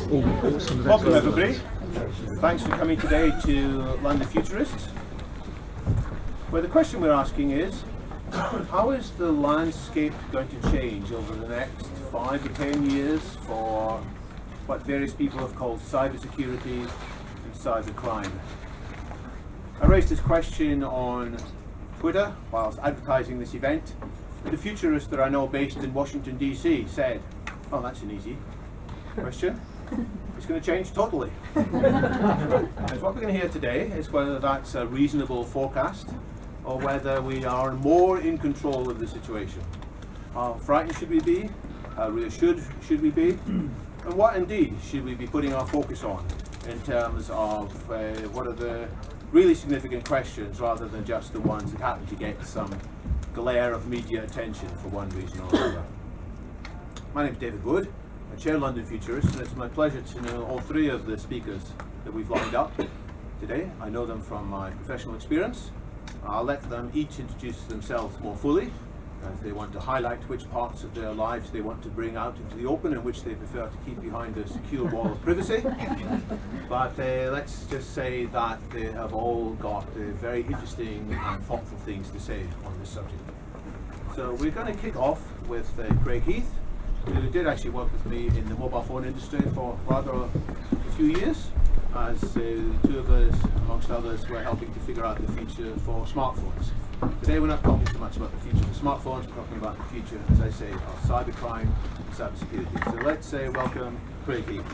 Welcome everybody. Thanks for coming today to London Futurists, where the question we're asking is, how is the landscape going to change over the next 5 to 10 years for what various people have called cybersecurity and cybercrime? I raised this question on Twitter whilst advertising this event, and the futurists that I know based in Washington DC said, "Oh, that's an easy question. It's going to change totally." And what we're going to hear today is whether that's a reasonable forecast or whether we are more in control of the situation. How frightened should we be? How reassured should we be? And what indeed should we be putting our focus on in terms of what are the really significant questions rather than just the ones that happen to get some glare of media attention for one reason or another. My name is David Wood. I chair London Futurists, and it's my pleasure to know all three of the speakers that we've lined up today. I know them from my professional experience. I'll let them each introduce themselves more fully as they want to highlight which parts of their lives they want to bring out into the open and which they prefer to keep behind a secure wall of privacy. But let's just say that they have all got very interesting and thoughtful things to say on this subject. So we're going to kick off with Craig Heath, who did actually work with me in the mobile phone industry for rather a few years, as the two of us, amongst others, were helping to figure out the future for smartphones. Today we're not talking so much about the future of smartphones, we're talking about the future, as I say, of cybercrime and cybersecurity. So let's say welcome Craig Heath.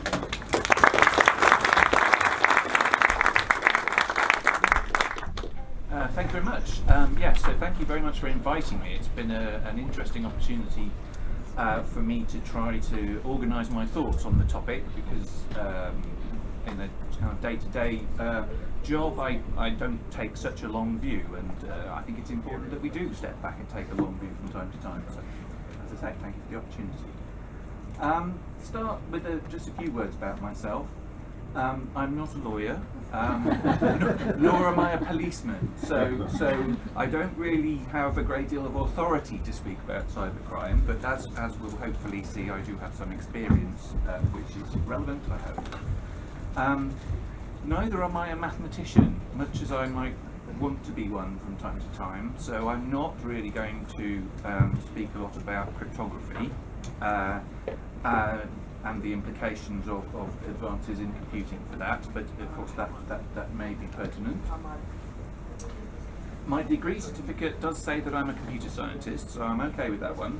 Thank you very much. Yes, so thank you very much for inviting me. It's been an interesting opportunity for me to try to organise my thoughts on the topic, because in a kind of day-to-day job I don't take such a long view, and I think it's important that we do step back and take a long view from time to time. So, as I say, thank you for the opportunity. Start with just a few words about myself. I'm not a lawyer, nor am I a policeman, so I don't really have a great deal of authority to speak about cybercrime, but as we'll hopefully see, I do have some experience which is relevant, I hope. Neither am I a mathematician, much as I might want to be one from time to time, so I'm not really going to speak a lot about cryptography and the implications of advances in computing for that, but of course that may be pertinent. My degree certificate does say that I'm a computer scientist, so I'm okay with that one.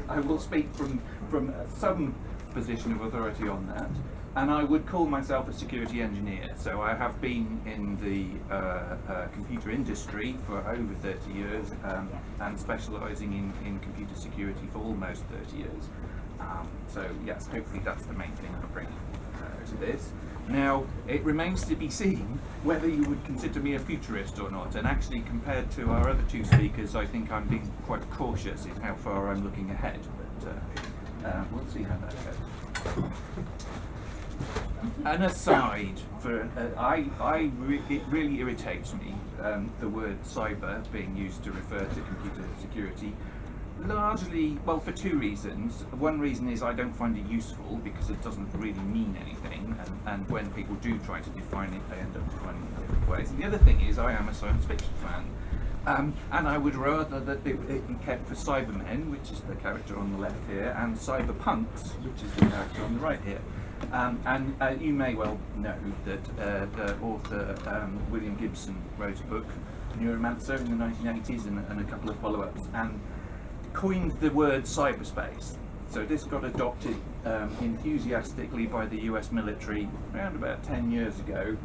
I will speak from some position of authority on that. And I would call myself a security engineer, so I have been in the computer industry for over 30 years and specialising in computer security for almost 30 years. So yes, hopefully that's the main thing I bring to this. Now, it remains to be seen whether you would consider me a futurist or not, and actually compared to our other two speakers, I think I'm being quite cautious in how far I'm looking ahead, but we'll see how that goes. An aside, it really irritates me, the word cyber being used to refer to computer security, largely, well, for two reasons. One reason is I don't find it useful because it doesn't really mean anything, and when people do try to define it, they end up defining it in different ways. And the other thing is I am a science fiction fan, and I would rather that it be kept for Cybermen, which is the character on the left here, and Cyberpunks, which is the character on the right here. And you may well know that the author William Gibson wrote a book, Neuromancer, in the 1980s, and a couple of follow-ups, and coined the word cyberspace. So this got adopted enthusiastically by the US military around about 10 years ago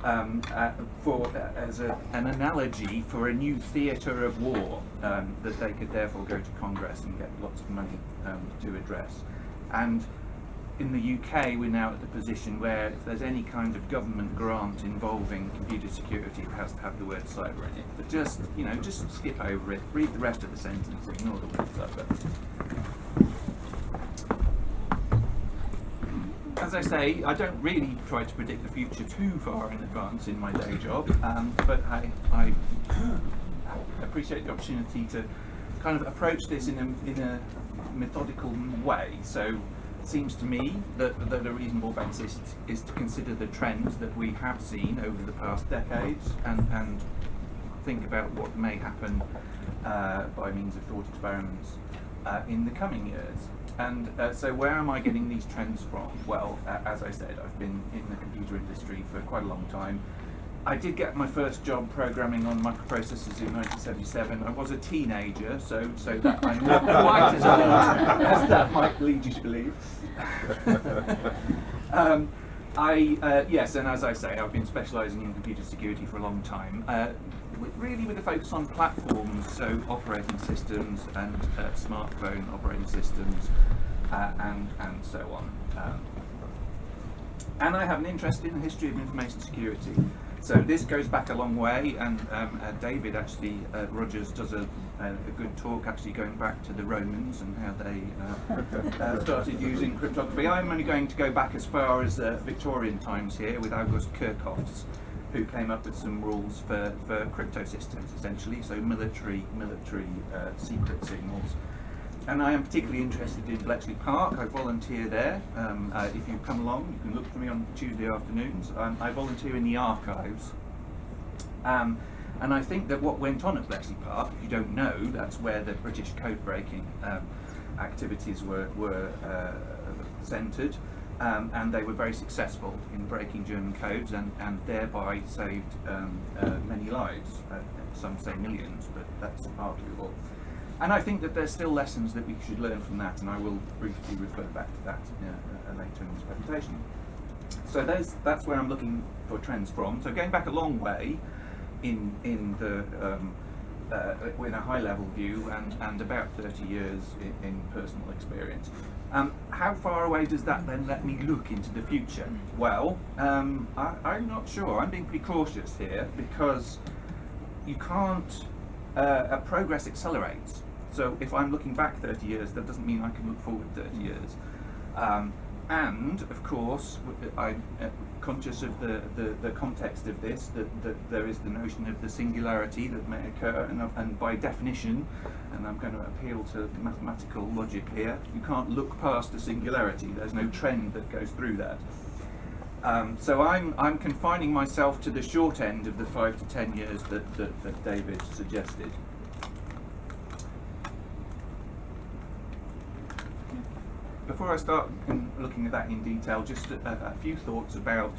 as an analogy for a new theatre of war that they could therefore go to Congress and get lots of money to address. And in the UK, we're now at the position where if there's any kind of government grant involving computer security, it has to have the word cyber in it. But just skip over it, read the rest of the sentence, ignore the word cyber. As I say, I don't really try to predict the future too far in advance in my day job, but I appreciate the opportunity to kind of approach this in a methodical way. So seems to me that a reasonable basis is to consider the trends that we have seen over the past decades and think about what may happen by means of thought experiments in the coming years. And so where am I getting these trends from? Well, as I said, I've been in the computer industry for quite a long time. I did get my first job programming on microprocessors in 1977. I was a teenager, so that I'm not quite as old as that might lead you to believe. Yes, and as I say, I've been specialising in computer security for a long time, really with a focus on platforms, so operating systems and smartphone operating systems and so on. And I have an interest in the history of information security. So this goes back a long way, and David Rogers does a good talk actually going back to the Romans and how they started using cryptography. I'm only going to go back as far as Victorian times here with August Kirchhoffs, who came up with some rules for crypto systems essentially, so military secret signals. And I am particularly interested in Bletchley Park. I volunteer there. If you come along, you can look for me on Tuesday afternoons. I volunteer in the archives. And I think that what went on at Bletchley Park, if you don't know, that's where the British code-breaking activities were centred. And they were very successful in breaking German codes and thereby saved many lives. Some say millions, but that's arguable. And I think that there's still lessons that we should learn from that, and I will briefly refer back to that later in this presentation. So that's where I'm looking for trends from. So going back a long way in a high-level view and about 30 years in personal experience. How far away does that then let me look into the future? Well, I'm not sure. I'm being pretty cautious here because you can't. Progress accelerates. So if I'm looking back 30 years, that doesn't mean I can look forward 30 years. And of course, I'm conscious of the context of this, that there is the notion of the singularity that may occur, and by definition, and I'm going to appeal to mathematical logic here, you can't look past a singularity. There's no trend that goes through that. So I'm confining myself to the short end of the 5 to 10 years that David suggested. Before I start looking at that in detail, just a few thoughts about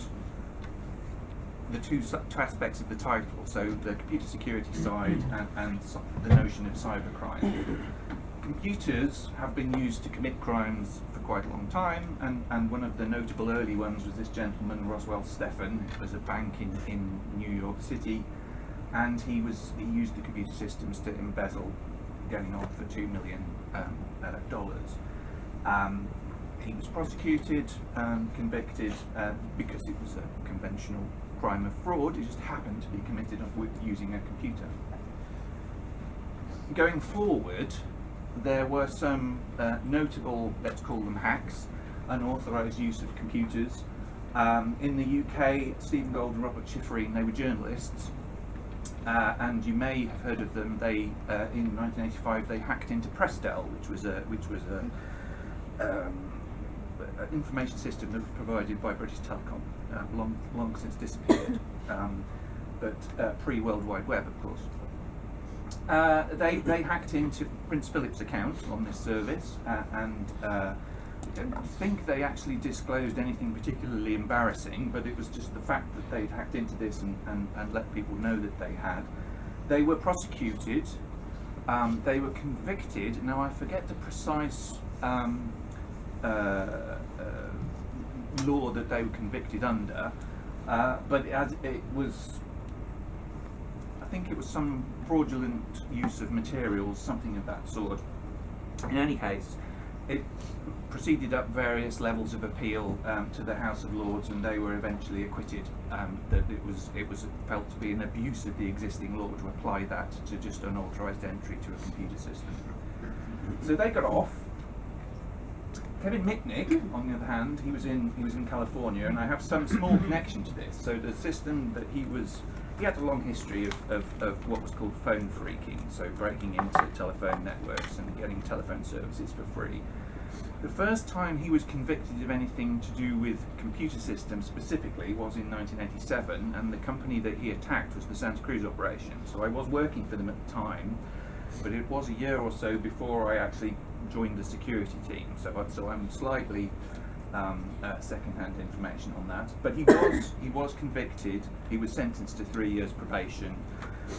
the two aspects of the title, so the computer security side and the notion of cybercrime. Computers have been used to commit crimes for quite a long time, and one of the notable early ones was this gentleman, Roswell Stephan. It was a bank in New York City, and he used the computer systems to embezzle, going on for $2 million. He was prosecuted and convicted because it was a conventional crime of fraud. It just happened to be committed using a computer. Going forward, there were some notable, let's call them hacks, unauthorised use of computers. In the UK, Stephen Gould and Robert Schifrin, they were journalists, and you may have heard of them. They, in 1985, they hacked into Prestel, which was an information system that was provided by British Telecom, long since disappeared, but pre-World Wide Web, of course. They hacked into Prince Philip's account on this service, and I don't think they actually disclosed anything particularly embarrassing, but it was just the fact that they'd hacked into this and let people know that they had. They were prosecuted, they were convicted. Now I forget the precise law that they were convicted under, but as it was, I think it was some fraudulent use of materials, something of that sort. In any case, it proceeded up various levels of appeal to the House of Lords, and they were eventually acquitted. That it was felt to be an abuse of the existing law to apply that to just unauthorised entry to a computer system. So they got off. Kevin Mitnick, on the other hand, he was in California, and I have some small connection to this. So the system that he had a long history of what was called phone phreaking, so breaking into telephone networks and getting telephone services for free. The first time he was convicted of anything to do with computer systems specifically was in 1987, and the company that he attacked was the Santa Cruz operation. So I was working for them at the time, but it was a year or so before I actually joined the security team. So I'm slightly second-hand information on that. But he was convicted. He was sentenced to 3 years probation,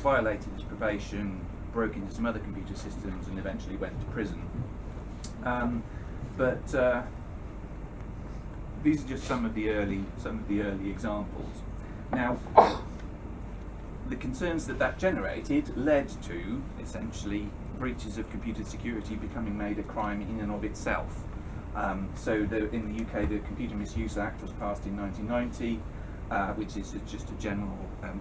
violated his probation, broke into some other computer systems, and eventually went to prison. But these are just some of the early examples. Now, the concerns that generated led to essentially breaches of computer security becoming made a crime in and of itself. So in the UK, the Computer Misuse Act was passed in 1990, which is just a general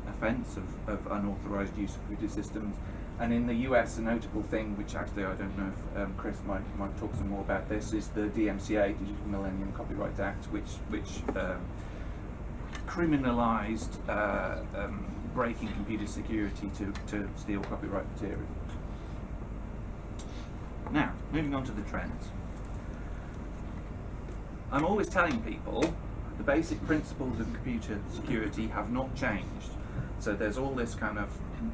offence of unauthorised use of computer systems. And in the US, a notable thing, which actually I don't know if Chris might talk some more about this, is the DMCA, Digital Millennium Copyright Act, which criminalised breaking computer security to steal copyright material. Now, moving on to the trends. I'm always telling people the basic principles of computer security have not changed. So there's all this kind of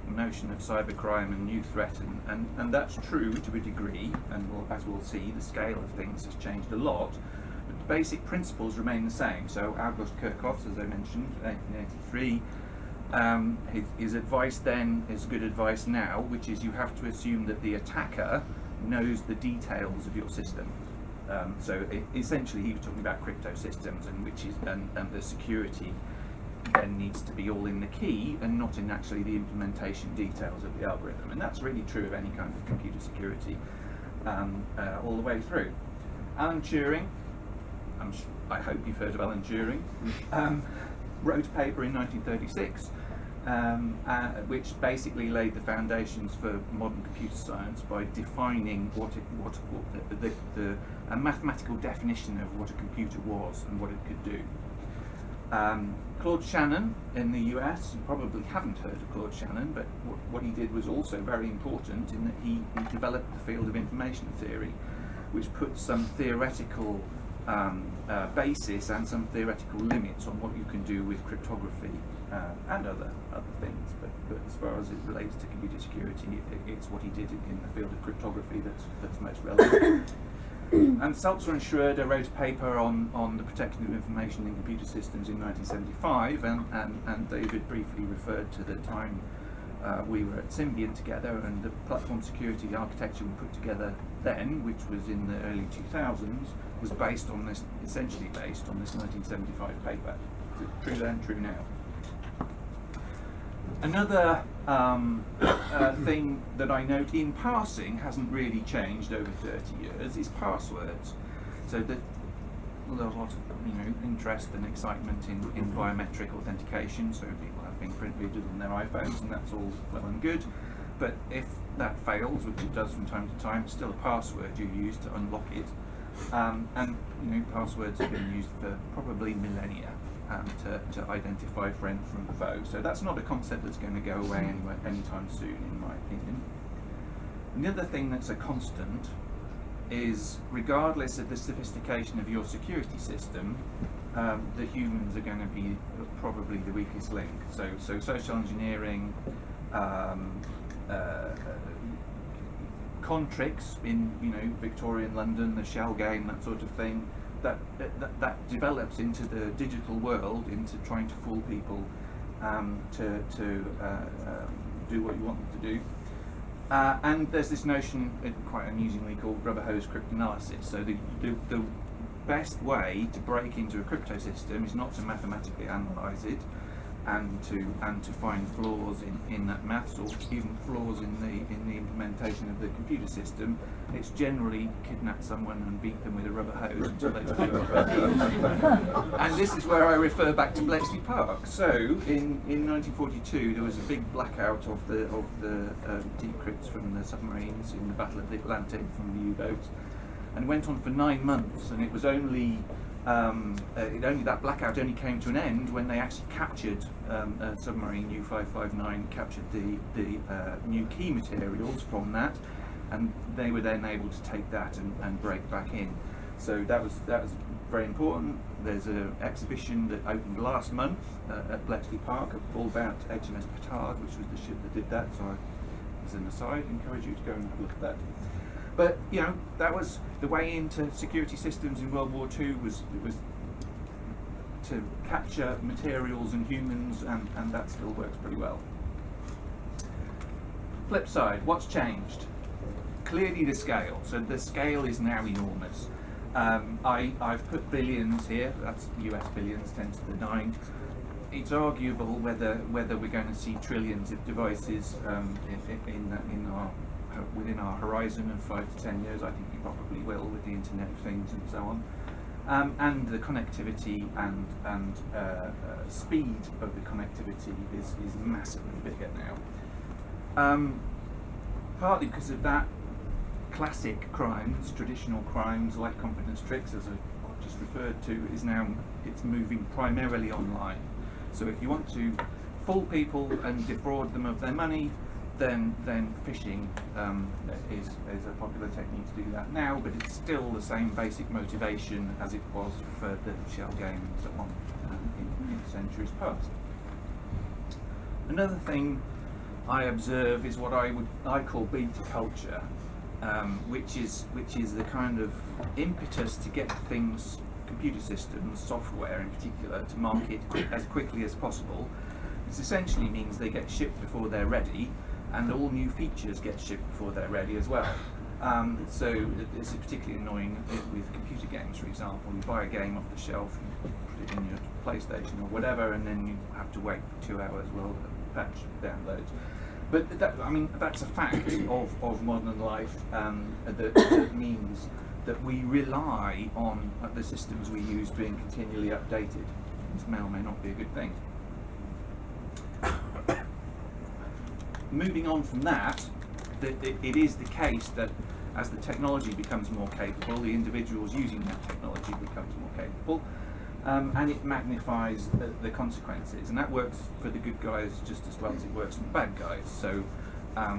notion of cybercrime and new threat, and that's true to a degree, and as we'll see, the scale of things has changed a lot, but the basic principles remain the same. So August Kirchhoff's, as I mentioned, 1883, his advice then is good advice now, which is you have to assume that the attacker knows the details of your system. Essentially he was talking about crypto systems, and the security then needs to be all in the key and not in actually the implementation details of the algorithm. And that's really true of any kind of computer security all the way through. Alan Turing, I hope you've heard of Alan Turing, wrote a paper in 1936 which basically laid the foundations for modern computer science by defining a mathematical definition of what a computer was and what it could do. Claude Shannon in the US, you probably haven't heard of Claude Shannon, but what he did was also very important in that he developed the field of information theory, which puts some theoretical basis and some theoretical limits on what you can do with cryptography and other things. But as far as it relates to computer security, it's what he did in the field of cryptography that's most relevant. And Seltzer and Schroeder wrote a paper on the protection of information in computer systems in 1975, and David briefly referred to the time we were at Symbian together, and the platform security architecture we put together then, which was in the early 2000s, was essentially based on this 1975 paper. True then, true now. Another thing that I note in passing hasn't really changed over 30 years is passwords. So there's a lot of interest and excitement in biometric authentication, so people have fingerprint readers on their iPhones, and that's all well and good. But if that fails, which it does from time to time, it's still a password you use to unlock it. And passwords have been used for probably millennia to identify friend from foe. So that's not a concept that's going to go away anytime soon, in my opinion. And the other thing that's a constant is, regardless of the sophistication of your security system, the humans are going to be probably the weakest link. So social engineering, con tricks in Victorian London, the shell game, that sort of thing, that develops into the digital world, into trying to fool people to do what you want them to do. And there's this notion, quite amusingly, called rubber hose cryptanalysis. So the best way to break into a crypto system is not to mathematically analyse it and to find flaws in that maths, or even flaws in the implementation of the computer system. It's generally kidnap someone and beat them with a rubber hose until they do it. And this is where I refer back to Bletchley Park. So in 1942 there was a big blackout of the decrypts from the submarines in the Battle of the Atlantic from the U-boats, and it went on for 9 months, and it was only that blackout only came to an end when they actually captured a submarine U-559, captured the new key materials from that, and they were then able to take that and break back in. So that was very important. There's an exhibition that opened last month at Bletchley Park, all about HMS Petard, which was the ship that did that. So I, as an aside, encourage you to go and have a look at that. But you know, that was the way into security systems in World War II. Was to capture materials and humans, and that still works pretty well. Flip side, what's changed? Clearly the scale. So the scale is now enormous. I've put billions here, that's US billions, 10 to the 9. It's arguable whether we're going to see trillions of devices within our horizon of 5 to 10 years. I think we probably will, with the Internet of Things and so on. And the connectivity and speed of the connectivity is massively bigger now. Partly because of that, classic crimes, traditional crimes like confidence tricks, as I just referred to, it's moving primarily online. So if you want to fool people and defraud them of their money, then phishing is a popular technique to do that now, but it's still the same basic motivation as it was for the shell game and so on in centuries past. Another thing I observe is what I call beta culture, which is the kind of impetus to get things, computer systems, software in particular, to market as quickly as possible. This essentially means they get shipped before they're ready, and all new features get shipped before they're ready as well. So this is particularly annoying with computer games, for example. You buy a game off the shelf, you put it in your PlayStation or whatever, and then you have to wait for 2 hours while the patch downloads. But that's a fact of modern life, that means that we rely on the systems we use being continually updated. This may or may not be a good thing. Moving on from that, it is the case that as the technology becomes more capable, the individuals using that technology becomes more capable, and it magnifies the consequences, and that works for the good guys just as well as it works for the bad guys. So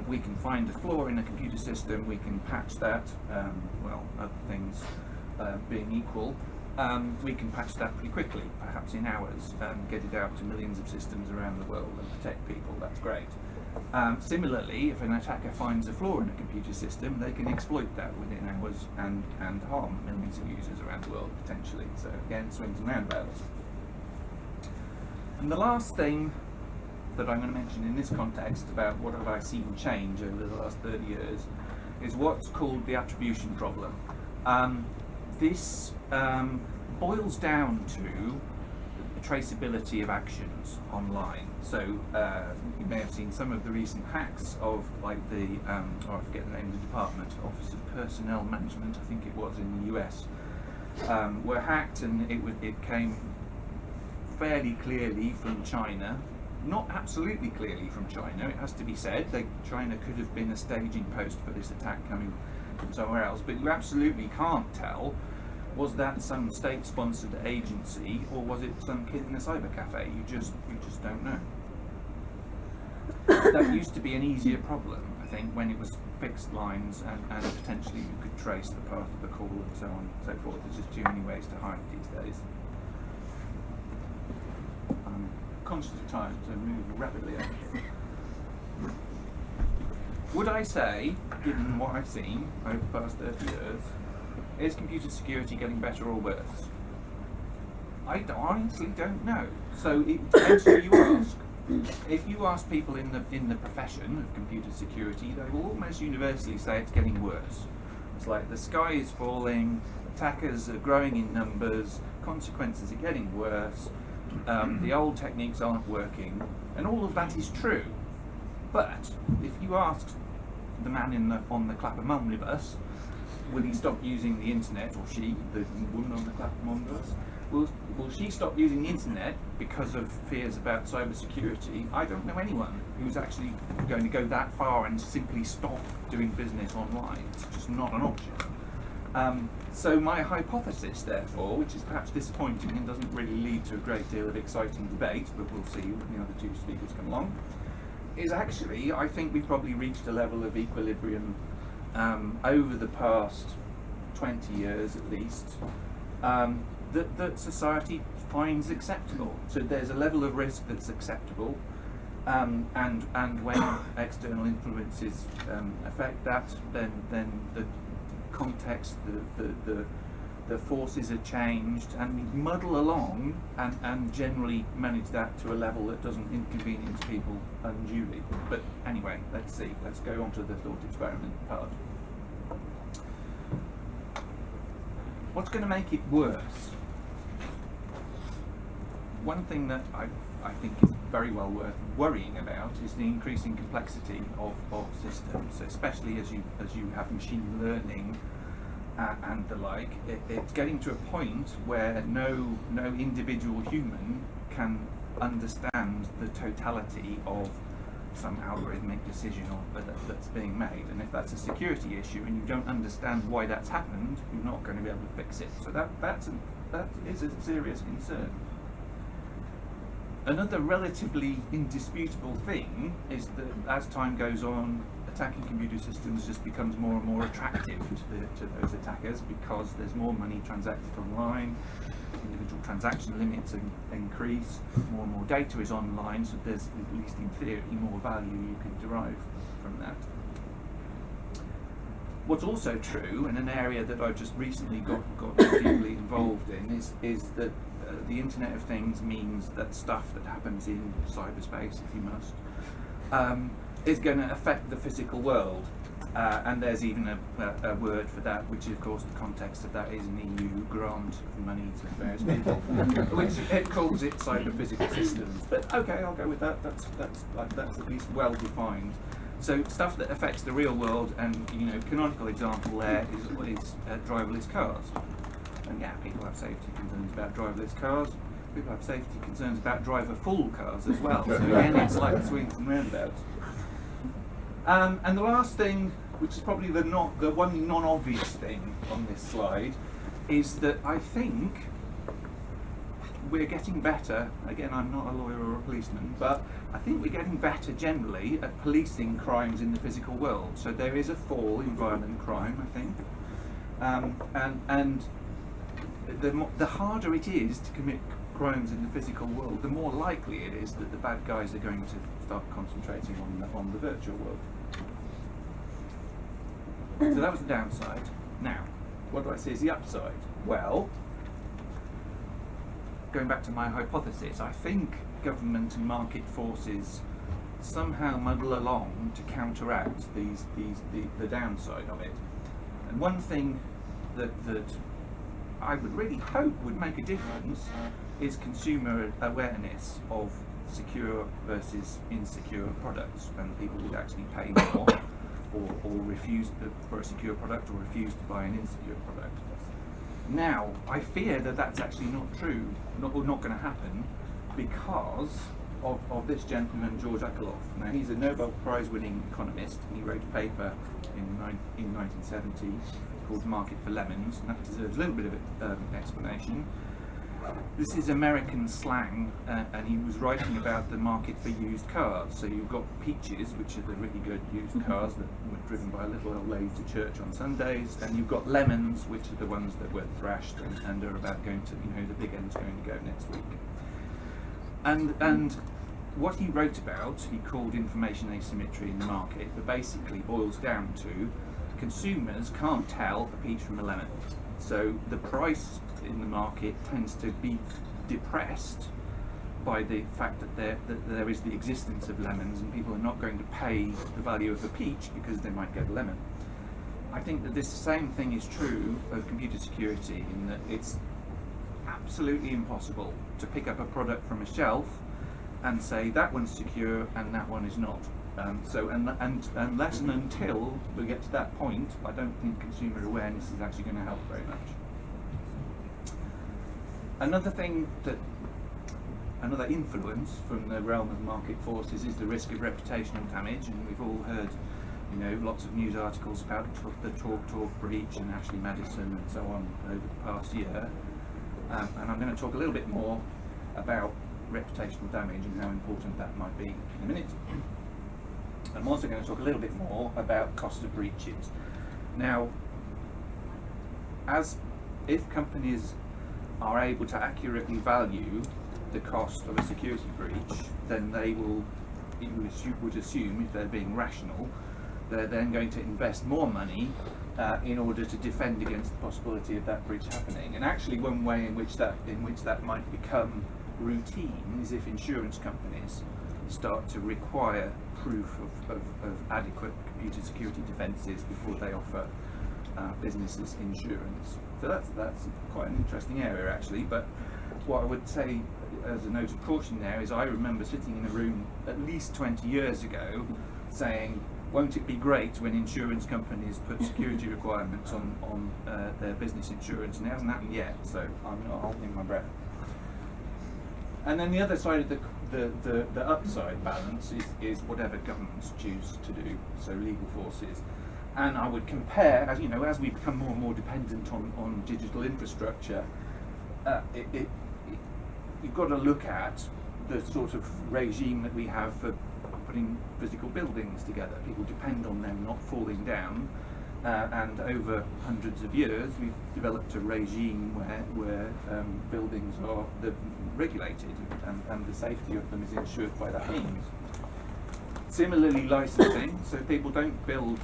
we can find a flaw in a computer system, we can patch that, other things being equal, we can patch that pretty quickly, perhaps in hours, get it out to millions of systems around the world and protect people. That's great. Similarly, if an attacker finds a flaw in a computer system, they can exploit that within hours and harm millions of users around the world potentially. So again, swings and roundabouts. And the last thing that I'm going to mention in this context about what have I seen change over the last 30 years is what's called the attribution problem. This boils down to traceability of actions online. So you may have seen some of the recent hacks of, like I forget the name of the department, Office of Personnel Management, I think it was, in the US, were hacked, and it came fairly clearly from China. Not absolutely clearly from China, it has to be said. China could have been a staging post for this attack coming from somewhere else, but you absolutely can't tell. Was that some state-sponsored agency, or was it some kid in a cyber cafe? You just don't know. That used to be an easier problem, I think, when it was fixed lines and potentially you could trace the path of the call and so on and so forth. There's just too many ways to hide these days. I'm conscious of time, so move rapidly on. Would I say, given what I've seen over the past 30 years, is computer security getting better or worse? I honestly don't know. So it depends who you ask. If you ask people in the profession of computer security, they will almost universally say it's getting worse. It's like the sky is falling, attackers are growing in numbers, consequences are getting worse, the old techniques aren't working, and all of that is true. But if you ask the man on the Clapham omnibus, will he stop using the internet, or she, the woman on the Clapham omnibus, will she stop using the internet because of fears about cybersecurity? I don't know anyone who's actually going to go that far and simply stop doing business online. It's just not an option. So my hypothesis, therefore, which is perhaps disappointing and doesn't really lead to a great deal of exciting debate, but we'll see when the other two speakers come along, is actually, I think we've probably reached a level of equilibrium over the past 20 years at least, that society finds acceptable. So there's a level of risk that's acceptable, and when external influences affect that, then the context, the forces are changed, and we muddle along and generally manage that to a level that doesn't inconvenience people unduly. But anyway, let's see. Let's go on to the thought experiment part. What's going to make it worse? One thing that I think is very well worth worrying about is the increasing complexity of systems, especially as you have machine learning and the like. It's getting to a point where no individual human can understand the totality of some algorithmic decision that's being made, and if that's a security issue and you don't understand why that's happened, you're not going to be able to fix it. So that is a serious concern. Another relatively indisputable thing is that as time goes on, attacking computer systems just becomes more and more attractive to those attackers, because there's more money transacted online, individual transaction limits increase, more and more data is online, so there's, at least in theory, more value you can derive from that. What's also true, and an area that I've just recently got deeply involved in, is that the Internet of Things means that stuff that happens in cyberspace, if you must, is going to affect the physical world. And there's even a word for that, which of course the context of that is an EU grant of money to various people, which it calls it cyber-physical systems. But okay, I'll go with that. That's at least well defined. So stuff that affects the real world, and canonical example there is driverless cars. And yeah, people have safety concerns about driverless cars. People have safety concerns about driver-full cars as well. So again, it's like swings and roundabouts. And the last thing, which is probably the one non-obvious thing on this slide, is that I think we're getting better. Again, I'm not a lawyer or a policeman, but I think we're getting better generally at policing crimes in the physical world. So there is a fall in violent crime, I think, and the harder it is to commit crimes in the physical world, the more likely it is that the bad guys are going to start concentrating on the virtual world. So that was the downside. Now, what do I see as the upside? Well, going back to my hypothesis, I think government and market forces somehow muddle along to counteract the downside of it. And one thing that I would really hope would make a difference is consumer awareness of secure versus insecure products, and people would actually pay more or refuse for a secure product, or refuse to buy an insecure product. Now, I fear that that's actually not true, not going to happen, because of this gentleman, George Akerlof. Now, he's a Nobel Prize-winning economist. He wrote a paper in 1970 called Market for Lemons, and that deserves a little bit of explanation. This is American slang, and he was writing about the market for used cars. So you've got peaches, which are the really good used cars that were driven by a little old lady to church on Sundays, and you've got lemons, which are the ones that were thrashed and are about going to, the big end's going to go next week. And what he wrote about, he called information asymmetry in the market, but basically boils down to consumers can't tell a peach from a lemon. So the price in the market tends to be depressed by the fact that there is the existence of lemons, and people are not going to pay the value of a peach because they might get a lemon. I think that this same thing is true of computer security, in that it's absolutely impossible to pick up a product from a shelf and say that one's secure and that one is not. So unless and until we get to that point, I don't think consumer awareness is actually going to help very much. Another influence from the realm of market forces is the risk of reputational damage, and we've all heard, lots of news articles about the TalkTalk breach and Ashley Madison and so on over the past year. And I'm going to talk a little bit more about reputational damage and how important that might be in a minute. I'm also going to talk a little bit more about cost of breaches. Now, if companies are able to accurately value the cost of a security breach, then they will, you would assume, if they're being rational, they're then going to invest more money in order to defend against the possibility of that breach happening. And actually, one way in which that might become routine is if insurance companies start to require proof of adequate computer security defences before they offer businesses insurance. So that's quite an interesting area, actually. But what I would say as a note of caution there is I remember sitting in a room at least 20 years ago saying, won't it be great when insurance companies put security requirements on their business insurance? And it hasn't happened yet, so I'm not holding my breath. And then the other side of the upside balance is whatever governments choose to do, so legal forces. And I would compare, as you know, as we become more and more dependent on digital infrastructure, you've got to look at the sort of regime that we have for putting physical buildings together. People depend on them not falling down, and over hundreds of years we've developed a regime where buildings are regulated and the safety of them is ensured by that means. Similarly, licensing, so people don't build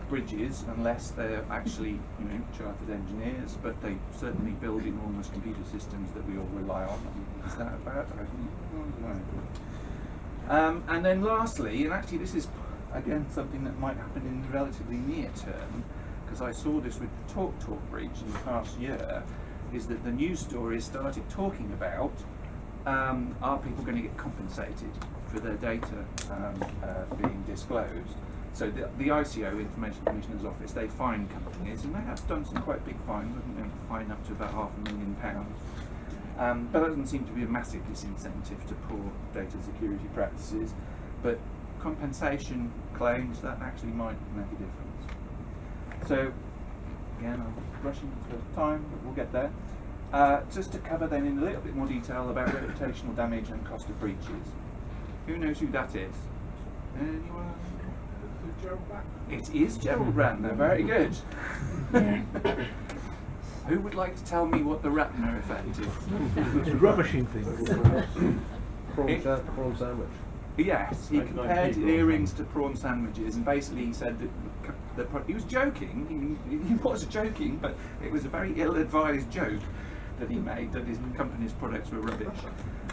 bridges unless they're actually, chartered engineers, but they certainly build enormous computer systems that we all rely on. Is that about? I don't know. And then lastly, and actually this is again something that might happen in the relatively near term, because I saw this with the TalkTalk breach in the past year, is that the news stories started talking about are people going to get compensated for their data being disclosed. So the ICO, Information Commissioner's Office, they fine companies, and they have done some quite big fines, fine up to about £500,000. But that doesn't seem to be a massive disincentive to poor data security practices. But compensation claims, that actually might make a difference. So, again, I'm rushing for time, but we'll get there. Just to cover then in a little bit more detail about reputational damage and cost of breaches. Who knows who that is? Anyone? It is Gerald Ratner, very good. Who would like to tell me what the Ratner effect is? It's a rubbishing thing. Prawn sandwich. Yes, he compared earrings to prawn sandwiches, and basically he said that he was joking. He was joking, but it was a very ill-advised joke that he made, that his company's products were rubbish.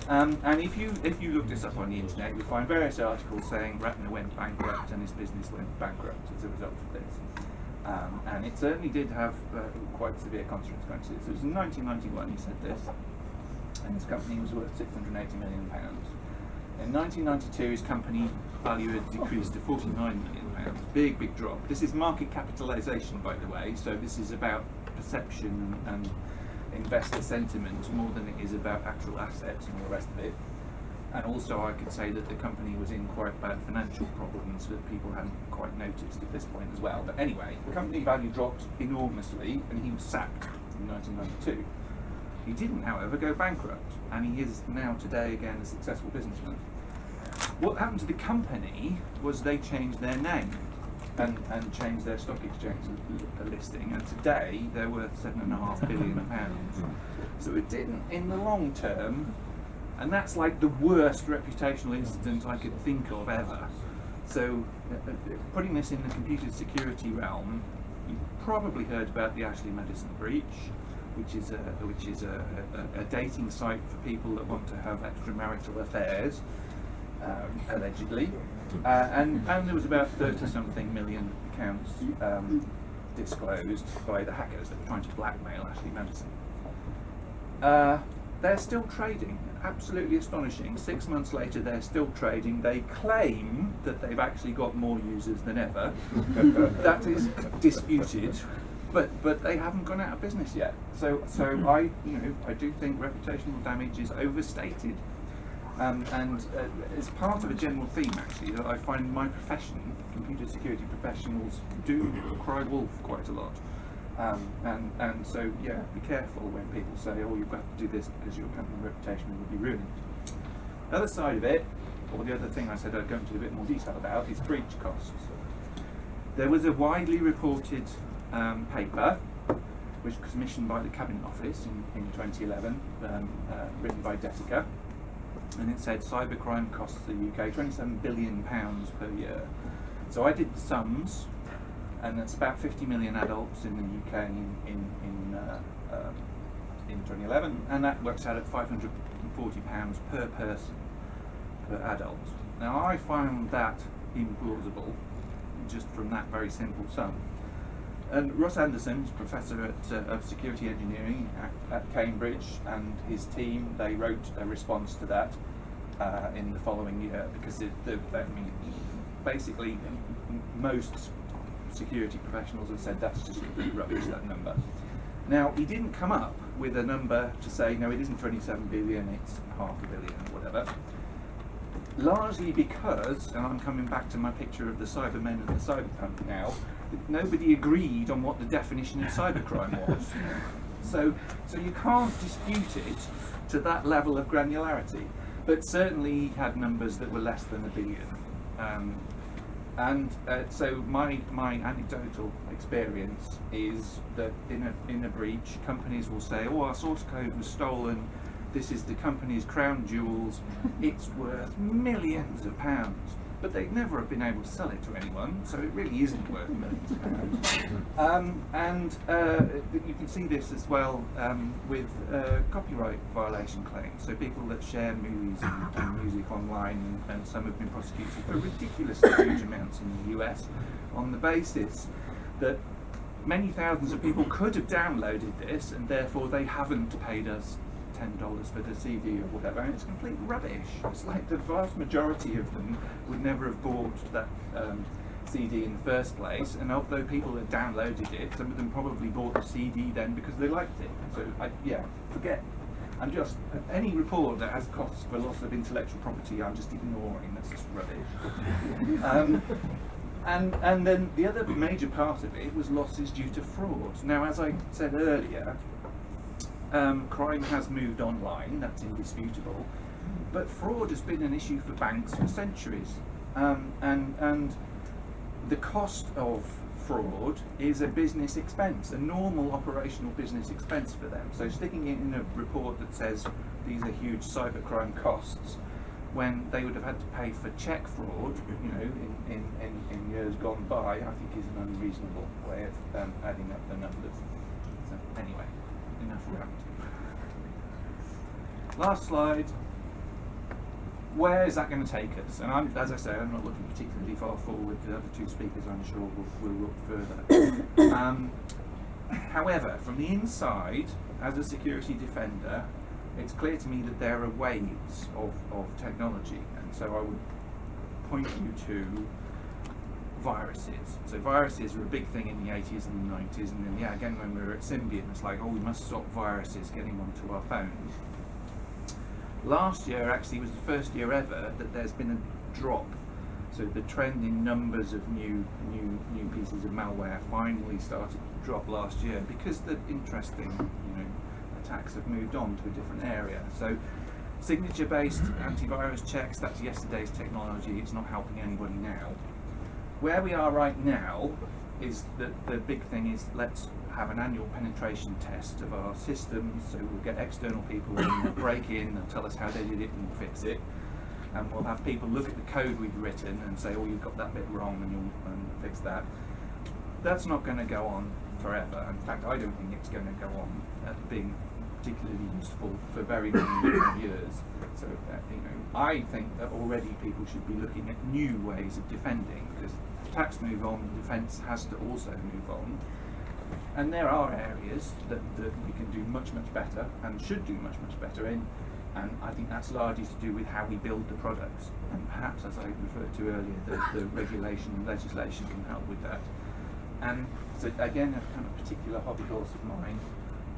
And if you look this up on the internet, you'll find various articles saying Ratner went bankrupt and his business went bankrupt as a result of this. And it certainly did have quite severe consequences. It was in 1991 he said this, and his company was worth £680 million. In 1992 his company value had decreased to £49 million. Big drop. This is market capitalisation, by the way, so this is about perception and investor sentiment more than it is about actual assets and all the rest of it. And also I could say that the company was in quite bad financial problems that people hadn't quite noticed at this point as well. But anyway, the company value dropped enormously and he was sacked in 1992. He didn't, however, go bankrupt, and he is now today again a successful businessman. What happened to the company was they changed their name and changed their stock exchange listing, and today they're worth £7.5 billion. So it didn't, in the long term, and that's like the worst reputational incident I could think of ever. So putting this in the computer security realm, you've probably heard about the Ashley Madison breach, which is a dating site for people that want to have extramarital affairs, allegedly. And there was about 30-something million accounts disclosed by the hackers that were trying to blackmail Ashley Madison. They're still trading, absolutely astonishing. 6 months later they're still trading. They claim that they've actually got more users than ever. That is disputed, but they haven't gone out of business yet. So I do think reputational damage is overstated. And as part of a general theme, actually, that I find my profession, computer security professionals, do cry wolf quite a lot. And so, yeah, be careful when people say, oh, you've got to do this because your company reputation will be ruined. The other side of it, or the other thing I said I'd go into a bit more detail about, is breach costs. There was a widely reported paper, which was commissioned by the Cabinet Office in 2011, written by Detica, and it said cybercrime costs the UK £27 billion per year. So I did the sums, and that's about 50 million adults in the UK in 2011, and that works out at £540 per person per adult. Now I found that implausible just from that very simple sum. And Ross Anderson, professor of security engineering at Cambridge, and his team, they wrote a response to that in the following year, because basically most security professionals have said that's just complete rubbish, that number. Now, he didn't come up with a number to say, no, it isn't 27 billion, it's £500 million, or whatever. Largely because, and I'm coming back to my picture of the Cybermen and the cyberpunk now, nobody agreed on what the definition of cybercrime was. So you can't dispute it to that level of granularity. But certainly he had numbers that were less than £1 billion. So my anecdotal experience is that in a breach, companies will say, oh, our source code was stolen, this is the company's crown jewels, it's worth millions of pounds. But they'd never have been able to sell it to anyone, so it really isn't worth millions of pounds. You can see this as well with copyright violation claims. So people that share movies and music online, and some have been prosecuted for ridiculously huge amounts in the US on the basis that many thousands of people could have downloaded this, and therefore they haven't paid us $10 for the CD or whatever, and it's complete rubbish. It's like the vast majority of them would never have bought that CD in the first place, and although people had downloaded it, some of them probably bought the CD then because they liked it. So forget. I'm just, any report that has costs for loss of intellectual property, I'm just ignoring. That's just rubbish. And then the other major part of it was losses due to fraud. Now, as I said earlier, crime has moved online, that's indisputable, but fraud has been an issue for banks for centuries. And the cost of fraud is a business expense, a normal operational business expense for them. So sticking it in a report that says these are huge cybercrime costs, when they would have had to pay for check fraud, in years gone by, I think is an unreasonable way of adding up the numbers. So anyway, enough rant. Last slide. Where is that going to take us? And as I say, I'm not looking particularly far forward. The other two speakers, I'm sure, will look further. However, from the inside, as a security defender, it's clear to me that there are waves of technology, and so I would point you to viruses. So viruses were a big thing in the 80s and the 90s, and then again when we were at Symbian, it's like, oh, we must stop viruses getting onto our phones. Last year actually was the first year ever that there's been a drop. So the trend in numbers of new pieces of malware finally started to drop last year because the interesting attacks have moved on to a different area. So signature-based antivirus checks, that's yesterday's technology, it's not helping anybody now. Where we are right now is that the big thing is let's have an annual penetration test of our systems, so we'll get external people in, they'll break in and tell us how they did it and we'll fix it, and we'll have people look at the code we've written and say, oh, you've got that bit wrong, and you'll fix that. That's not going to go on forever. In fact, I don't think it's going to go on being particularly useful for very many years. So I think that already people should be looking at new ways of defending, because attacks move on, defence has to also move on. And there are areas that we can do much better and should do much better in, and I think that's largely to do with how we build the products, and perhaps, as I referred to earlier, the regulation and legislation can help with that. And so again, a kind of particular hobby horse of mine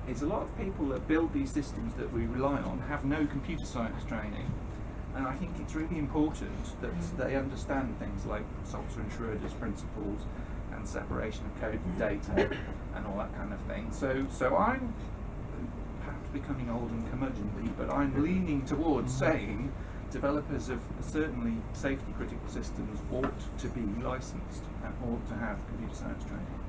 is a lot of people that build these systems that we rely on have no computer science training, and I think it's really important that they understand things like Salter and Schroeder's principles and separation of code and data and all that kind of thing. So I'm perhaps becoming old and curmudgeonly, but I'm leaning towards saying developers of certainly safety critical systems ought to be licensed and ought to have computer science training.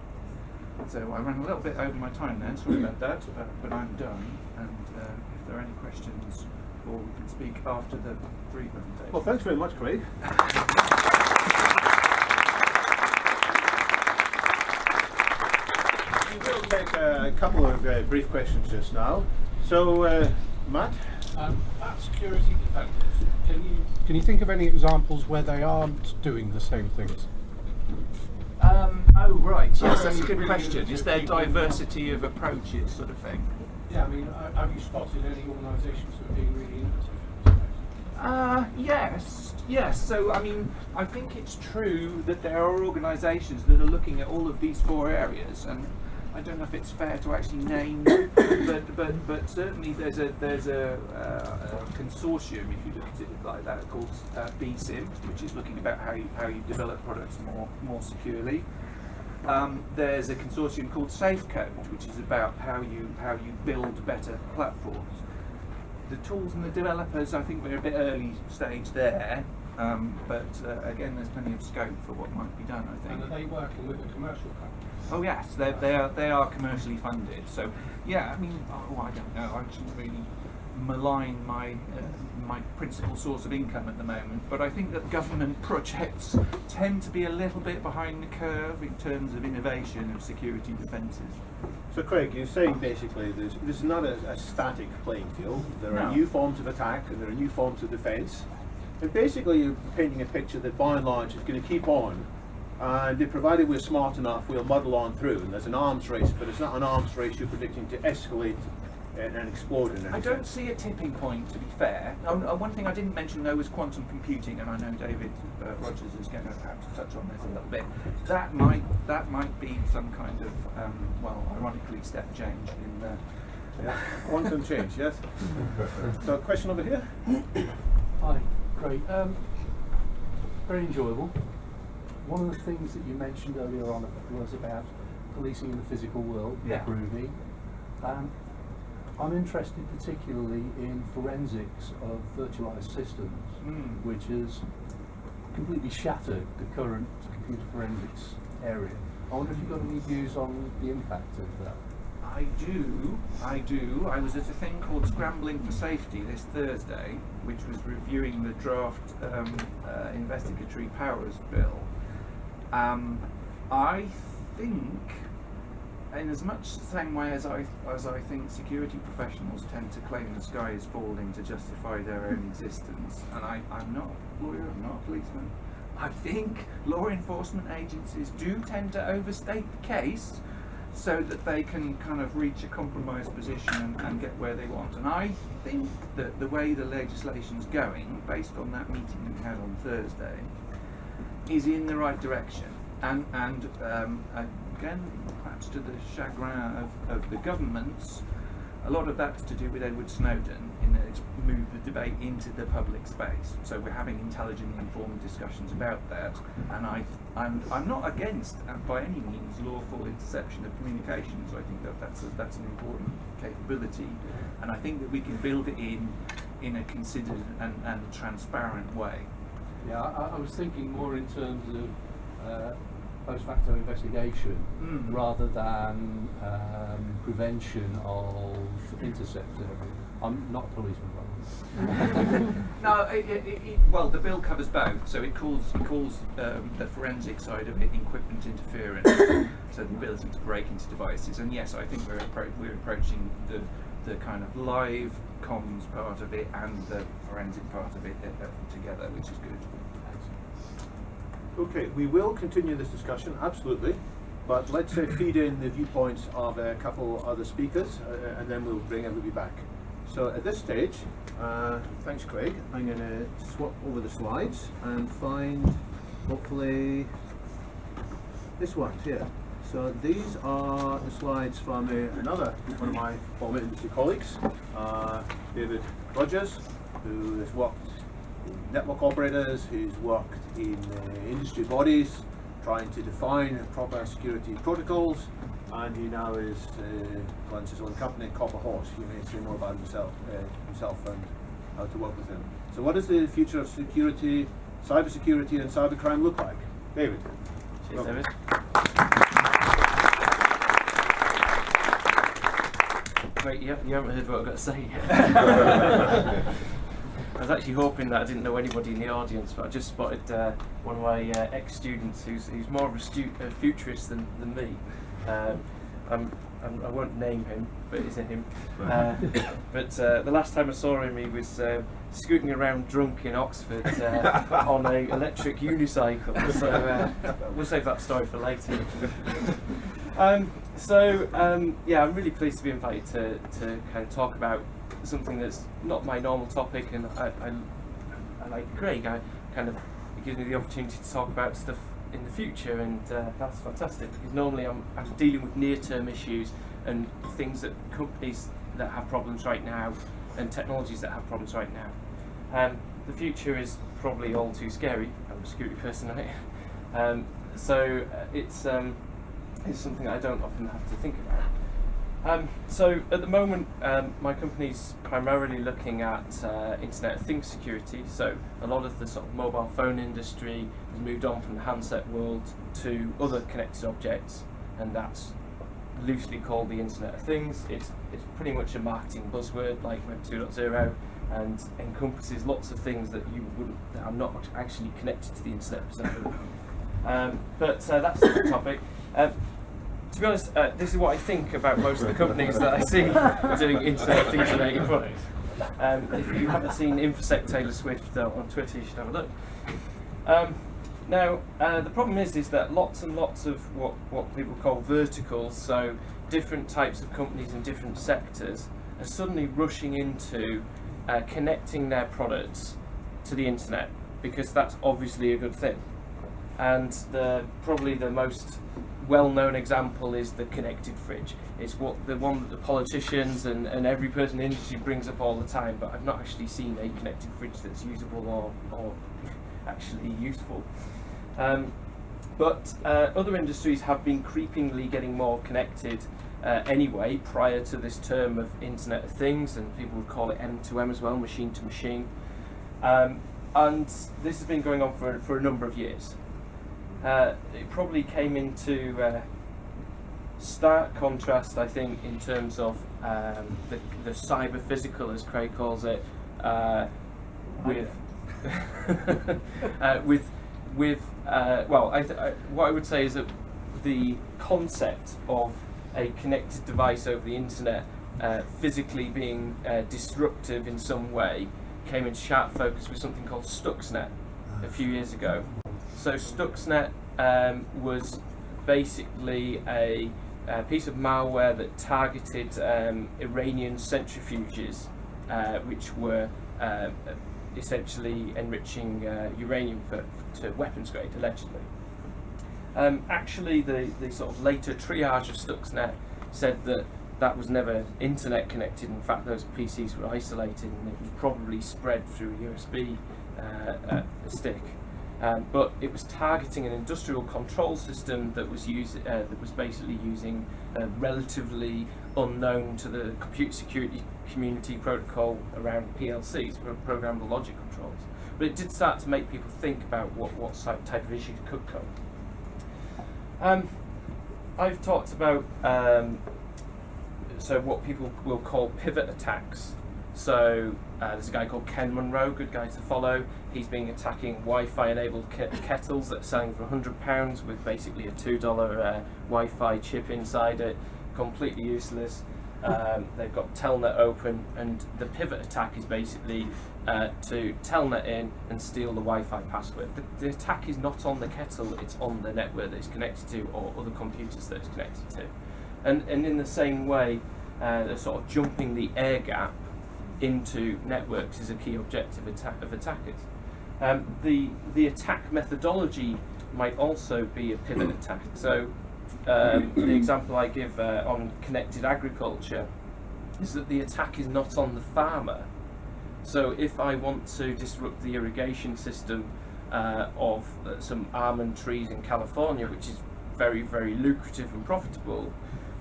So I ran a little bit over my time there, sorry about that, but I'm done. And if there are any questions, or we can speak after the 3 presentations. Well, thanks very much, Craig. We will take a couple of brief questions just now. So, Matt? At security defenders, can you think of any examples where they aren't doing the same things? Oh right, yes, that's a good question. Is there diversity of approaches, sort of thing? Yeah, I mean, have you spotted any organisations that are being really innovative? Yes. So, I mean, I think it's true that there are organisations that are looking at all of these 4 areas, and I don't know if it's fair to actually name, but certainly there's a consortium, if you look at it like that, called BSIM, which is looking about how you develop products more securely. There's a consortium called SafeCode, which is about how you build better platforms. The tools and the developers, I think we're a bit early stage there, but again, there's plenty of scope for what might be done, I think. And are they working with the commercial companies? Oh yes, they are commercially funded. So yeah, I mean, I don't know. I shouldn't really malign my principal source of income at the moment, but I think that government projects tend to be a little bit behind the curve in terms of innovation of security defences. So, Craig, you're saying basically this is not a static playing field. There are new forms of attack and there are new forms of defence. And basically, you're painting a picture that by and large is going to keep on. And provided we're smart enough, we'll muddle on through. And there's an arms race, but it's not an arms race you're predicting to escalate and explode in any I don't see a tipping point, to be fair. One thing I didn't mention though was quantum computing, and I know David Rogers is going to perhaps touch on this a little bit. That might be some kind of ironically step change in the quantum change. Yes. So, question over here. Hi, great. Very enjoyable. One of the things that you mentioned earlier on was about policing in the physical world, groovy. I'm interested particularly in forensics of virtualized systems, which has completely shattered the current computer forensics area. I wonder if you've got any views on the impact of that. I do. I was at a thing called Scrambling for Safety this Thursday, which was reviewing the draft investigatory powers bill. I think, in as much the same way as I think security professionals tend to claim the sky is falling to justify their own existence, and I'm not a lawyer, I'm not a policeman, I think law enforcement agencies do tend to overstate the case so that they can kind of reach a compromised position and get where they want. And I think that the way the legislation's going, based on that meeting we had on Thursday, is in the right direction. And again, perhaps to the chagrin of the governments, a lot of that's to do with Edward Snowden, in that it's moved the debate into the public space. So we're having intelligently informed discussions about that, and I'm not against, by any means, lawful interception of communications. I think that's an important capability, and I think that we can build it in a considered and transparent way. Yeah, I was thinking more in terms of post-facto investigation rather than prevention of intercepting. I'm not a policeman, by No, well, the bill covers both. So it calls the forensic side of it equipment interference, so the ability to break into devices. And yes, I think we're approaching the kind of live comms part of it and the forensic part of it together, which is good. Okay, we will continue this discussion, absolutely, but let's feed in the viewpoints of a couple other speakers, and then we'll bring everybody back. So at this stage, thanks Craig, I'm going to swap over the slides and find, hopefully, this one here. So these are the slides from another one of my former industry colleagues, David Rogers, who has worked in network operators, who's worked in industry bodies trying to define proper security protocols, and he now runs his own company, Copper Horse. He may say more about himself and how to work with him. So what does the future of security, cybersecurity and cybercrime look like? David. Cheers, David. Great, you haven't heard what I've got to say yet. I was actually hoping that I didn't know anybody in the audience, but I just spotted one of my ex-students who's more of a futurist than me. I won't name him, but it's a him. But the last time I saw him, he was scooting around drunk in Oxford on an electric unicycle. So we'll save that story for later. Yeah, I'm really pleased to be invited to kind of talk about something that's not my normal topic, and I like Craig. It gives me the opportunity to talk about stuff in the future, and that's fantastic, because normally I'm dealing with near-term issues and things that companies that have problems right now and technologies that have problems right now. The future is probably all too scary. I'm a security person, right? It's something I don't often have to think about. So at the moment, my company's primarily looking at Internet of Things security. So a lot of the sort of mobile phone industry has moved on from the handset world to other connected objects, and that's loosely called the Internet of Things. It's pretty much a marketing buzzword like Web 2.0, and encompasses lots of things that are not actually connected to the internet. But that's the topic. To be honest, this is what I think about most of the companies that I see doing Internet of Things related products. If you haven't seen InfoSec Taylor Swift on Twitter, you should have a look. Now, the problem is that lots and lots of what people call verticals, so different types of companies in different sectors, are suddenly rushing into connecting their products to the internet, because that's obviously a good thing. And probably the most well-known example is the connected fridge. It's the one that the politicians and every person in the industry brings up all the time, but I've not actually seen a connected fridge that's usable or actually useful. But other industries have been creepingly getting more connected anyway, prior to this term of Internet of Things, and people would call it M2M as well, machine to machine. And this has been going on for a number of years. It probably came into stark contrast, I think, in terms of the cyber physical, as Craig calls it, what I would say is that the concept of a connected device over the internet physically being disruptive in some way came into sharp focus with something called Stuxnet a few years ago. So Stuxnet was basically a piece of malware that targeted Iranian centrifuges, which were essentially enriching uranium to weapons grade, allegedly. Actually, the sort of later triage of Stuxnet said that was never internet connected. In fact, those PCs were isolated, and it was probably spread through a USB stick. But it was targeting an industrial control system that was basically using a relatively unknown to the computer security community protocol around PLCs, programmable logic controls. But it did start to make people think about what type of issues could come. I've talked about so what people will call pivot attacks. So there's a guy called Ken Munro, good guy to follow. He's been attacking Wi-Fi enabled kettles that are selling for £100 with basically a $2 Wi-Fi chip inside it, completely useless. They've got Telnet open, and the pivot attack is basically to Telnet in and steal the Wi-Fi password. The attack is not on the kettle, it's on the network that it's connected to, or other computers that it's connected to. And in the same way, they're sort of jumping the air gap into networks is a key objective of attackers. The attack methodology might also be a pivot attack. So the example I give on connected agriculture is that the attack is not on the farmer. So if I want to disrupt the irrigation system of some almond trees in California, which is very, very lucrative and profitable,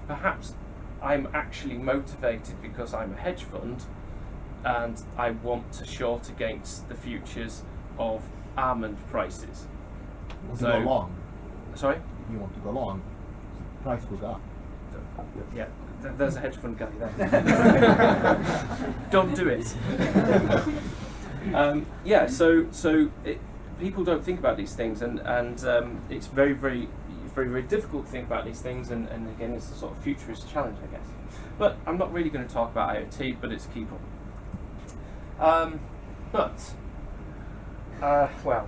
perhaps I'm actually motivated because I'm a hedge fund and I want to short against the futures of almond prices. You want to go long. Sorry? You want to go long. Price will go up. Yeah, there's a hedge fund guy there. Don't do it. People don't think about these things, and it's very, very difficult to think about these things, and again, it's a sort of futurist challenge, I guess. But I'm not really going to talk about IoT, but it's a key problem. Well,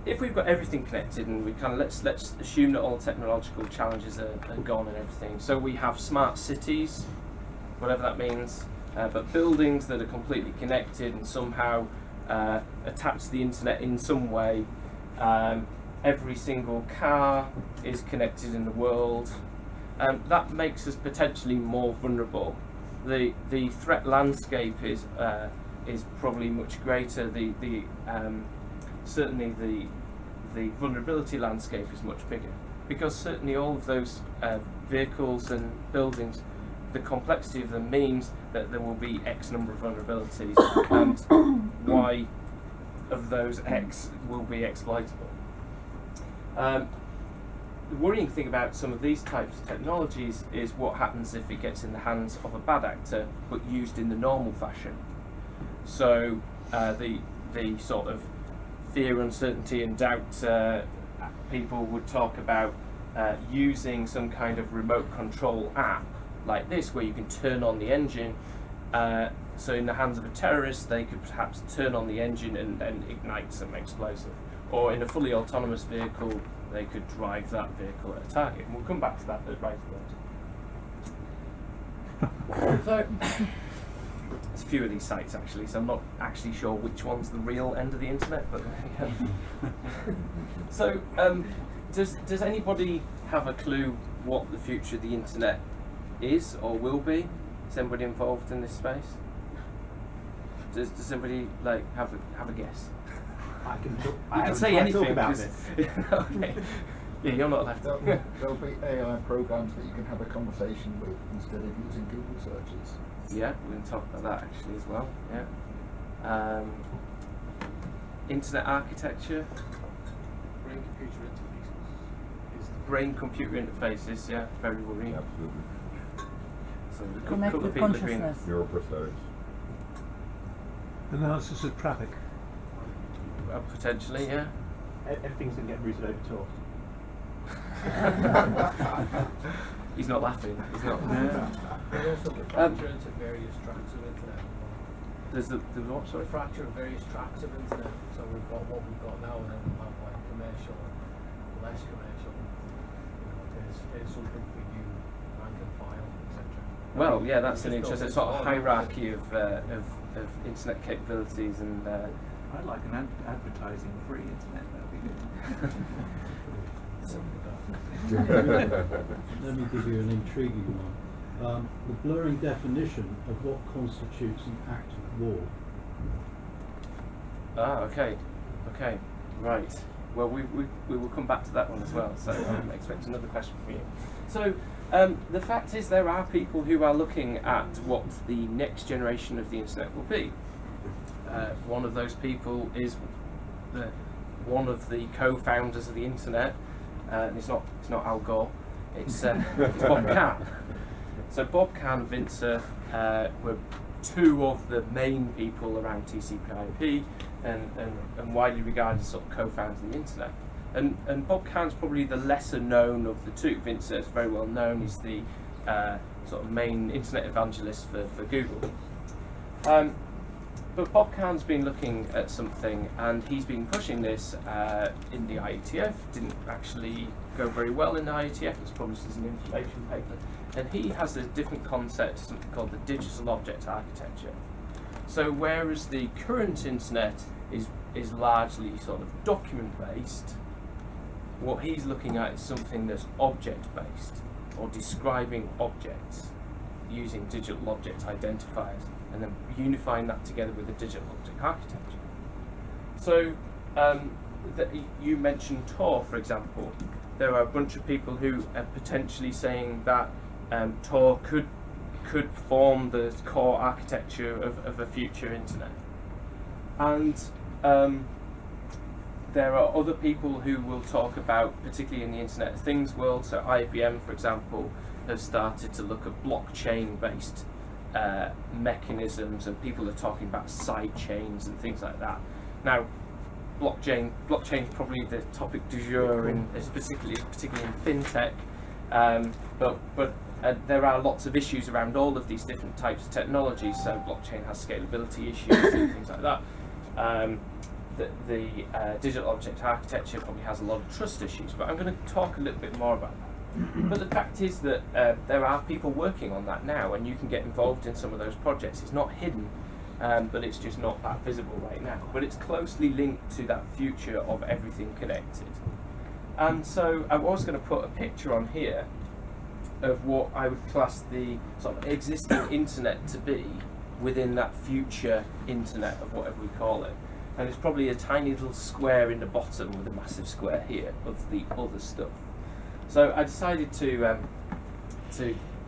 if we've got everything connected, and we kind of let's assume that all technological challenges are gone and everything. So we have smart cities, whatever that means, but buildings that are completely connected and somehow attached to the internet in some way. Every single car is connected in the world. That makes us potentially more vulnerable. The threat landscape is probably much greater. Certainly the vulnerability landscape is much bigger, because certainly all of those vehicles and buildings, the complexity of them means that there will be X number of vulnerabilities, and Y of those X will be exploitable. The worrying thing about some of these types of technologies is what happens if it gets in the hands of a bad actor, but used in the normal fashion. So the sort of fear, uncertainty and doubt, people would talk about using some kind of remote control app like this, where you can turn on the engine. So in the hands of a terrorist, they could perhaps turn on the engine and then ignite some explosive. Or in a fully autonomous vehicle, they could drive that vehicle at a target. And we'll come back to that bit right away. So there's a few of these sites actually, so I'm not actually sure which one's the real end of the internet, but there you go. So does anybody have a clue what the future of the internet is or will be? Is anybody involved in this space? Does anybody have a guess? You can say anything. Talk about this. Okay. Yeah, you're not left. There'll be AI programs that you can have a conversation with instead of using Google searches. Yeah, we're going to talk about that actually as well. Yeah. Internet architecture. Brain-computer interfaces. Yeah, very worrying. Absolutely. So a couple Connected of people have been. consciousness. Neuroprosthetics. Analysis of traffic. Potentially, yeah. Everything's going to get routed over Tor. He's not laughing. He's not. There's also the fracture into various tracks of internet. There's the what? Sorry. Fracture of various tracks of internet. So we've got what we've got now, and then we'll have like commercial and less commercial. Here's something for you, rank and file, etc. Well, yeah, that's an interesting sort of hierarchy of internet capabilities and. I'd like an advertising free internet, that'd be good. Let me give you an intriguing one. The blurring definition of what constitutes an act of war. Okay, right. Well, we will come back to that one as well, so I expect another question from you. So, the fact is there are people who are looking at what the next generation of the internet will be. One of those people is one of the co-founders of the internet. And it's not Al Gore. It's Bob Kahn. So Bob Kahn and Vince were two of the main people around TCP/IP and widely regarded as sort of co-founders of the internet. And Bob Kahn's probably the lesser known of the two. Vince is very well known. He's the sort of main internet evangelist for Google. But Bob Kahn's been looking at something, and he's been pushing this in the IETF. Didn't actually go very well in the IETF. It was published as an information paper. And he has a different concept, something called the digital object architecture. So whereas the current internet is largely sort of document-based, what he's looking at is something that's object-based, or describing objects using digital object identifiers, and then unifying that together with a digital object architecture. So you mentioned Tor, for example. There are a bunch of people who are potentially saying that Tor could form the core architecture of a future internet. And there are other people who will talk about, particularly in the Internet of Things world, so IBM, for example, has started to look at blockchain-based mechanisms, and people are talking about side chains and things like that. Now, blockchain is probably the topic du jour, particularly in fintech, but there are lots of issues around all of these different types of technologies. So blockchain has scalability issues and things like that. The digital object architecture probably has a lot of trust issues, but I'm going to talk a little bit more about that. But the fact is that there are people working on that now, and you can get involved in some of those projects. It's not hidden, but it's just not that visible right now. But it's closely linked to that future of everything connected. And so I was going to put a picture on here of what I would class the sort of existing internet to be within that future internet of whatever we call it. And it's probably a tiny little square in the bottom with a massive square here of the other stuff. So I decided to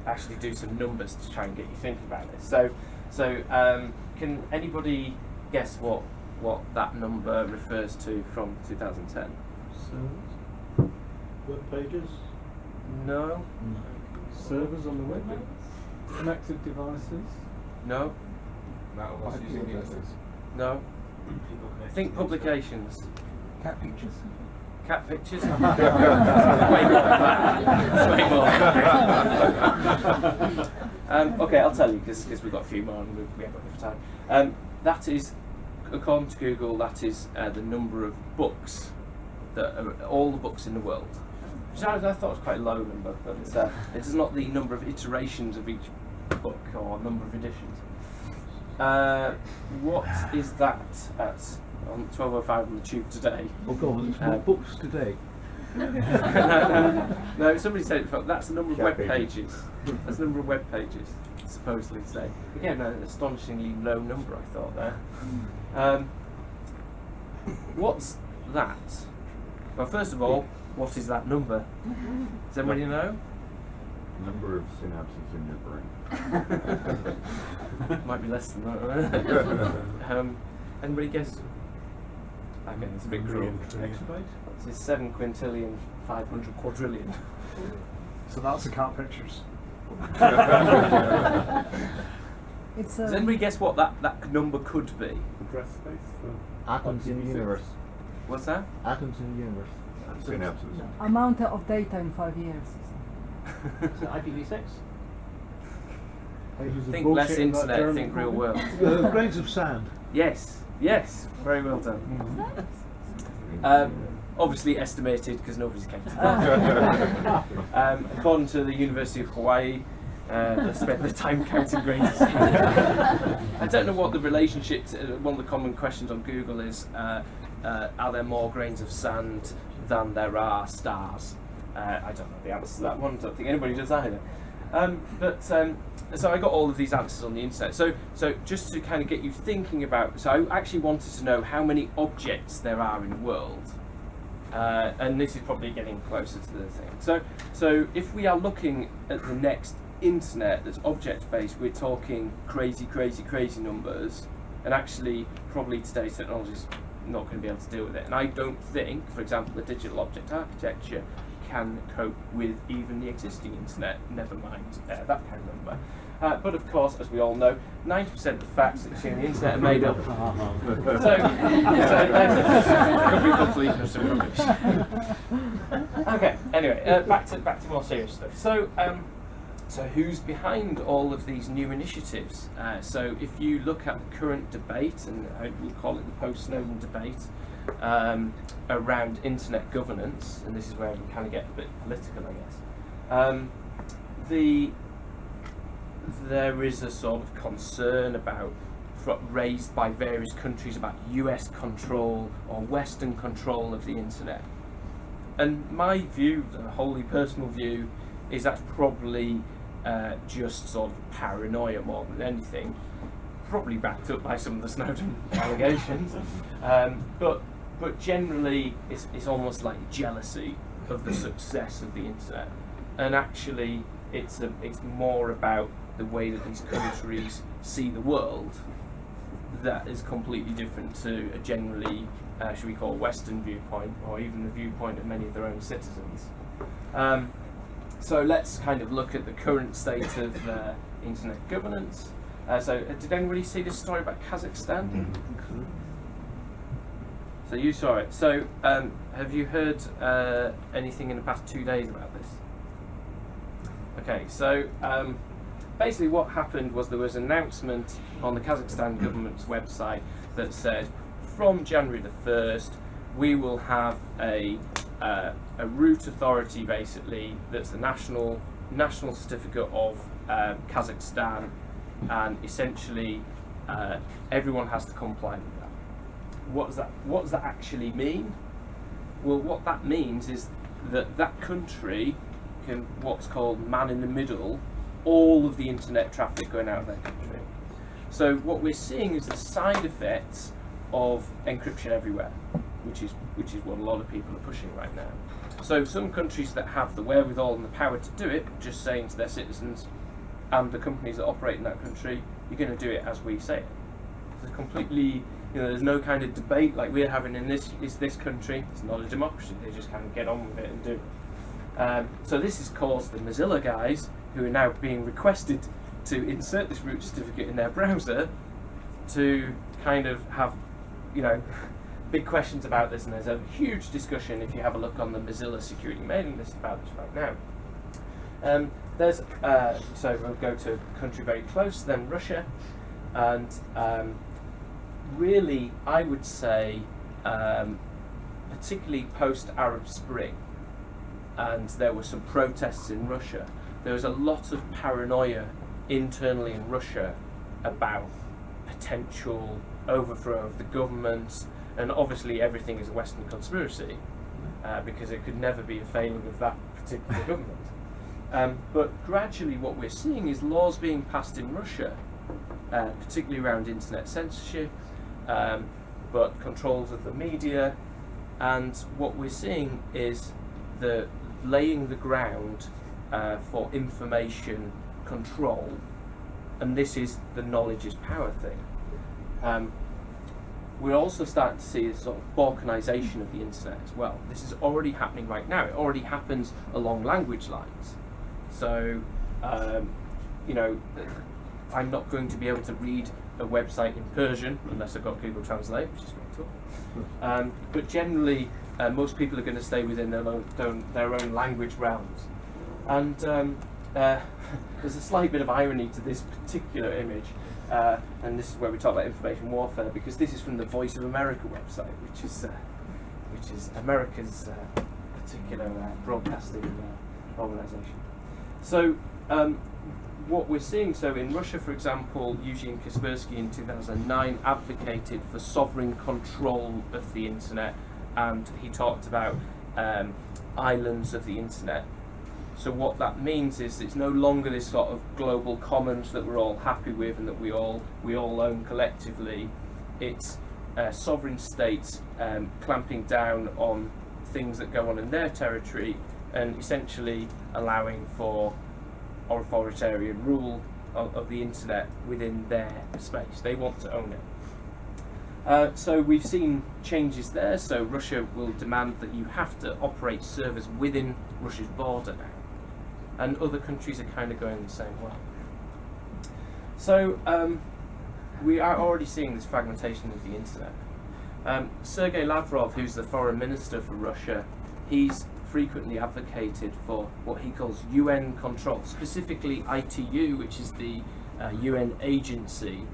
actually do some numbers to try and get you thinking about this. So can anybody guess what that number refers to from 2010? Web pages? No. Servers on the web? Connected devices? No. No. Think publications. Cat pictures? Cat pictures? Way more than that. It's way more. Okay, I'll tell you because we've got a few more and we haven't got enough time. That is, according to Google, that is the number of books, all the books in the world. Which I thought was quite a low number, but it's not the number of iterations of each book or number of editions. What is that at on 12:05 on the tube today? Oh God, it's more books today. No, somebody said that's the number of web pages. That's the number of web pages, supposedly today. Again, an astonishingly low number, I thought there. What's that? Well, first of all, what is that number? Does everybody know? Number of synapses in your brain. Might be less than that. Anybody guess? Okay, it's a bit cruel. It's 7 quintillion 500 quadrillion. So that's the cat pictures. Does anybody guess what that number could be? Address space. Atoms in the universe. What's that? Atoms in the universe. Synapses. Amount of data in 5 years. So IPv6. Think less internet, think real world. Grains of sand. Yes, very well done. Obviously estimated because nobody's counted that. According to the University of Hawaii, they spent their time counting grains of sand. I don't know what the relationship to, one of the common questions on Google is, are there more grains of sand than there are stars? I don't know the answer to that one. I don't think anybody does either. So I got all of these answers on the internet. So just to kind of get you thinking about, so I actually wanted to know how many objects there are in the world, and this is probably getting closer to the thing. So if we are looking at the next internet that's object-based, we're talking crazy numbers, and actually probably today's technology is not going to be able to deal with it. And I don't think, for example, the digital object architecture can cope with even the existing internet, never mind that kind of number. But of course, as we all know, 90% of the facts that you see on the internet are made up. Could be complete and some rubbish. Okay, anyway, back to more serious stuff. So who's behind all of these new initiatives? So if you look at the current debate, and we'll call it the post-Snowden debate, around internet governance, and this is where we kind of get a bit political, I guess. There is a sort of concern raised by various countries about US control or Western control of the internet. And my view, the wholly personal view, is that's probably just sort of paranoia more than anything, probably backed up by some of the Snowden allegations. But generally, it's almost like jealousy of the success of the internet, and actually, it's more about the way that these countries see the world that is completely different to a generally, should we call, Western viewpoint, or even the viewpoint of many of their own citizens. So let's kind of look at the current state of internet governance. Did anybody see this story about Kazakhstan? So you saw it. So have you heard anything in the past 2 days about this? Okay, so basically what happened was there was an announcement on the Kazakhstan government's website that said from January the 1st we will have a root authority, basically, that's the national certificate of Kazakhstan, and essentially everyone has to comply with that. What does that actually mean? Well, what that means is that country can what's called man in the middle all of the internet traffic going out of their country. So what we're seeing is the side effects of encryption everywhere, which is what a lot of people are pushing right now. So some countries that have the wherewithal and the power to do it, just saying to their citizens and the companies that operate in that country, you're going to do it as we say it. It's completely, there's no kind of debate like we're having in this country. It's not a democracy. They just kind of get on with it and do it. So this has caused the Mozilla guys, who are now being requested to insert this root certificate in their browser, to kind of have, big questions about this, and there's a huge discussion if you have a look on the Mozilla security mailing list about this right now. So we'll go to a country very close, then Russia, and really I would say, particularly post-Arab Spring, and there were some protests in Russia, there was a lot of paranoia internally in Russia about potential overthrow of the government, and obviously everything is a Western conspiracy, because it could never be a failing of that particular government. But gradually what we're seeing is laws being passed in Russia, particularly around internet censorship, but controls of the media, and what we're seeing is the laying the ground for information control, and this is the knowledge is power thing. We're also starting to see this sort of balkanisation of the internet as well. This is already happening right now. It already happens along language lines. So, I'm not going to be able to read a website in Persian unless I've got Google Translate, which is very cool. But generally, most people are going to stay within their own language realms. And there's a slight bit of irony to this particular image, and this is where we talk about information warfare, because this is from the Voice of America website, which is America's particular broadcasting organisation. So what we're seeing, so in Russia, for example, Eugene Kaspersky in 2009 advocated for sovereign control of the internet, and he talked about islands of the internet. So what that means is it's no longer this sort of global commons that we're all happy with and that we all own collectively. It's sovereign states clamping down on things that go on in their territory and essentially allowing for authoritarian rule of the internet within their space. They want to own it. So we've seen changes there. So Russia will demand that you have to operate servers within Russia's border now. And other countries are kind of going the same way. So we are already seeing this fragmentation of the internet. Sergei Lavrov, who's the foreign minister for Russia, he's frequently advocated for what he calls UN control, specifically ITU, which is the UN agency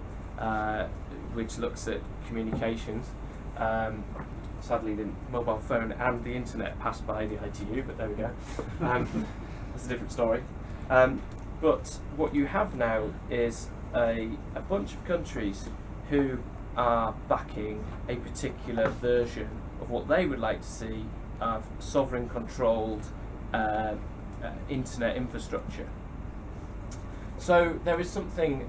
which looks at communications. Sadly, the mobile phone and the internet passed by the ITU, but there we go. That's a different story. But what you have now is a bunch of countries who are backing a particular version of what they would like to see of sovereign controlled internet infrastructure. So there is something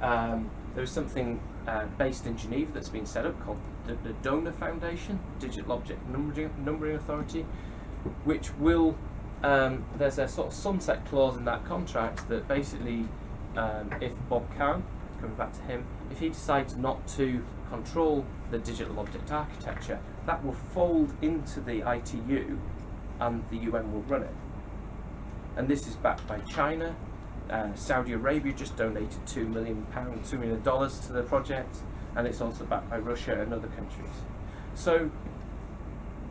based in Geneva that's been set up called the Donor Foundation, Digital Object Numbering Authority, which will there's a sort of sunset clause in that contract that basically if Bob Kahn, coming back to him, if he decides not to control the digital object architecture, that will fold into the ITU and the UN will run it. And this is backed by China. Saudi Arabia just donated $2 million to the project, and it's also backed by Russia and other countries. So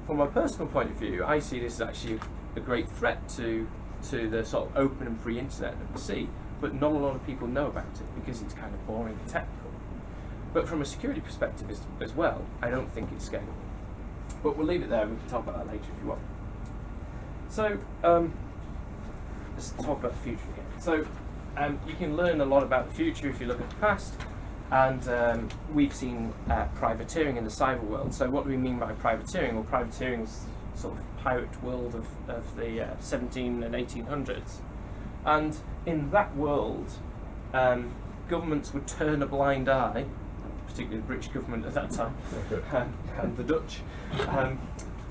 from a personal point of view, I see this as actually a great threat to the sort of open and free internet that we see, but not a lot of people know about it because it's kind of boring and technical. But from a security perspective as well, I don't think it's scalable. But we'll leave it there, we can talk about that later if you want. So let's talk about the future again. So you can learn a lot about the future if you look at the past, and we've seen privateering in the cyber world. So what do we mean by privateering? Well, privateering is sort of pirate world of the 17 and 1800s. And in that world, governments would turn a blind eye, particularly the British government at that time, and the Dutch,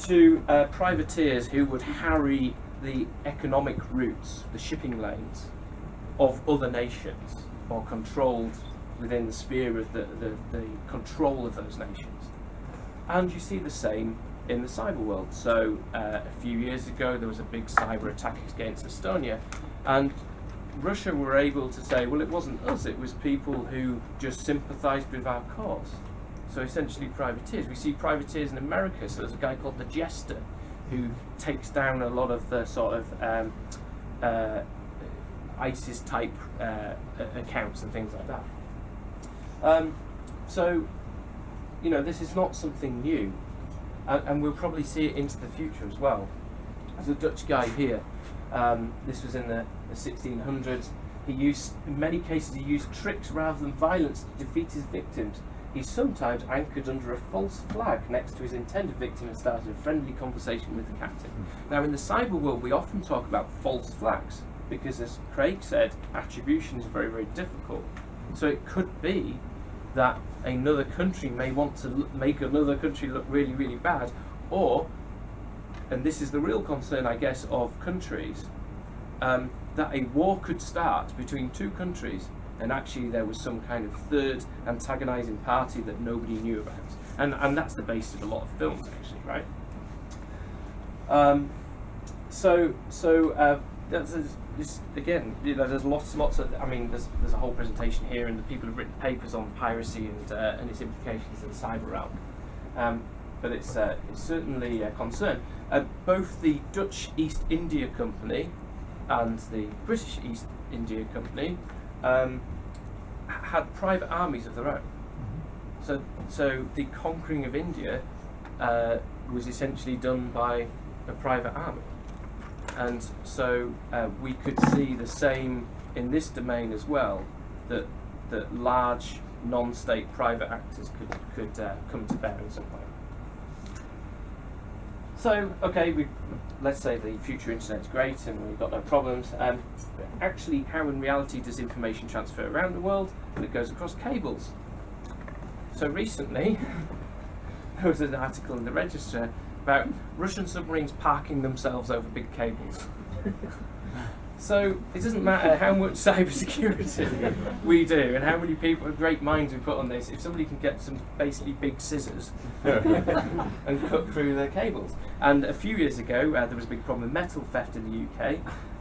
to privateers who would harry the economic routes, the shipping lanes of other nations, or controlled within the sphere of the control of those nations. And you see the same in the cyber world. So a few years ago there was a big cyber attack against Estonia, and Russia were able to say, well, it wasn't us, it was people who just sympathised with our cause. So essentially privateers. We see privateers in America. So there's a guy called the Jester who takes down a lot of the sort of ISIS type accounts and things like that. So, you know, this is not something new, and we'll probably see it into the future as well. There's a Dutch guy here. This was in the 1600s. He used, in many cases, he used tricks rather than violence to defeat his victims. He sometimes anchored under a false flag next to his intended victim and started a friendly conversation with the captain. Now, in the cyber world, we often talk about false flags because, as Craig said, attribution is very, very difficult. So it could be that another country may want to make another country look really, really bad, or, and this is the real concern, I guess, of countries, that a war could start between two countries and actually there was some kind of third antagonising party that nobody knew about. And that's the basis of a lot of films, actually, right? This, again, you know, there's lots of, I mean, there's a whole presentation here, and the people have written papers on piracy and its implications in the cyber realm. But it's certainly a concern. Both the Dutch East India Company and the British East India Company had private armies of their own. So the conquering of India was essentially done by a private army. And so we could see the same in this domain as well, that large non-state private actors could come to bear in some way. So, okay, let's say the future internet's great and we've got no problems. Actually, how in reality does information transfer around the world? And it goes across cables. So recently, there was an article in the Register about Russian submarines parking themselves over big cables. So it doesn't matter how much cybersecurity we do and how many people with great minds we put on this, if somebody can get some basically big scissors and cut through their cables. And a few years ago there was a big problem with metal theft in the UK,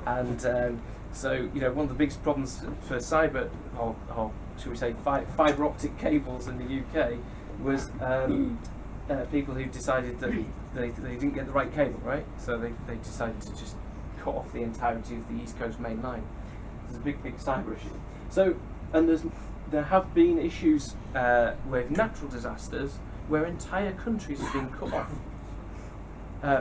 and so, you know, one of the biggest problems for cyber, or should we say fibre optic cables in the UK was people who decided that they didn't get the right cable, right? So they decided to just cut off the entirety of the East Coast main line. There's a big cyber issue. So, and there have been issues with natural disasters where entire countries have been cut off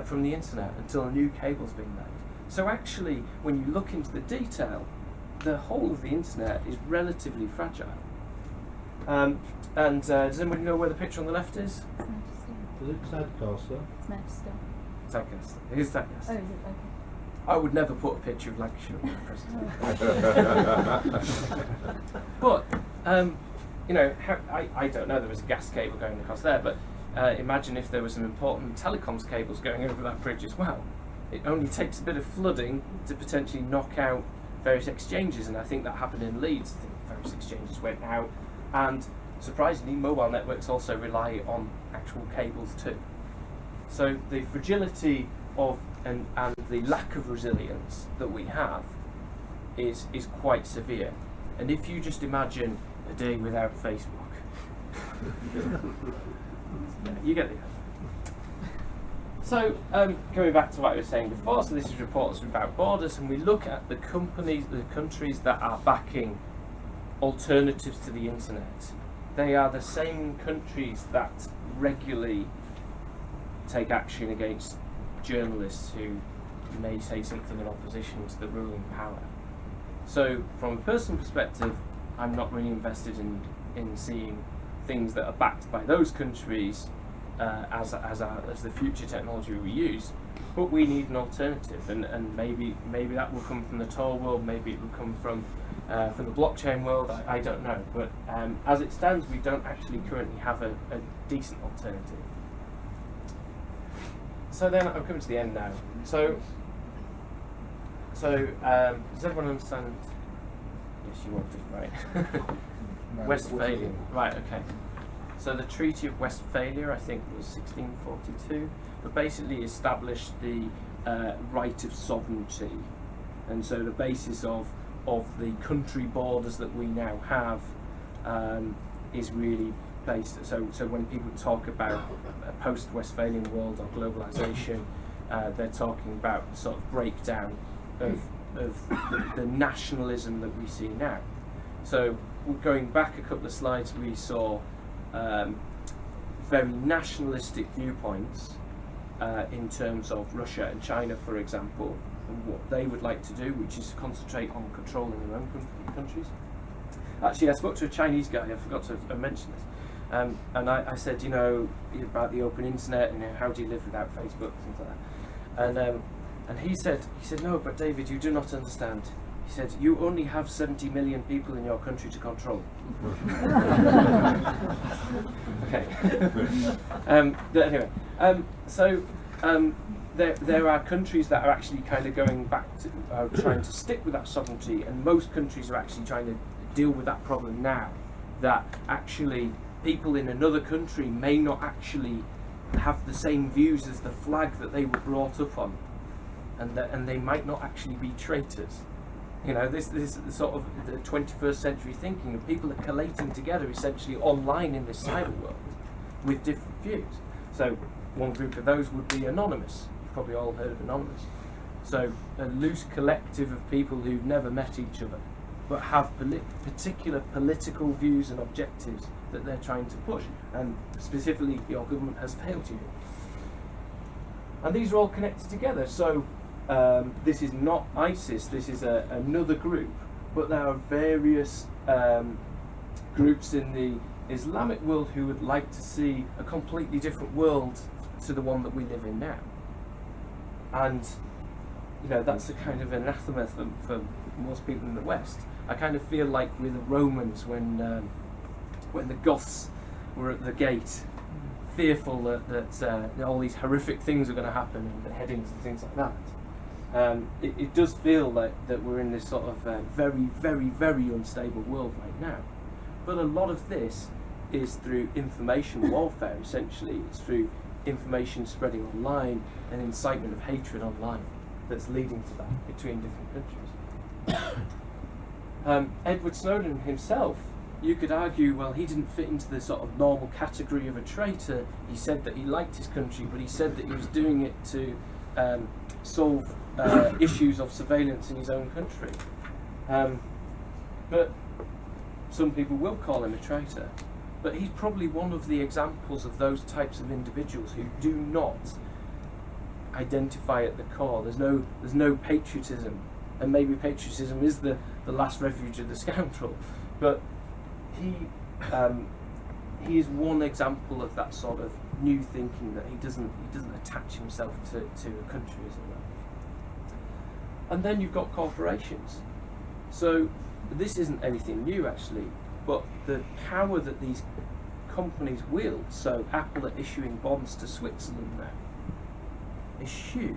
from the internet until a new cable's been made. So actually, when you look into the detail, the whole of the internet is relatively fragile. Does anybody know where the picture on the left is? Is it Tadcaster? It's Manchester. Tadcaster. It is Tadcaster. Oh, is it? Okay. I would never put a picture of Lancashire on the presentation. But, you know, I don't know, there was a gas cable going across there, but imagine if there were some important telecoms cables going over that bridge as well. It only takes a bit of flooding to potentially knock out various exchanges, and I think that happened in Leeds. I think various exchanges went out, and surprisingly, mobile networks also rely on actual cables too. So the fragility of and the lack of resilience that we have is quite severe. And if you just imagine a day without Facebook, you get the idea. So coming back to what I was saying before, so this is Reporters Without Borders, and we look at the countries that are backing alternatives to the internet. They are the same countries that regularly take action against journalists who may say something in opposition to the ruling power. So from a personal perspective, I'm not really invested in seeing things that are backed by those countries as the future technology we use. But we need an alternative, and maybe that will come from the Tor world, maybe it will come from the blockchain world, I don't know. But as it stands, we don't actually currently have a decent alternative. So then I'm coming to the end now. So does everyone understand? Yes, you want it, right? Westphalia, right? Okay. So the Treaty of Westphalia, I think, was 1642, but basically established the right of sovereignty, and so the basis of the country borders that we now have is really based. So when people talk about a post-Westphalian world or globalization, they're talking about the sort of breakdown of the nationalism that we see now. So going back a couple of slides, we saw very nationalistic viewpoints in terms of Russia and China, for example, and what they would like to do, which is concentrate on controlling their own countries. Actually, I spoke to a Chinese guy, I forgot to mention this, and I said, you know, about the open internet and how do you live without Facebook, things like that. And he said, no, but David, you do not understand. He said, you only have 70 million people in your country to control. Okay. But anyway, there are countries that are actually kind of going back to trying to stick with that sovereignty, and most countries are actually trying to deal with that problem now, that actually people in another country may not actually have the same views as the flag that they were brought up on, and they might not actually be traitors. You know, this is sort of the 21st century thinking, and people are collating together essentially online in this cyber world with different views. So one group of those would be Anonymous. You've probably all heard of Anonymous. So a loose collective of people who've never met each other, but have particular political views and objectives that they're trying to push, and specifically your government has failed you. And these are all connected together. So this is not ISIS, this is another group, but there are various groups in the Islamic world who would like to see a completely different world to the one that we live in now. And you know, that's a kind of anathema for most people in the West. I kind of feel like with the Romans when the Goths were at the gate, fearful that all these horrific things are going to happen, and beheadings and things like that. It does feel like that we're in this sort of very, very, very unstable world right now. But a lot of this is through information warfare, essentially. It's through information spreading online and incitement of hatred online that's leading to that between different countries. Edward Snowden himself, you could argue, well, he didn't fit into the sort of normal category of a traitor. He said that he liked his country, but he said that he was doing it to solve issues of surveillance in his own country. But some people will call him a traitor. But he's probably one of the examples of those types of individuals who do not identify at the core. There's no patriotism, and maybe patriotism is the last refuge of the scoundrel. But he is one example of that sort of new thinking, that he doesn't attach himself to a country, as it were. And then you've got corporations. So this isn't anything new actually, but the power that these companies wield, so Apple are issuing bonds to Switzerland now, is huge.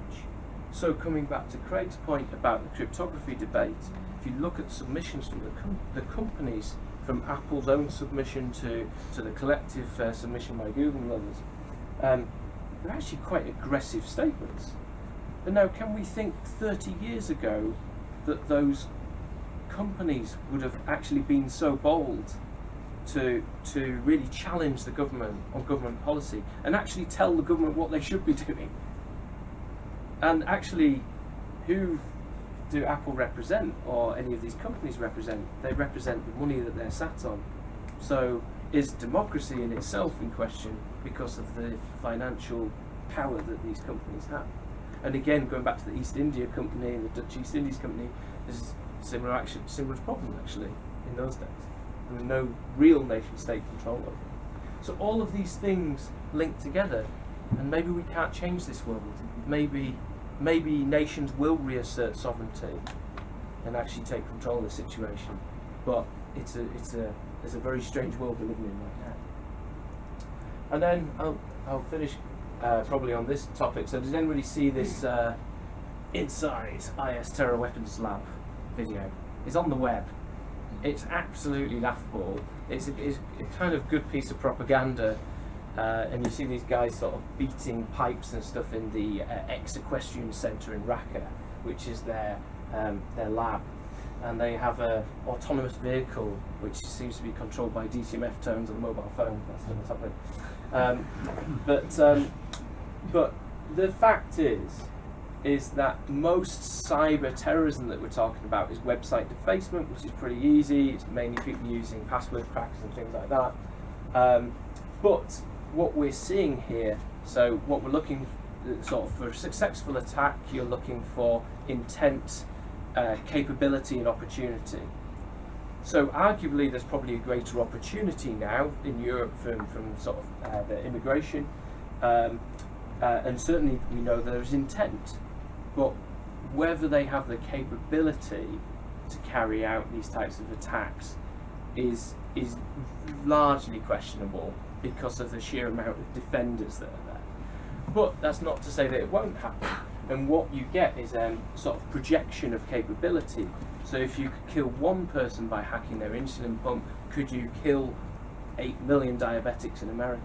So coming back to Craig's point about the cryptography debate, if you look at submissions from the companies, from Apple's own submission to the collective submission by Google and others, they're actually quite aggressive statements. But now, can we think 30 years ago that those companies would have actually been so bold to really challenge the government on government policy and actually tell the government what they should be doing? And actually, who do Apple represent, or any of these companies represent? They represent the money that they're sat on. So is democracy in itself in question because of the financial power that these companies have? And again, going back to the East India Company and the Dutch East Indies Company, there's similar problem actually in those days. There was no real nation-state control over it. So all of these things link together, and maybe we can't change this world. Maybe nations will reassert sovereignty and actually take control of the situation. But it's a very strange world we're living in right now. And then I'll finish probably on this topic. So does anybody see this Inside IS Terror Weapons Lab video? It's on the web. It's absolutely laughable. It's a kind of good piece of propaganda. And you see these guys sort of beating pipes and stuff in the ex-equestrian centre in Raqqa, which is their lab. And they have a autonomous vehicle which seems to be controlled by DCMF tones on a mobile phone. That's another topic. But the fact is that most cyber terrorism that we're talking about is website defacement, which is pretty easy. It's mainly people using password crackers and things like that. But what we're seeing here, so what we're looking sort of for a successful attack, you're looking for intent, capability and opportunity. So arguably there's probably a greater opportunity now in Europe from sort of the immigration, and certainly we know there's intent, but whether they have the capability to carry out these types of attacks is largely questionable because of the sheer amount of defenders that are there. But that's not to say that it won't happen. And what you get is sort of projection of capability. So if you could kill one person by hacking their insulin pump, could you kill 8 million diabetics in America?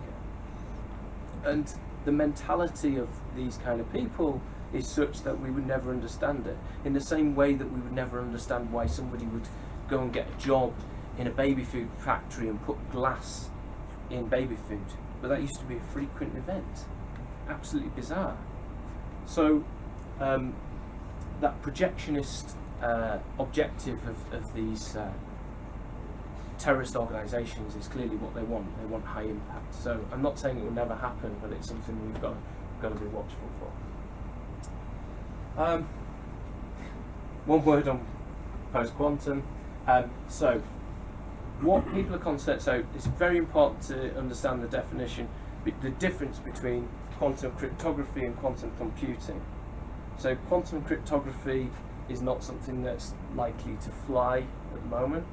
And the mentality of these kind of people is such that we would never understand it. In the same way that we would never understand why somebody would go and get a job in a baby food factory and put glass in baby food. But that used to be a frequent event. Absolutely bizarre. So that projectionist objective of these terrorist organisations is clearly what they want. They want high impact. So I'm not saying it will never happen, but it's something we've got to be watchful for. One word on post-quantum. So what people are concerned, so it's very important to understand the definition, the difference between quantum cryptography and quantum computing. So quantum cryptography is not something that's likely to fly at the moment.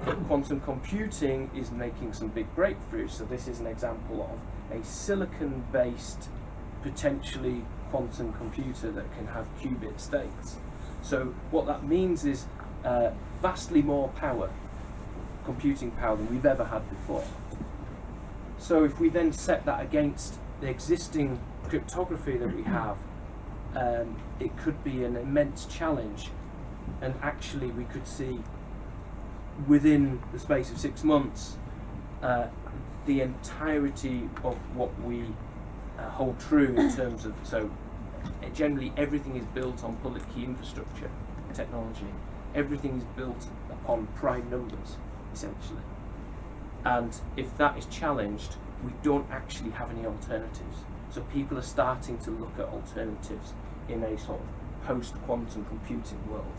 But quantum computing is making some big breakthroughs. So this is an example of a silicon-based, potentially quantum computer that can have qubit states. So what that means is vastly more power, computing power, than we've ever had before. So if we then set that against the existing cryptography that we have, it could be an immense challenge, and actually we could see within the space of 6 months the entirety of what we hold true in terms of, so generally everything is built on public key infrastructure technology. Everything is built upon prime numbers, essentially. And if that is challenged, we don't actually have any alternatives. So people are starting to look at alternatives in a sort of post-quantum computing world.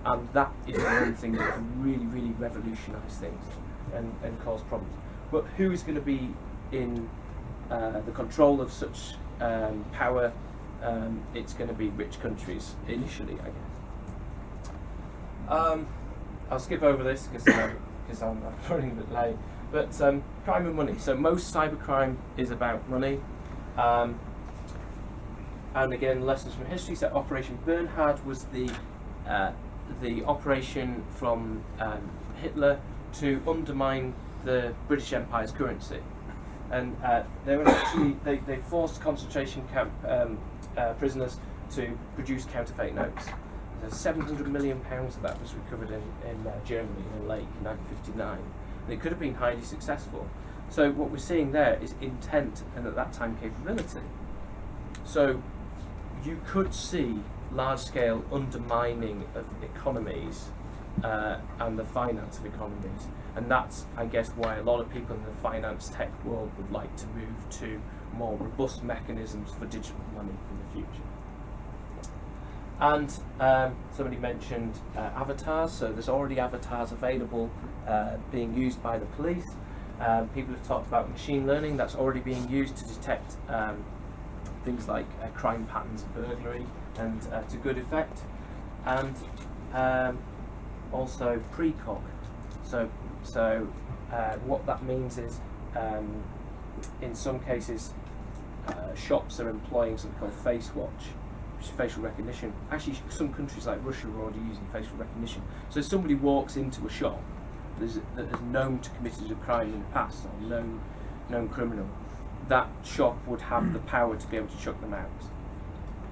And that is one thing that can really, really revolutionise things and cause problems. But who is going to be in the control of such power? It's going to be rich countries initially, I guess. I'll skip over this because I'm running a bit late. But crime and money. So most cybercrime is about money. And again, lessons from history. So Operation Bernhard was the the operation from Hitler to undermine the British Empire's currency. And they were actually they forced concentration camp prisoners to produce counterfeit notes. So £700 million of that was recovered in Germany in a lake in 1959, and it could have been highly successful. So what we're seeing there is intent and at that time capability. So you could see large-scale undermining of economies and the finance of economies, and that's, I guess, why a lot of people in the finance tech world would like to move to more robust mechanisms for digital money in the future. And somebody mentioned avatars, so there's already avatars available being used by the police. People have talked about machine learning that's already being used to detect things like crime patterns of burglary, and to good effect. And also precog. So what that means is, in some cases, shops are employing something called face watch, which is facial recognition. Actually, some countries like Russia are already using facial recognition. So if somebody walks into a shop that is known to committed a crime in the past, or known criminal, that shop would have the power to be able to chuck them out.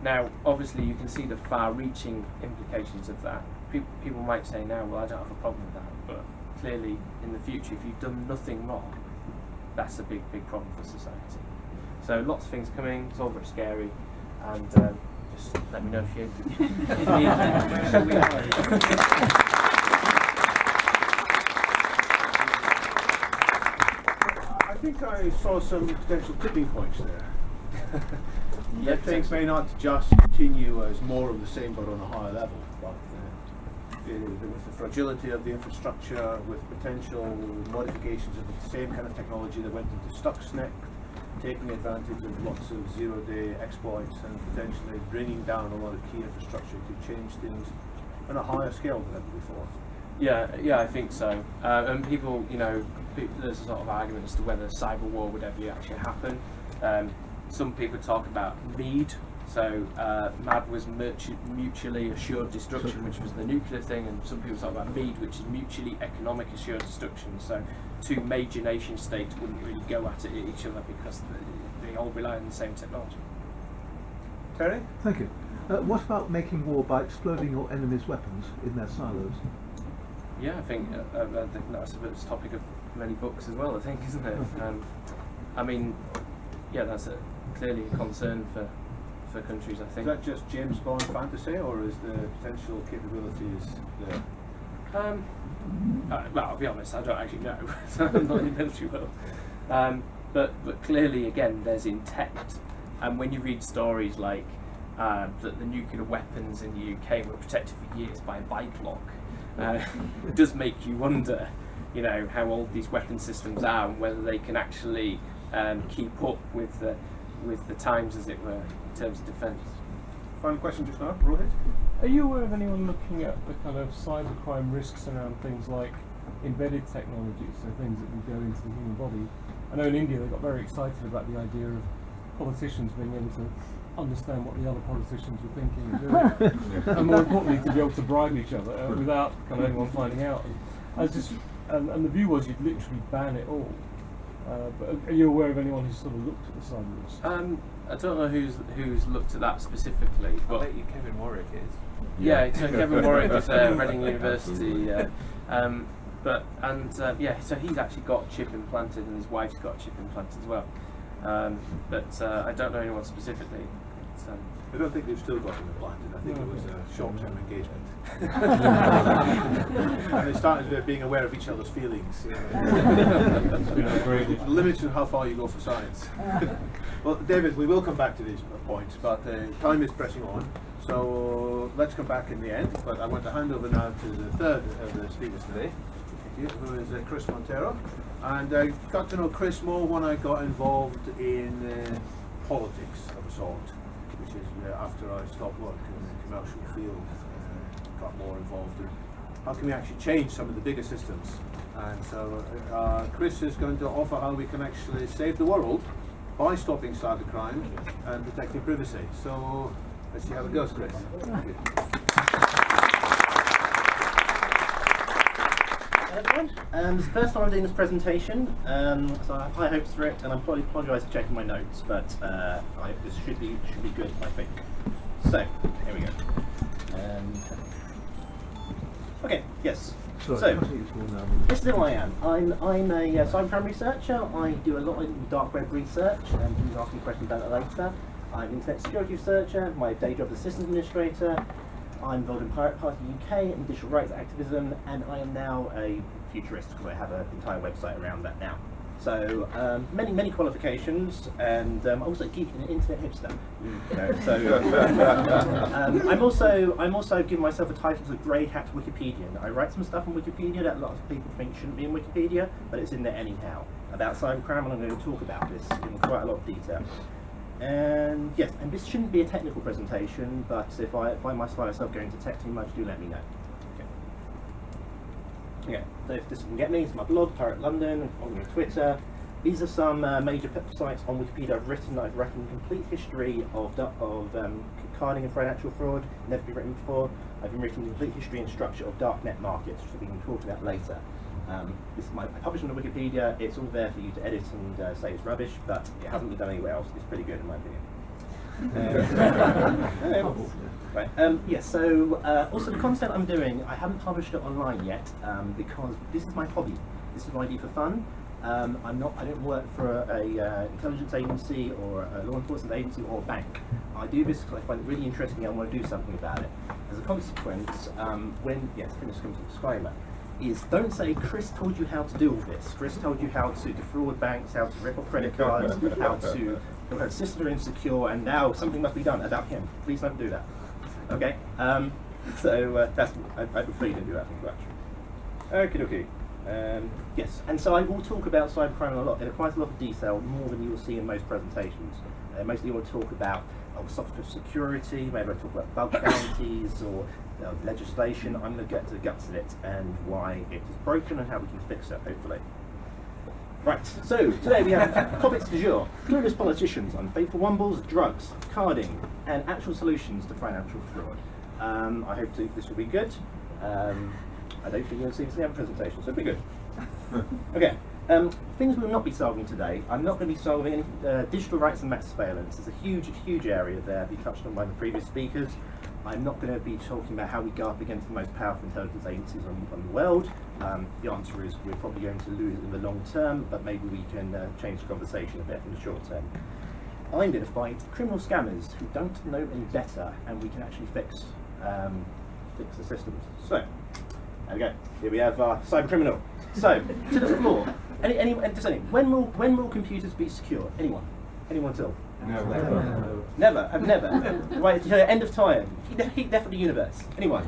Now, obviously, you can see the far-reaching implications of that. People might say now, well, I don't have a problem with that, but clearly, in the future, if you've done nothing wrong, that's a big, big problem for society. So lots of things coming. It's all very scary, and just let me know if you need I think I saw some potential tipping points there. Yeah, things may not just continue as more of the same but on a higher level, but with the fragility of the infrastructure, with potential modifications of the same kind of technology that went into Stuxnet, taking advantage of lots of zero-day exploits and potentially bringing down a lot of key infrastructure to change things on a higher scale than ever before. Yeah, I think so. And people, there's a sort of argument as to whether cyber war would ever actually happen. Some people talk about MEAD. So MAD was mutually assured destruction, which was the nuclear thing, and some people talk about MEAD, which is mutually economic assured destruction. So two major nation states wouldn't really go at each other because they all rely on the same technology. Terry? Thank you. What about making war by exploding your enemy's weapons in their silos? Yeah, I think that's a topic of many books as well, I think, isn't it? I mean, yeah, that's clearly a concern for countries, I think. Is that just James Bond fantasy, or is the potential capabilities there? Well, I'll be honest, I don't actually know. So I'm not in the military world. But clearly, again, there's intent. And when you read stories like that the nuclear weapons in the UK were protected for years by a bike lock, it does make you wonder, how old these weapon systems are and whether they can actually keep up with the times, as it were, in terms of defence. Final question just now, Rohit. Are you aware of anyone looking at the kind of cybercrime risks around things like embedded technology, so things that will go into the human body? I know in India they got very excited about the idea of politicians being able to understand what the other politicians were thinking and doing, and more importantly, to be able to bribe each other without kind of anyone finding out. And the view was you'd literally ban it all. But are you aware of anyone who's sort of looked at the cyber risk? I don't know who's looked at that specifically, but I bet you Kevin Warwick is. Yeah, so Kevin Warwick is Reading University. So he's actually got a chip implanted, and his wife's got a chip implanted as well. But I don't know anyone specifically. I don't think they've still got him implanted. I think it was a short-term engagement. And they started with being aware of each other's feelings. Limits on how far you go for science. Well, David, we will come back to these points, but time is pressing on. So let's come back in the end. But I want to hand over now to the third of the speakers today, who is Chris Monteiro. And I got to know Chris more when I got involved in politics of a sort, which is after I stopped work in the commercial field, got more involved in how can we actually change some of the bigger systems. And so Chris is going to offer how we can actually save the world by stopping cybercrime and protecting privacy. So let's see how it goes, Chris. Thank you. everyone. It's the first time I'm doing this presentation, so I have high hopes for it, and I apologise for checking my notes, but this should be good, I think. So, here we go. Okay, yes. Sorry, So, I think it's more now. this is who I am. I'm a cybercrime researcher. I do a lot of dark web research, and please ask me questions about it later. I'm an internet security researcher. My day job is systems administrator. I'm involved in Pirate Party UK and digital rights activism, and I am now a futurist because I have an entire website around that now. So many qualifications, and I'm also a geek and an internet hipster. You know, so I'm also giving myself a title as a grey hat Wikipedian. I write some stuff on Wikipedia that a lot of people think shouldn't be in Wikipedia, but it's in there anyhow about cybercrime, and I'm going to talk about this in quite a lot of detail. And yes, and this shouldn't be a technical presentation, but if I find myself going to tech too much, do let me know. Okay, so if this can get me, it's my blog, Pirate London, follow me on Twitter. These are some major sites on Wikipedia I've written. I've written a complete history of carding and financial fraud, never been written before. I've been written a complete history and structure of darknet markets, which we can talk about later. This is I published on the Wikipedia. It's all there for you to edit and say it's rubbish, but it hasn't been done anywhere else. It's pretty good in my opinion. Right. Yes. So also the content I'm doing, I haven't published it online yet because this is my hobby. This is what I do for fun. I don't work for a intelligence agency or a law enforcement agency or a bank. I do this because I find it really interesting and I want to do something about it. As a consequence, finish the disclaimer. Don't say Chris told you how to do all this. Chris told you how to defraud banks, how to rip off credit cards, how the system are insecure, and now something must be done about him. Please don't do that. Okay. I prefer you to do that. Thank you much. Okie dokie. Yes, and so I will talk about cybercrime a lot in quite a lot of detail, more than you will see in most presentations. Mostly I will talk about software security, maybe I'll talk about bug bounties or legislation. I'm going to get to the guts of it and why it is broken and how we can fix it, hopefully. Right, so today we have topics du jour: clueless politicians, unfaithful wumbles, drugs, carding, and actual solutions to financial fraud. I hope this will be good. I don't think you'll see the presentation, so it'll be good. Okay, things we will not be solving today. I'm not going to be solving any digital rights and mass surveillance. There's a huge area there, be touched on by the previous speakers. I'm not going to be talking about how we go up against the most powerful intelligence agencies on the world. The answer is we're probably going to lose in the long term, but maybe we can change the conversation a bit in the short term. I'm going to fight criminal scammers who don't know any better, and we can actually fix the systems. So, there we go. Here we have our cyber criminal. So, to the floor. When will computers be secure? Anyone at all? Never. I've never. Right, end of time. Heat, death of the universe. Anyone?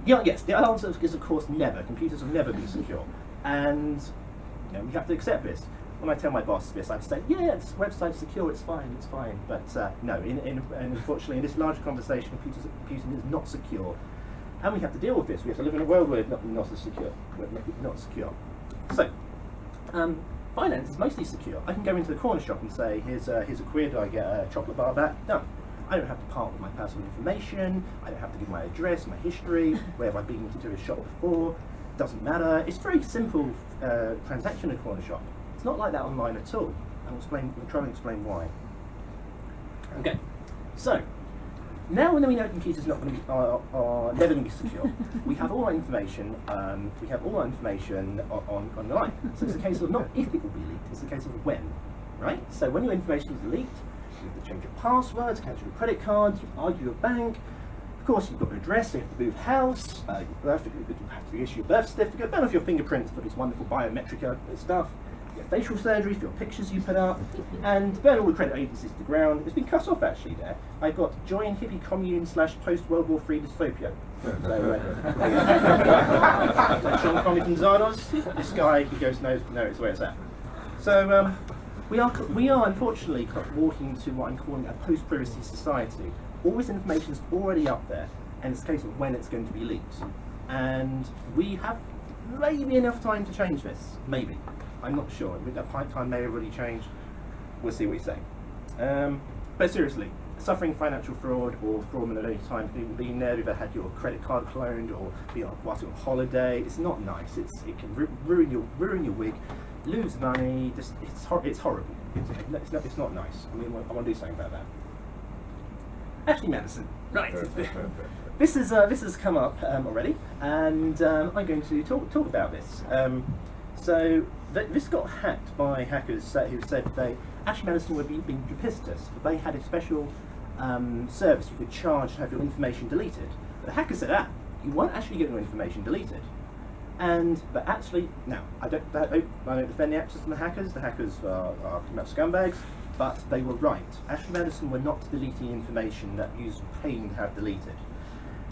Yes, the answer is of course never. Computers will never be secure. And we have to accept this. When I tell my boss this, I say, yeah, this website's secure, it's fine. But no, unfortunately in this larger conversation, computing is not secure. And we have to deal with this. We have to live in a world where it's not secure. So, finance is mostly secure. I can go into the corner shop and say, here's a quid, I get a chocolate bar back. Done. I don't have to part with my personal information. I don't have to give my address, my history, where have I been to a shop before. Doesn't matter. It's a very simple transaction in a corner shop. It's not like that online at all. I'll try and explain why. Okay. So, now when we know computers are never going to be secure, we have all our information. Online. So it's a case of not if it will be leaked; it's a case of when, right? So when your information is leaked, you have to change your passwords, cancel your credit cards, you argue your bank. Of course, you've got your address, you have to move house, your birth, you have to issue your birth certificate, burn off your fingerprints for this wonderful biometric stuff. You get facial surgery for your pictures you put up, and burn all the credit agencies to the ground. It's been cut off actually there. I've got join hippie commune / post World War III dystopia. So, Sean Conley from Zardos, this guy, he knows where it's at. So we are unfortunately walking to what I'm calling a post-privacy society. All this information is already up there, and it's a case of when it's going to be leaked. And we have maybe enough time to change this, maybe. I'm not sure. That time may have already changed. We'll see what you say. But seriously, suffering financial fraud or fraud at any time, being there, you've had your credit card cloned or whilst you're on holiday. It's not nice. It can ruin your week, lose money. It's horrible. It's not nice. I mean, I want to do something about that. Ashley Madison, right? This has come up already, and I'm going to talk about this. So this got hacked by hackers who said Ashley Madison were being duplicitous, but they had a special service you could charge to have your information deleted. But the hacker said, you won't actually get your information deleted. But actually, now I don't defend the actors and the hackers. The hackers are pretty much scumbags, but they were right. Ashley Madison were not deleting information that users were paying to have deleted.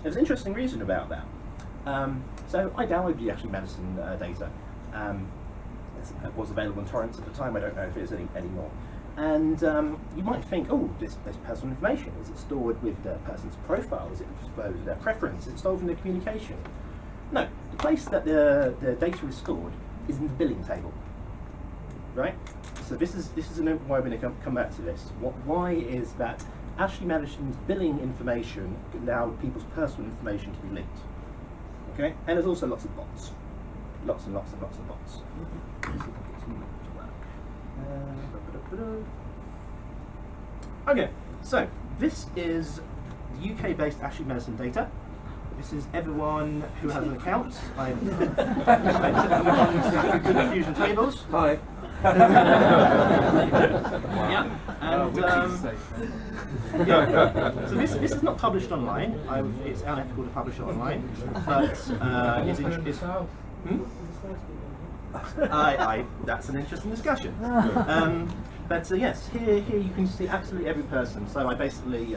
There's an interesting reason about that. So I downloaded the Ashley Madison data. It was available in torrents at the time. I don't know if it is anymore. And you might think, oh, this personal information, is it stored with the person's profile? Is it exposed to their preference? Is it stored in their communication? No, the place that the data is stored is in the billing table, right? So this is why we're going to come back to this. Why is that Ashley Madison's billing information allowed people's personal information to be linked? Okay, and there's also lots of bots, lots and lots of bots. Okay, so this is the UK-based Ashley Madison data. This is everyone who has an account. I'm good fusion tables. Hi. Yeah, and so this is not published online. It's unethical to publish it online, but that's an interesting discussion. But yes, here you can see absolutely every person. So I basically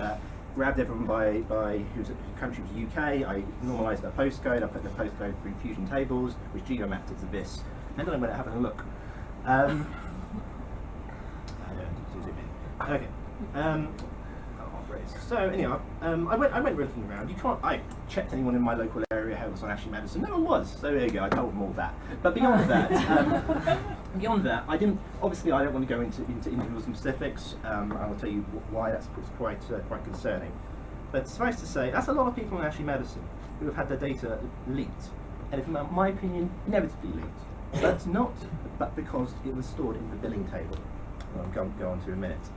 grabbed everyone by whose country was UK. I normalised their postcode. I put their postcode through fusion tables, which geomapped it to this, and then I went out having a look. Okay. So anyhow, I went looking around. I checked anyone in my local area who was on Ashley Madison. No one was. So there you go. I told them all that. But beyond that, I didn't. Obviously, I don't want to go into individual specifics. I will tell you why that's quite concerning. But suffice to say, that's a lot of people on Ashley Madison who have had their data leaked, and in my opinion, inevitably leaked. But not, but because it was stored in the billing table. I'll go on to in a minute.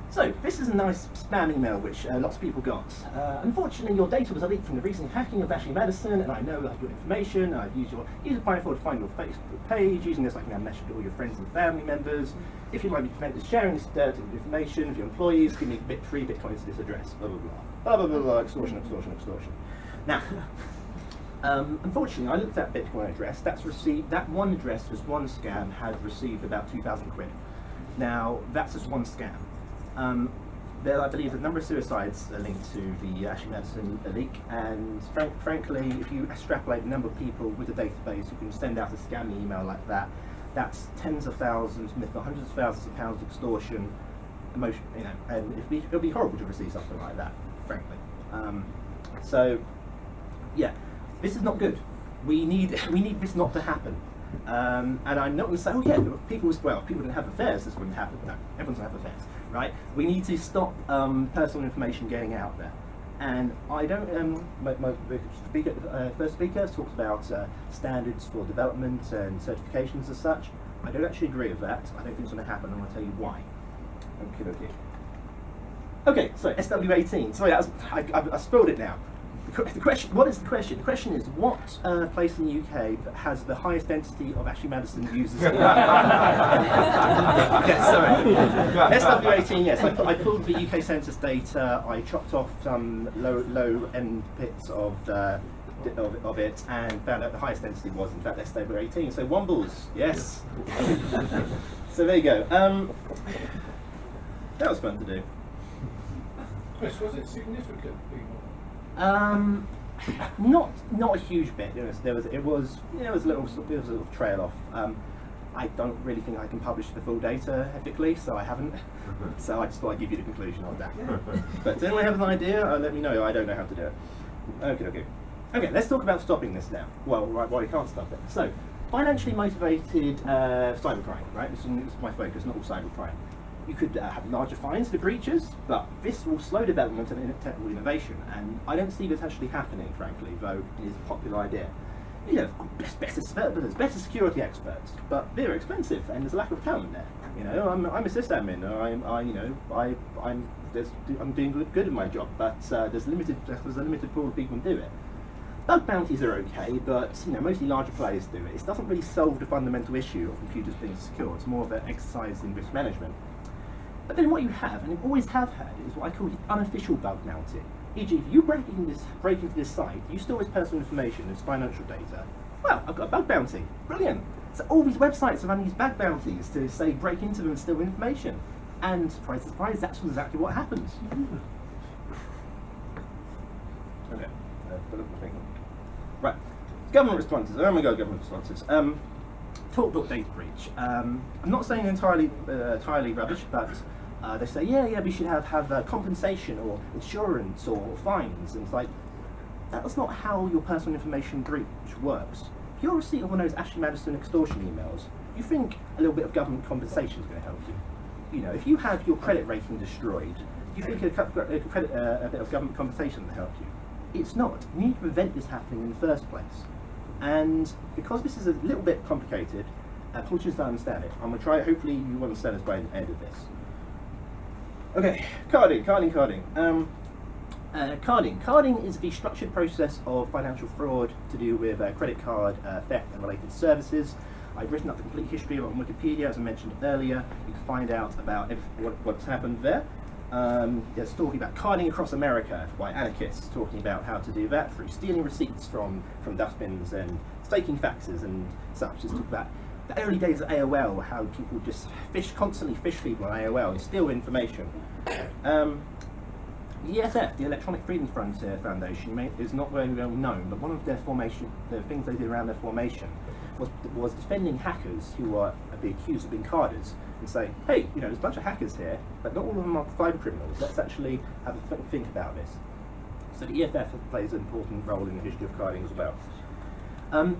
So this is a nice spam email which lots of people got. Unfortunately, your data was leaked from the recent hacking of Ashley Madison, and I know I have your information. I've used your user profile to find your Facebook page. Using this, I can now message all your friends and family members. If you'd like me to prevent this sharing this information of your employees, give me free Bitcoins to this address. Blah blah blah. Blah blah blah blah. Extortion. Now, unfortunately, I looked at Bitcoin address. That one address was one scam had received about 2,000 quid. Now that's just one scam. I believe the number of suicides are linked to the Ashley Madison leak, and frankly, if you extrapolate the number of people with a database who can send out a scam email like that, that's tens of thousands, if not hundreds of thousands of pounds of extortion, emotion, and it'd be horrible to receive something like that, frankly. So, yeah, this is not good. We need this not to happen. And I'm not going to say, oh yeah, people didn't have affairs, this wouldn't happen. No, everyone's going to have affairs, right? We need to stop personal information getting out there. And I don't, first speaker talks about standards for development and certifications as such. I don't actually agree with that. I don't think it's going to happen, and I'm going to tell you why. Okay, so SW18. Sorry, I spilled it now. The question, what is the question? The question is, what place in the UK has the highest density of Ashley Madison users? Yes, sorry. SW18, yes. I pulled the UK census data, I chopped off some low-end bits of it, and found out the highest density was, in fact, SW18. So Wombles, yes. So there you go. That was fun to do. Chris, was it significant, people? Not a huge bit. It was a little trail off. I don't really think I can publish the full data ethically, so I haven't. So I just thought I'd give you the conclusion on that. But does anyone have an idea? Let me know. I don't know how to do it. Okay. Let's talk about stopping this now. Well, right, why we can't stop it. So, financially motivated cybercrime. Right. This is my focus, not all cybercrime. You could have larger fines for breaches, but this will slow development and technical innovation, and I don't see this actually happening, frankly, though it is a popular idea. You know, there's better security experts, but they're expensive, and there's a lack of talent there. You know, I'm a sysadmin, I'm doing good in my job, but there's a limited pool of people who do it. Bug bounties are okay, but you know, mostly larger players do it. It doesn't really solve the fundamental issue of computers being secure. It's more of an exercise in risk management. But then what you have, and you always have had, is what I call the unofficial bug bounty. E.g., if you break into this site, you store this personal information, this financial data. Well, I've got a bug bounty. Brilliant. So all these websites are running these bug bounties to say break into them and steal information. And surprise, surprise, that's exactly what happens. Okay. Right. Government responses. Oh my god, government responses. TalkBook data breach. I'm not saying entirely rubbish, but they say, yeah, we should have compensation or insurance or fines. And it's like, that's not how your personal information breach works. If you're a receipt of one of those Ashley Madison extortion emails, you think a little bit of government compensation is going to help you. You know, if you have your credit rating destroyed, you think a bit of government compensation will help you. It's not. You need to prevent this happening in the first place. And because this is a little bit complicated, politicians don't understand it. I'm going to try it. Hopefully you understand this by the end of this. Okay, carding. Carding is the structured process of financial fraud to do with credit card theft and related services. I've written up the complete history of it on Wikipedia, as I mentioned earlier. You can find out about what's happened there. There's talking about carding across America by anarchists, talking about how to do that through stealing receipts from dustbins and staking faxes and such. It's talking about the early days of AOL, how people just constantly fish people on AOL and steal information. The EFF, the Electronic Freedom Frontier Foundation, is not very well known, but one of their the things they did around their formation was defending hackers who are being accused of being carders and say, hey, you know, there's a bunch of hackers here, but not all of them are cyber criminals. Let's actually have a think about this. So the EFF plays an important role in the history of carding as well.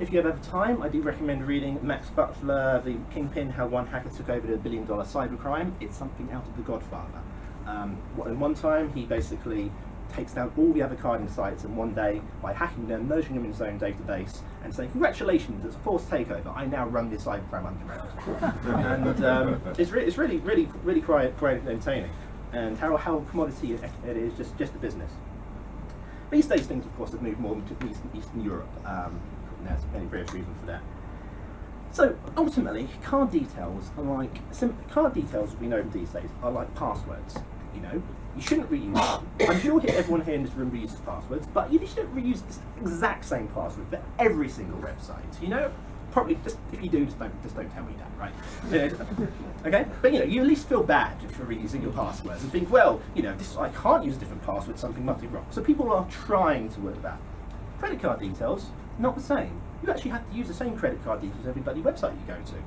If you ever have time, I do recommend reading Max Butler, The Kingpin, How One Hacker Took Over the $1 billion cybercrime. It's something out of The Godfather. In one time, he basically takes down all the other carding sites in one day by hacking them, merging them in his own database, and saying, congratulations, it's a forced takeover. I now run this cybercrime underground. And it's really quite entertaining. And how commodity it is, just a business. These days, things, of course, have moved more to Eastern Europe. There's many various reasons for that. So ultimately, card details, we know these days, are like passwords. You know, you shouldn't reuse. I'm sure everyone here in this room reuses passwords, but you shouldn't reuse the exact same password for every single website. You know, probably just if you do, just don't tell me that, right? You know, okay, but you know, you at least feel bad for reusing your passwords and think, well, you know, I can't use a different password. Something must be wrong. So people are trying to work that. Credit card details, not the same. You actually have to use the same credit card details every bloody website you go to,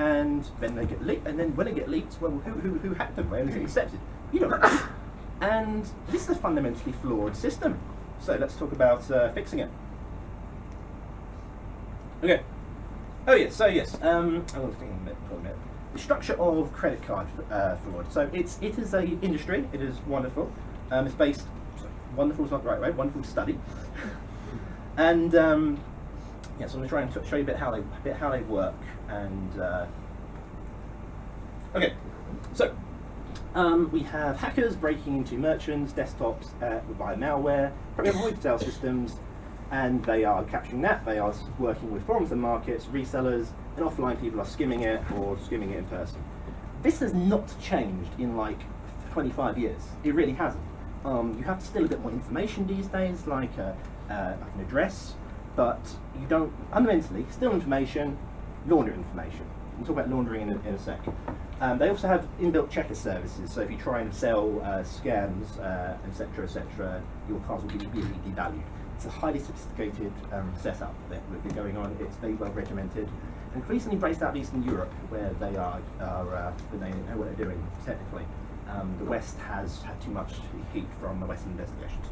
and then they get leaked. And then when they get leaked, well, who hacked them? Where is it accepted? You don't know. And this is a fundamentally flawed system. So let's talk about fixing it. Okay. Oh yes. So yes. I want to think for a minute. The structure of credit card fraud. So it is a industry. It is wonderful. It's based. Sorry, wonderful is not the right way. Wonderful to study. And yeah, so I'm going to try and show you a bit how they work. And okay, so we have hackers breaking into merchants' desktops via malware, programming point-of-sale systems, and they are capturing that. They are working with forums and markets, resellers, and offline people are skimming it or skimming it in person. This has not changed in like 25 years. It really hasn't. You have to steal a bit more information these days, like an address, but you don't fundamentally steal information, launder information. We'll talk about laundering in a sec. They also have inbuilt checker services, so if you try and sell scams, etc., your cards will be immediately devalued. It's a highly sophisticated setup that will be going on. It's very well regimented. Increasingly based out of Eastern Europe, where they they know what they're doing technically. The West has had too much heat from the Western investigations.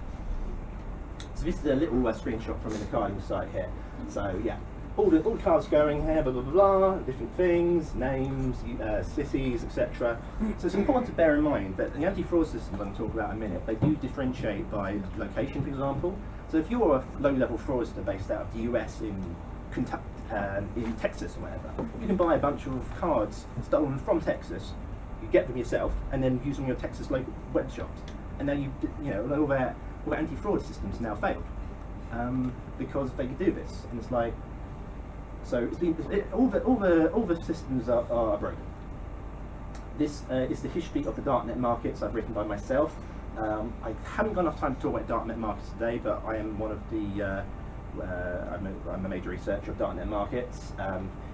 So this is a little screenshot from the carding site here. So yeah, all the cards going here, blah blah blah, different things, names, cities, etc. So it's important to bear in mind that the anti-fraud systems I'm going to talk about in a minute, they do differentiate by location, for example. So if you're a low-level fraudster based out of the US in Kentucky, in Texas or whatever, you can buy a bunch of cards stolen from Texas, you get them yourself, and then use them in your Texas local web shops. And now you know all their anti-fraud systems now failed because they could do this, and it's like, so it's been all the systems are broken. This is the history of the darknet markets I've written by myself. I haven't got enough time to talk about darknet markets today, but I am one of the I'm a major researcher of darknet markets.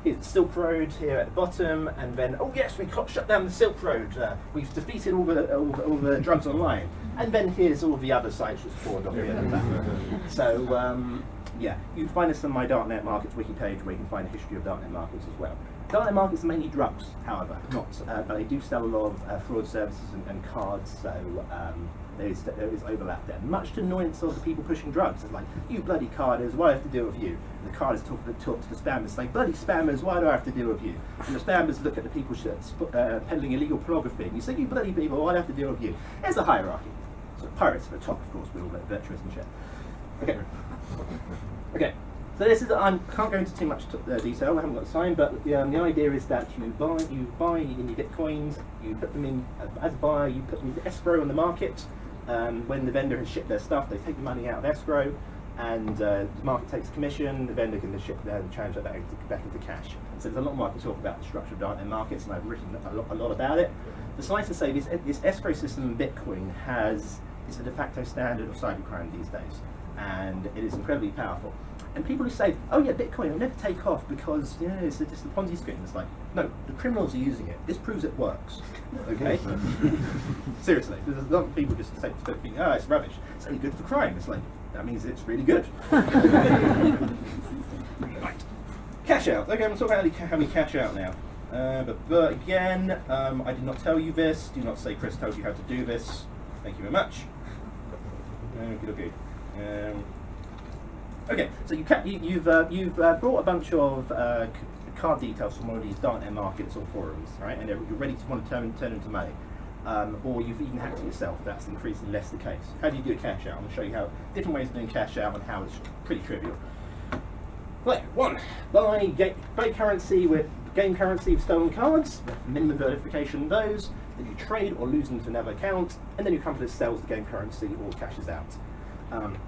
It's Silk Road here at the bottom, and then, oh yes, we shut down the Silk Road. We've defeated all the drugs online, and then here's all the other sites that spawned off here. So yeah, you can find this on my darknet markets wiki page, where you can find a history of darknet markets as well. Darknet markets are mainly drugs, however, not, but they do sell a lot of fraud services and cards. So there is overlap there, much to the annoyance of the people pushing drugs. It's like, you bloody carders, what do I have to deal with you? And the carders talk to the spammers, like, bloody spammers, why do I have to deal with you? And the spammers look at the people peddling illegal pornography, and you say, you bloody people, why do I have to deal with you? There's a hierarchy. So pirates at the top, of course, with all that virtuous and shit. Okay. Okay. So this is, I can't go into too much detail, I haven't got time, but the idea is that you buy in your bitcoins, you put them in, as a buyer, you put them into escrow on the market. When the vendor has shipped their stuff, they take the money out of escrow, and the market takes a commission, the vendor can change that back into cash. So there's a lot more I can talk about the structure of darknet markets, and I've written a lot about it. But suffice to say, this escrow system in Bitcoin is a de facto standard of cybercrime these days, and it is incredibly powerful. And people who say, oh yeah, Bitcoin will never take off because it's just a Ponzi scheme. It's like, no, the criminals are using it. This proves it works. Okay? Seriously, there's a lot of people just think, oh, it's rubbish. It's only good for crime. It's like, that means it's really good. Right. Cash out. Okay, I'm talking about how we cash out now. But again, I did not tell you this. Do not say Chris told you how to do this. Thank you very much. Okay. Okay, so you've brought a bunch of card details from one of these darknet markets or forums, right? And you're ready to want to turn them into money, or you've even hacked it yourself. That's increasingly less the case. How do you do a cash out? I'm going to show you how different ways of doing cash out and how it's pretty trivial. Right, one, buy currency with game currency with stolen cards. Minimum verification of those. Then you trade or lose them to another account, and then your company sells the game currency or cashes out.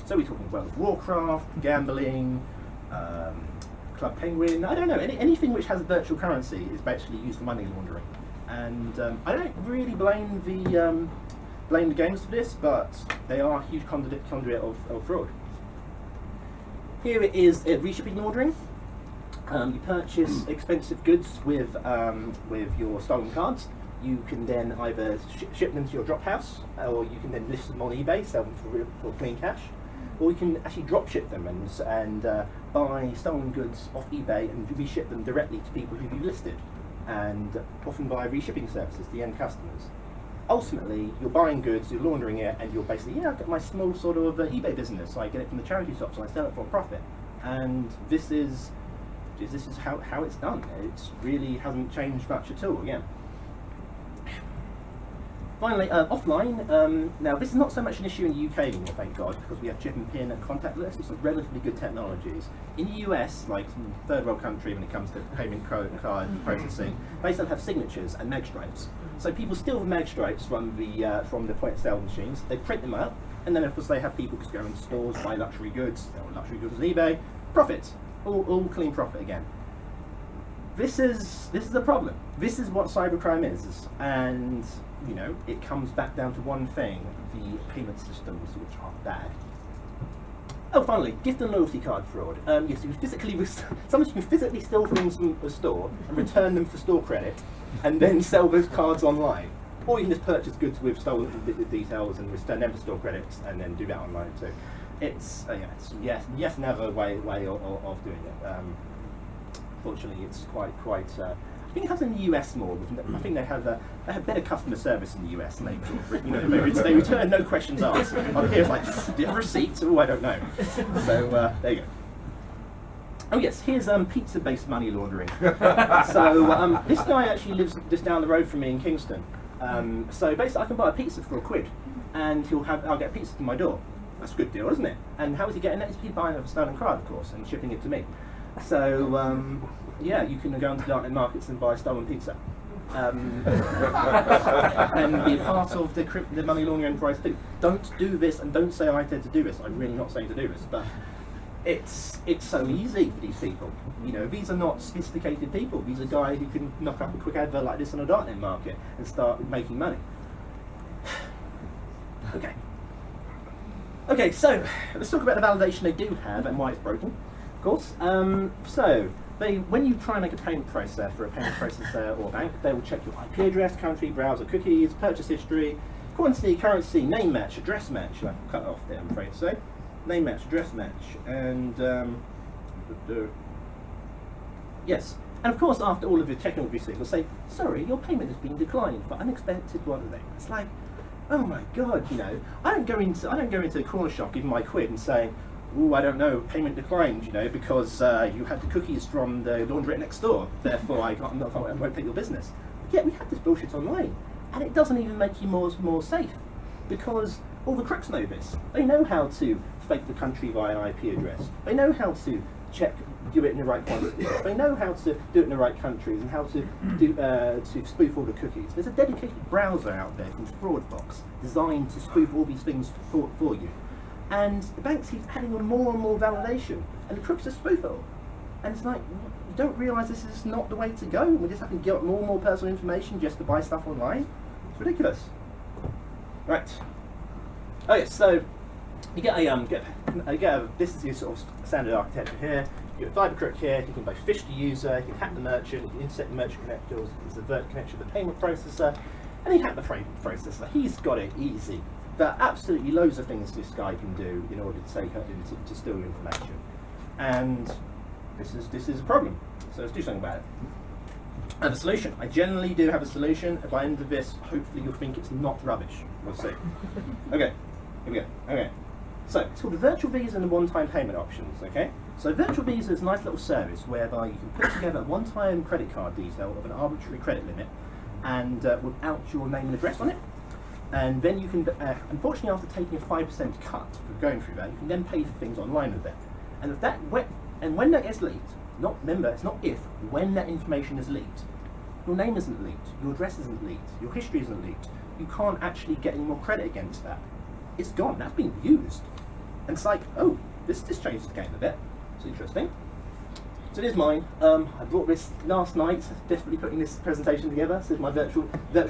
So we're talking World of Warcraft, gambling, Club Penguin, I don't know, anything which has a virtual currency is basically used for money laundering. And I don't really blame the games for this, but they are a huge conduit of fraud. Here it is reshipping laundering. You purchase expensive goods with your stolen cards. You can then either ship them to your drop house, or you can then list them on eBay, sell them for clean cash, or you can actually drop ship them and buy stolen goods off eBay and reship them directly to people who you listed, and often buy reshipping services to the end customers. Ultimately, you're buying goods, you're laundering it, and you're basically, I've got my small sort of eBay business, so I get it from the charity shops and I sell it for a profit. And this is how it's done. It really hasn't changed much at all, again. Finally, offline. Now, this is not so much an issue in the UK anymore, thank God, because we have chip and pin and contactless. It's relatively good technologies. In the US, like some third world country, when it comes to payment card processing, they still have signatures and mag stripes. So people steal the mag stripes from the point of sale machines. They print them out, and then of course they have people just go into stores, buy luxury goods, luxury goods on eBay, profit, all clean profit again. This is the problem. This is what cybercrime is, and it comes back down to one thing: the payment systems, which are bad. Oh, finally, gift and loyalty card fraud. Yes, sometimes you can physically steal things from a store and return them for store credit, and then sell those cards online. Or you can just purchase goods with stolen details and return them for store credits, and then do that online too. It's yes, another way of doing it. Fortunately, it's quite. I think it happens in the US more. I think they have better customer service in the US, and they return no questions asked. Up here it's like, do you have receipts? Oh, I don't know. So there you go. Oh yes, here's pizza-based money laundering. So this guy actually lives just down the road from me in Kingston. So basically, I can buy a pizza for £1, and I'll get a pizza to my door. That's a good deal, isn't it? And how is he getting that? He's buying a stolen card, of course, and shipping it to me. So yeah, you can go onto darknet markets and buy stolen pizza. And be part of the money laundering enterprise too. Don't do this, and don't say I said to do this. I'm really not saying to do this, but it's so easy for these people. You know, these are not sophisticated people. These are guys who can knock up a quick advert like this on a darknet market and start making money. Okay, so let's talk about the validation they do have and why it's broken, of course. So when you try and make a payment process for a payment processor or bank, they will check your IP address, country, browser cookies, purchase history, quantity, currency, name match, address match. I'll cut off there, I'm afraid to say. Name match, address match, and yes. And of course, after all of your technical research, they'll say, sorry, your payment has been declined for unexpected whatever. It's like, oh my God, you know, I don't go into a corner shop, give them my quid and say, oh, I don't know, payment declined, you know, because you had the cookies from the laundrette next door, therefore I won't take your business. But yet we have this bullshit online, and it doesn't even make you more safe, because all the crooks know this. They know how to fake the country via an IP address. They know how to do it in the right quantities. They know how to do it in the right countries and how to spoof all the cookies. There's a dedicated browser out there called Fraudbox, designed to spoof all these things for you. And the banks keep adding on more and more validation, and the crooks just spoof it all. And it's like, you don't realise this is not the way to go. We just have to get more and more personal information just to buy stuff online. It's ridiculous. Right. Oh yes, so you get this is your sort of standard architecture here. You get a fiber crook here. You can both phish the user, you can hack the merchant, you can intercept the merchant connectors, you can subvert the connection with the payment processor, and you hack the payment processor. He's got it easy. There are absolutely loads of things this guy can do in order to take to steal your information, and this is a problem. So let's do something about it. I have a solution. I generally do have a solution. By the end of this, hopefully you'll think it's not rubbish. We'll see. Okay, here we go. Okay. So it's called the virtual visa and the one-time payment options. Okay. So virtual visa is a nice little service whereby you can put together a one-time credit card detail of an arbitrary credit limit, and without your name and address on it. And then you can, unfortunately, after taking a 5% cut for going through that, you can then pay for things online with it. And when that gets leaked, remember, it's not if, when that information is leaked, your name isn't leaked, your address isn't leaked, your history isn't leaked, you can't actually get any more credit against that. It's gone, that's been used. And it's like, oh, this changes the game a bit. It's interesting. So it is mine. I brought this last night, desperately putting this presentation together. This is my virtual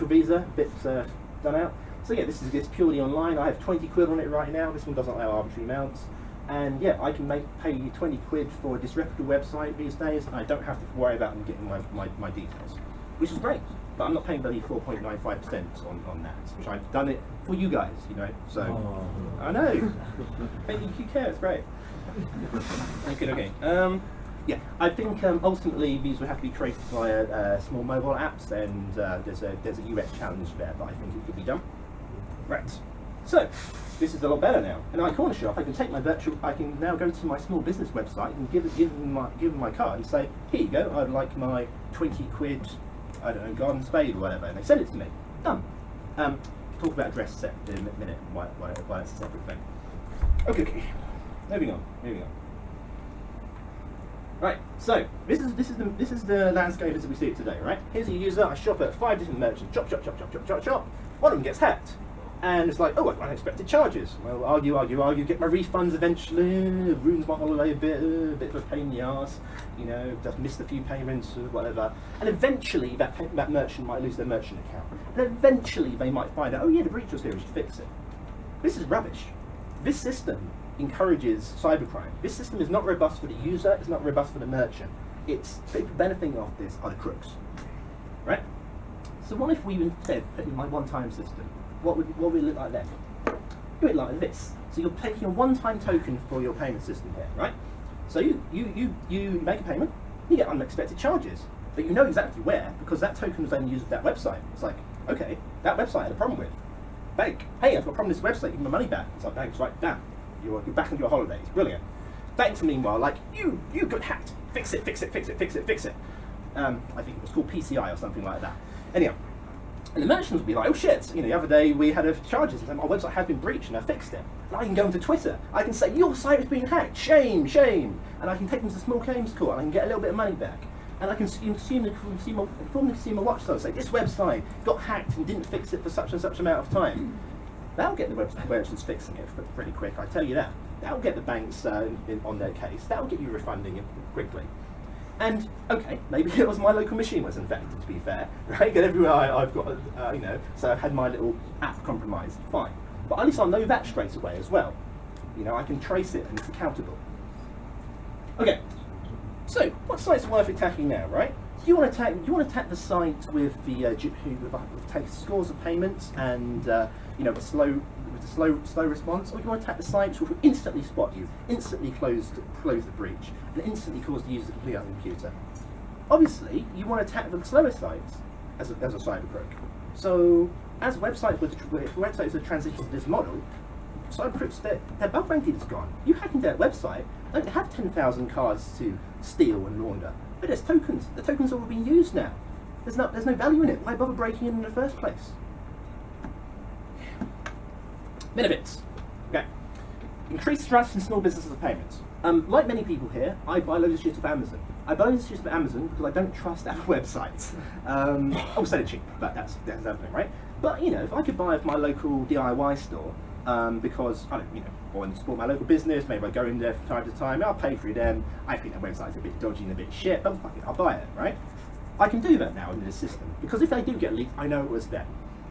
visa, bit done out. So yeah, this is purely online. I have 20 quid on it right now. This one doesn't allow arbitrary amounts. And yeah, I can pay you 20 quid for a disreputable website these days, and I don't have to worry about them getting my details, which is great. But I'm not paying bloody 4.95% on that, which I've done it for you guys, you know. So I know. Hey, you care, it's great. Okay. Yeah, I think ultimately these would have to be created via small mobile apps, and there's a UX challenge there, but I think it could be done. Right. So this is a lot better now. In my corner shop, I can take I can now go to my small business website and give them my card and say, here you go, I'd like my 20 quid, I don't know, garden spade or whatever, and they send it to me. Done. Talk about address set in a minute, why it's a separate thing. Okay. Moving on. Right, so this is the landscape as we see it today, right? Here's a user, I shop at 5 different merchants, chop. One of them gets hacked. And it's like, oh, I've got unexpected charges. Well, argue, get my refunds eventually, ruins my holiday a bit of a pain in the arse, you know, just missed a few payments or whatever. And eventually that merchant might lose their merchant account. And eventually they might find out, oh yeah, the breach was here, we should fix it. This is rubbish. This system encourages cybercrime. This system is not robust for the user, it's not robust for the merchant. It's people benefiting off this are the crooks. Right? So what if we instead put in my one-time system? What would it look like then? Do it like this. So you're taking a one-time token for your payment system here, right? So you make a payment, you get unexpected charges, but you know exactly where, because that token was only used at that website. It's like, okay, that website I had a problem with. Bank, hey, I've got a problem with this website, give me my money back. It's like, banks, right, damn, you're back on your holidays, brilliant. Banks, meanwhile, like, you got hacked. Fix it, fix it, fix it, fix it, fix it. I think it was called PCI or something like that. Anyhow, and the merchants would be like, oh shit, the other day we had charges and our website had been breached and I fixed it. And I can go onto Twitter, I can say, your site has been hacked, shame, shame. And I can take them to small claims court and I can get a little bit of money back. And I can inform the consumer watchdog, say, this website got hacked and didn't fix it for such and such amount of time. That'll get the merchants fixing it pretty quick, I tell you that. That'll get the banks on their case. That'll get you refunding it quickly. And okay, maybe it was my local machine was infected, to be fair, right? Get everywhere I've got, so I had my little app compromised, fine. But at least I'll know that straight away as well. I can trace it and it's accountable. Okay, so what site's worth attacking now, right? Do you want to attack the site with the who takes scores of payments and with a slow response, or do you want to attack the sites which will instantly spot you, instantly close the breach, and instantly cause the user to complete out the computer? Obviously, you want to attack the slower sites as a cyber crook. So, as websites were transitioning to this model, cyber crooks, their bug ranking is gone. You hack into their website, they don't have 10,000 cards to steal and launder. But there's tokens. The tokens are all being used now. There's no value in it. Why bother breaking in the first place? Benefits. Okay. Increased trust in small businesses of payments. Like many people here, I buy loads of shit off Amazon. I buy loads of shit off Amazon because I don't trust our websites. Also they're cheap, but that's everything, right? But if I could buy off my local DIY store, because I want to support my local business, maybe I go in there from time to time, I'll pay through them, I think their website's a bit dodgy and a bit shit, but fuck it, I'll buy it, right? I can do that now in this system, because if they do get leaked, I know it was them.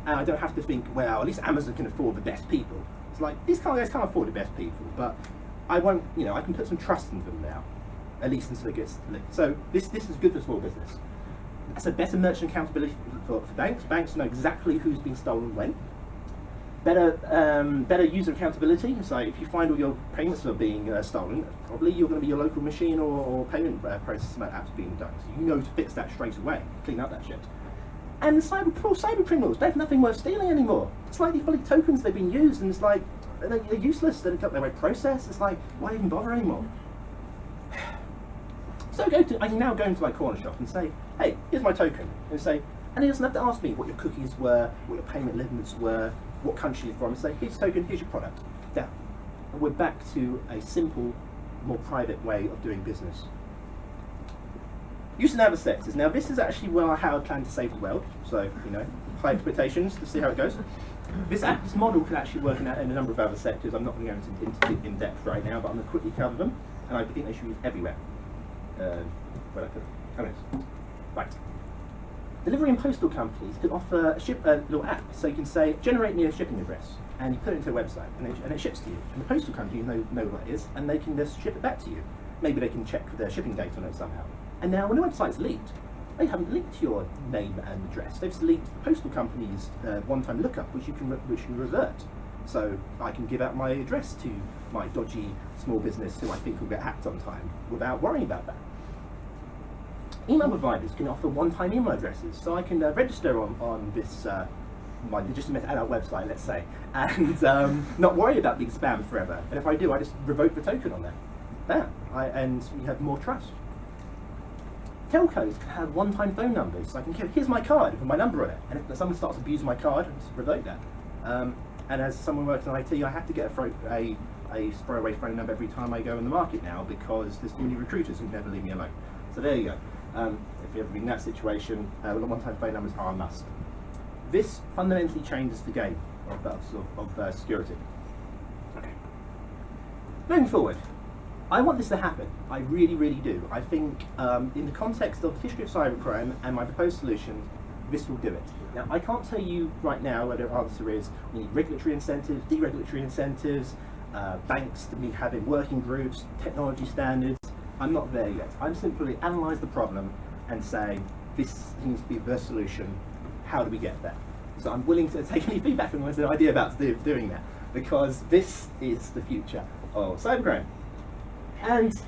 And I don't have to think, well, at least Amazon can afford the best people. It's like, these guys can't afford the best people, but I won't, I can put some trust in them now, at least until it gets leaked. So this is good for small business. That's a better merchant accountability for banks. Banks know exactly who's been stolen when. Better user accountability. So if you find all your payments are being stolen, probably you're going to be your local machine or payment process apps being done. So you know to fix that straight away, clean up that shit. And the cyber criminals, they have nothing worth stealing anymore. It's like these bloody tokens, they've been used, and it's like they're useless. They don't got their own process. It's like, why even bother anymore? So I can now go into my corner shop and say, hey, here's my token, and he doesn't have to ask me what your cookies were, what your payment limits were, what country you're from, and say, here's your token, here's your product. Down. And we're back to a simple, more private way of doing business. Use in other sectors. Now this is actually how I plan to save the world, so, high expectations, to see how it goes. This model can actually work in a number of other sectors. I'm not going to go into in depth right now, but I'm going to quickly cover them, and I think they should be everywhere. Where I put them. Right. Delivery and postal companies can offer a little app, so you can say, generate me a shipping address, and you put it into a website, and it ships to you. And the postal company know what it is, and they can just ship it back to you. Maybe they can check their shipping date on it somehow. And now, when the website's leaked, they haven't linked your name and address. They've just linked the postal company's one-time lookup, which you can revert. So I can give out my address to my dodgy small business who I think will get hacked on time without worrying about that. Email providers can offer one-time email addresses, so I can register on this my legitimate adult website, let's say, and not worry about being spammed forever. And if I do, I just revoke the token on there. Bam! And you have more trust. Telcos can have one-time phone numbers, so I can here's my card with my number on it, and if someone starts abusing my card, I just revoke that. And as someone working in IT, I have to get a throwaway phone number every time I go in the market now, because there's too many recruiters who never leave me alone. So there you go. If you've ever been in that situation, one-time phone numbers are a must. This fundamentally changes the game of security. Okay. Moving forward, I want this to happen. I really, really do. I think in the context of the history of cybercrime and my proposed solution, this will do it. Now, I can't tell you right now whether the answer is we need regulatory incentives, deregulatory incentives, banks to be having working groups, technology standards. I'm not there yet. I'm simply analyse the problem and say, this seems to be the solution. How do we get there? So I'm willing to take any feedback on the idea about doing that, because this is the future of cybercrime. And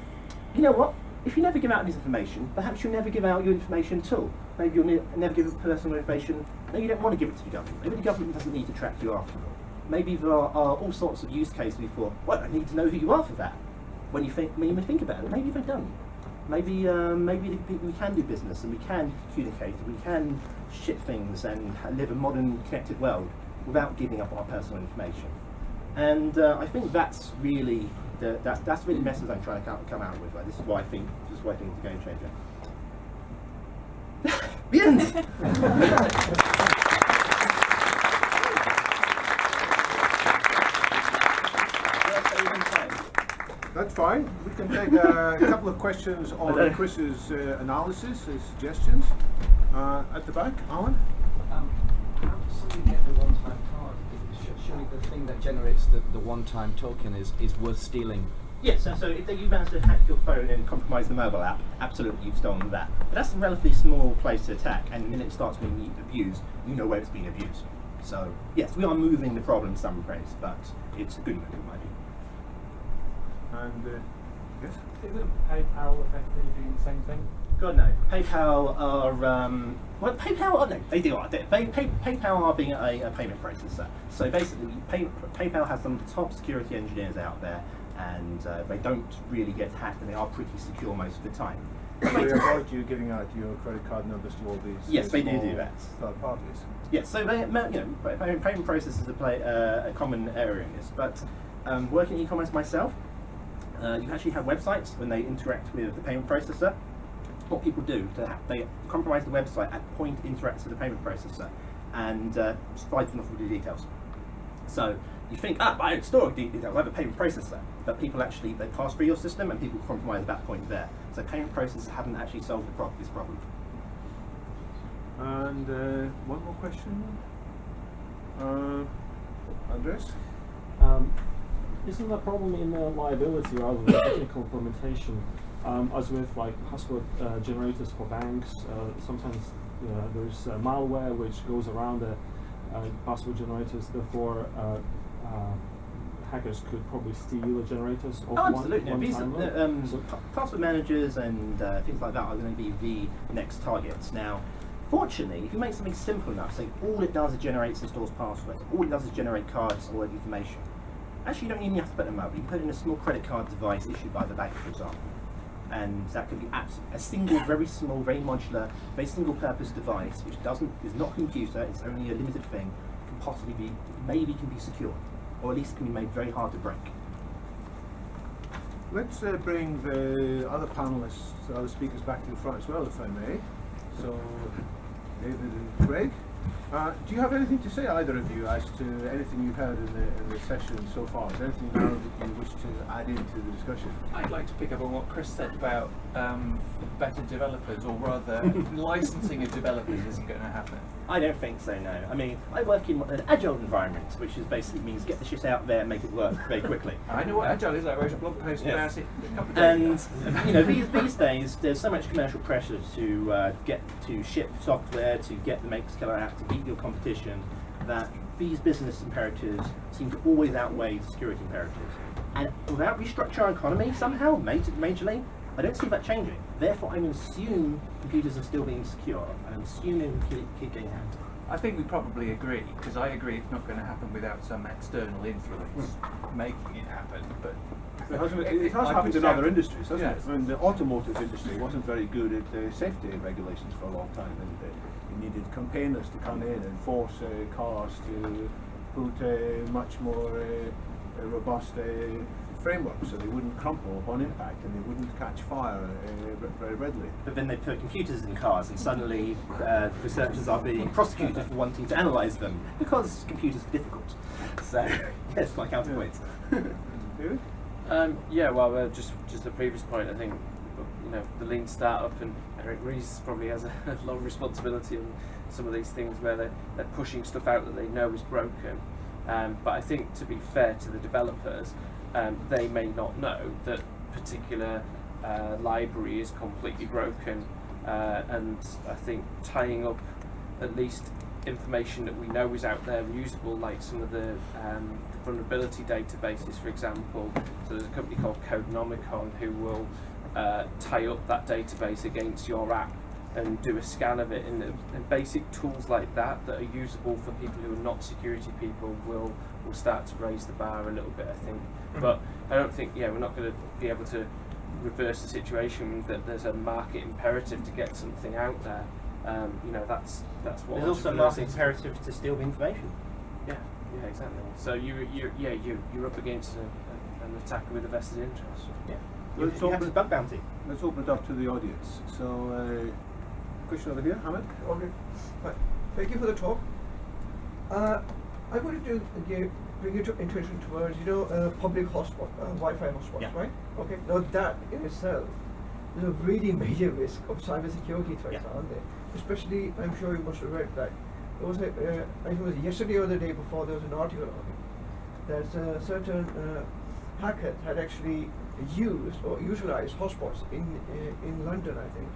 you know what? If you never give out this information, perhaps you'll never give out your information at all. Maybe you'll never give personal information. Maybe you don't want to give it to the government. Maybe the government doesn't need to track you after all. Maybe there are all sorts of use cases before, well, I need to know who you are for that. when you think about it, maybe they don't. Maybe we can do business and we can communicate, and we can ship things and live a modern, connected world without giving up our personal information. And I think that's really the message I'm trying to come out with. Like, this is why I think it's a game changer. The end. That's fine. We can take a couple of questions on Chris's analysis and suggestions. At the back, Alan? How does somebody get the one-time card? Surely the thing that generates the one-time token is worth stealing. Yes, so if you manage to hack your phone and compromise the mobile app, absolutely you've stolen that. But that's a relatively small place to attack, and the minute it starts being abused, you know where it's being abused. So, yes, we are moving the problem some ways, but it's a good move in my view. And, yes? Isn't PayPal effectively doing the same thing? God no. PayPal are no, they do. PayPal are being a payment processor. So basically, PayPal has some of the top security engineers out there, and they don't really get hacked, and they are pretty secure most of the time. They avoid you giving out your credit card numbers to all these. Yes, they do that. Third parties. Yes, so payment processors play a common area in this. But working in e-commerce myself, you actually have websites when they interact with the payment processor. What people do, they compromise the website at the point it interacts with the payment processor and slide them off with the details. So you think, I don't store details, I have a payment processor. But people actually, they pass through your system and people compromise at that point there. So payment processors haven't actually solved this problem. And one more question. Andres? Isn't the problem in the liability rather than technical implementation? As with like password generators for banks, sometimes there's malware which goes around the password generators. Therefore, hackers could probably steal the generators. Oh, absolutely. Password managers and things like that are going to be the next targets. Now, fortunately, if you make something simple enough, say all it does is generates and stores passwords, all it does is generate cards or information. Actually, you don't even have to put them up. You can put in a small credit card device issued by the bank, for example. And that could be a single, very small, very modular, very single-purpose device, which is not a computer. It's only a limited thing. Can possibly be, maybe can be secured, or at least can be made very hard to break. Let's bring the other panelists, the other speakers, back to the front as well, if I may. So, David and Craig. Do you have anything to say, either of you, as to anything you've heard in the session so far? Is there anything now that you wish to add into the discussion? I'd like to pick up on what Chris said about better developers, or rather licensing of developers isn't going to happen. I don't think so, no. I mean, I work in an agile environment, which is basically means get the shit out there and make it work very quickly. I know what agile is. I wrote a blog post about it a couple of days ago. And these days, there's so much commercial pressure to get to ship software, to get the makers killer out, to beat your competition, that these business imperatives seem to always outweigh the security imperatives. And without restructuring our economy somehow, majorly, I don't see that changing. Therefore, I'm going to assume computers are still being secure, and I'm assuming keep getting hacked. I think we probably agree, because I agree it's not going to happen without some external influence making it happen. But it has happened in other industries, hasn't yes. it? I mean, the automotive industry wasn't very good at safety regulations for a long time, and you needed campaigners to come in and force cars to put much more robust framework, so they wouldn't crumple upon impact and they wouldn't catch fire very readily. But then they put computers in cars, and suddenly researchers are being prosecuted for wanting to analyse them because computers are difficult. So yes, my counterpoint. Yeah, well, just a previous point. I think the lean startup, and Eric Rees probably has a lot of responsibility on some of these things where they're pushing stuff out that they know is broken. But I think, to be fair to the developers, they may not know that particular library is completely broken, and I think tying up at least information that we know is out there usable, like some of the vulnerability databases, for example. So there's a company called Codenomicon who will tie up that database against your app and do a scan of it, and basic tools like that are usable for people who are not security people will start to raise the bar a little bit, I think. But I don't think, we're not going to be able to reverse the situation that there's a market imperative to get something out there. That's what. There's also a market imperative to steal the information. Yeah, exactly. So you're up against an attacker with a vested interest. Yeah. Let's You have open a bug bounty. Let's open it up to the audience. So, question over here, Hamid. Okay. Right. Thank you for the talk. I wanted to bring your attention towards, public hotspot, Wi-Fi hotspots, right? Okay. Now that in itself is a really major risk of cybersecurity threats, aren't there? Especially, I'm sure you must have read that. There was I think it was yesterday or the day before, there was an article on it that certain hackers had actually used or utilized hotspots in London, I think,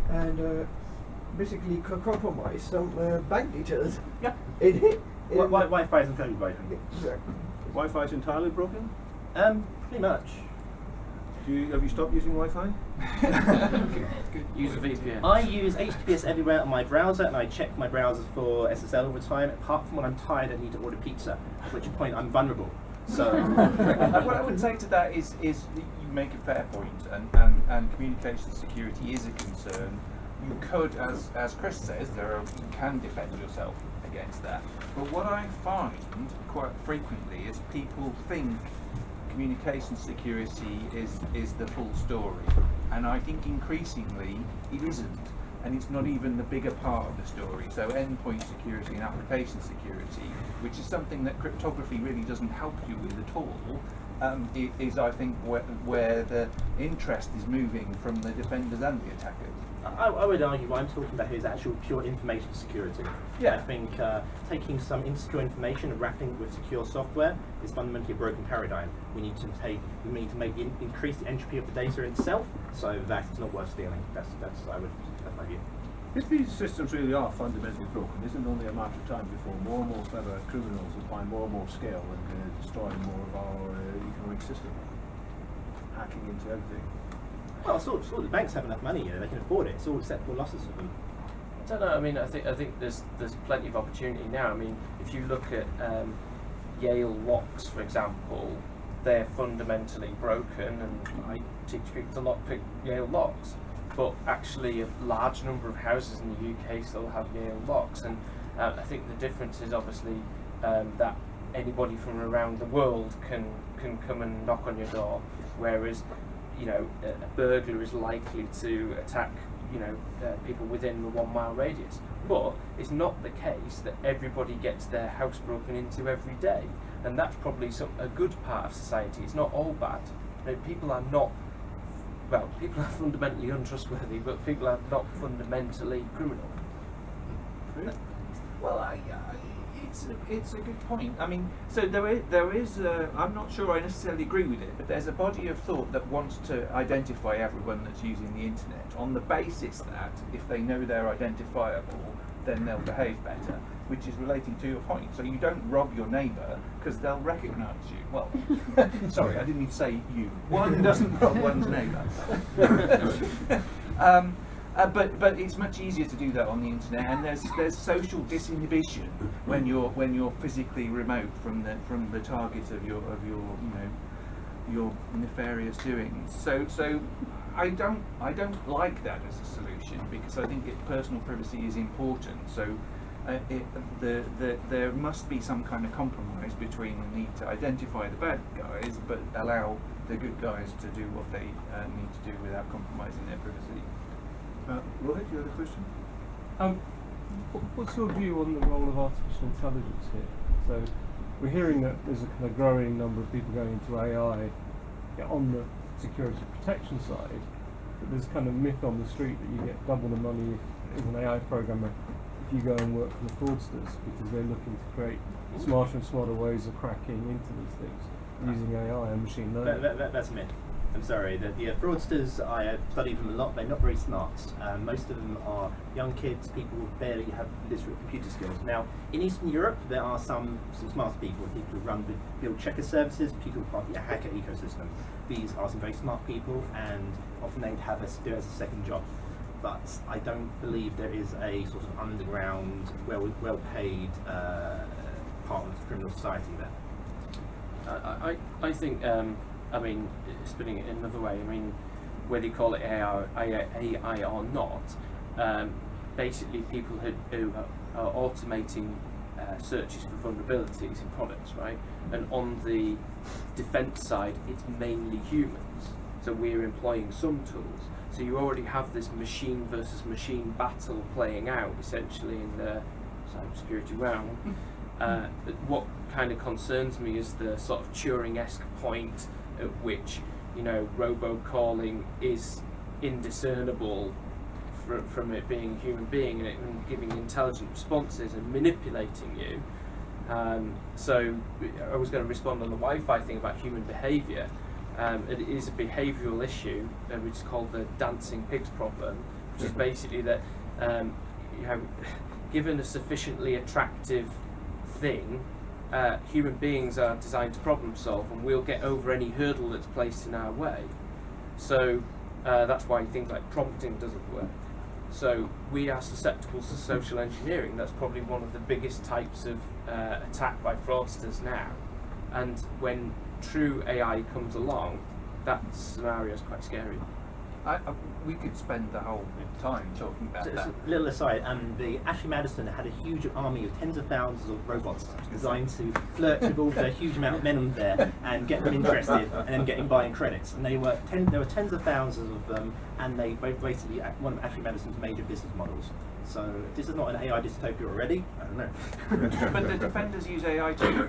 and basically compromised some bank details. Yeah. Wi-Fi is entirely broken. Exactly. Wi-Fi is entirely broken? Pretty much. Have you stopped using Wi-Fi? Use a VPN. I use HTTPS everywhere on my browser, and I check my browsers for SSL all the time, apart from when I'm tired and need to order pizza, at which point I'm vulnerable. So what I would say to that is you make a fair point, and communication security is a concern. You could, as Chris says, you can defend yourself against that. But what I find quite frequently is people think communication security is the full story, and I think increasingly it isn't, and it's not even the bigger part of the story. So endpoint security and application security, which is something that cryptography really doesn't help you with at all, is I think where the interest is moving from the defenders and the attackers. I would argue what I'm talking about here is actual pure information security. Yeah. I think taking some insecure information and wrapping it with secure software is fundamentally a broken paradigm. We need to increase the entropy of the data itself, so that it's not worth stealing. That's my view. If these systems really are fundamentally broken, isn't it only a matter of time before more and more clever criminals apply more and more scale and destroy more of our economic system, hacking into everything? Well, sort of the banks have enough money, they can afford it. It's all acceptable losses for them. I don't know. I mean, I think there's plenty of opportunity now. I mean, if you look at Yale locks, for example, they're fundamentally broken, and I teach people to lockpick Yale locks. But actually, a large number of houses in the UK still have Yale locks, and I think the difference is obviously that anybody from around the world can come and knock on your door, whereas a burglar is likely to attack people within the 1 mile radius. But it's not the case that everybody gets their house broken into every day, and that's probably a good part of society. It's not all bad. People are fundamentally untrustworthy, but people are not fundamentally criminal. Well, it's a good point. I mean, so there is I'm not sure I necessarily agree with it, but there's a body of thought that wants to identify everyone that's using the internet on the basis that if they know they're identifiable, then they'll behave better, which is relating to your point. So you don't rob your neighbour because they'll recognise you. Well, sorry, I didn't mean to say you. One doesn't rob one's neighbour. But it's much easier to do that on the internet, and there's social disinhibition when you're physically remote from the target of your nefarious doings. So I don't like that as a solution, because I think personal privacy is important. So there must be some kind of compromise between the need to identify the bad guys but allow the good guys to do what they need to do without compromising their privacy. Rohit, you had a question? What's your view on the role of artificial intelligence here? So we're hearing that there's a kind of growing number of people going into AI on the security protection side, but there's kind of myth on the street that you get double the money as an AI programmer if you go and work for the fraudsters, because they're looking to create smarter and smarter ways of cracking into these things using AI and machine learning. That's a myth. I'm sorry, the fraudsters, I have studied them a lot. They're not very smart. Most of them are young kids, people who barely have literate computer skills. Now, in Eastern Europe, there are some smart people who build checker services, people who are part of the hacker ecosystem. These are some very smart people, and often they'd do it as a second job. But I don't believe there is a sort of underground, well-paid part of criminal society there. I think I mean, spinning it in another way, I mean, whether you call it AI or not, basically people who are automating searches for vulnerabilities in products, right? And on the defense side, it's mainly humans. So we're employing some tools. So you already have this machine versus machine battle playing out essentially in the cybersecurity realm. What kind of concerns me is the sort of Turing-esque point at which, you know, robocalling is indiscernible from it being a human being and giving intelligent responses and manipulating you. So I was going to respond on the Wi-Fi thing about human behaviour. It is a behavioural issue, which is called the dancing pigs problem, which is basically that you know, given a sufficiently attractive thing, human beings are designed to problem solve, and we'll get over any hurdle that's placed in our way. So that's why things like prompting doesn't work. So we are susceptible to social engineering. That's probably one of the biggest types of attack by fraudsters now. And when true AI comes along, that scenario is quite scary. We could spend the whole time talking about that. A little aside, the Ashley Madison had a huge army of tens of thousands of robots designed to flirt with all the huge amount of men on there and get them interested, and then getting buying credits. And there were tens of thousands of them, and they were basically one of Ashley Madison's major business models. So this is not an AI dystopia already. I don't know. But the defenders use AI too.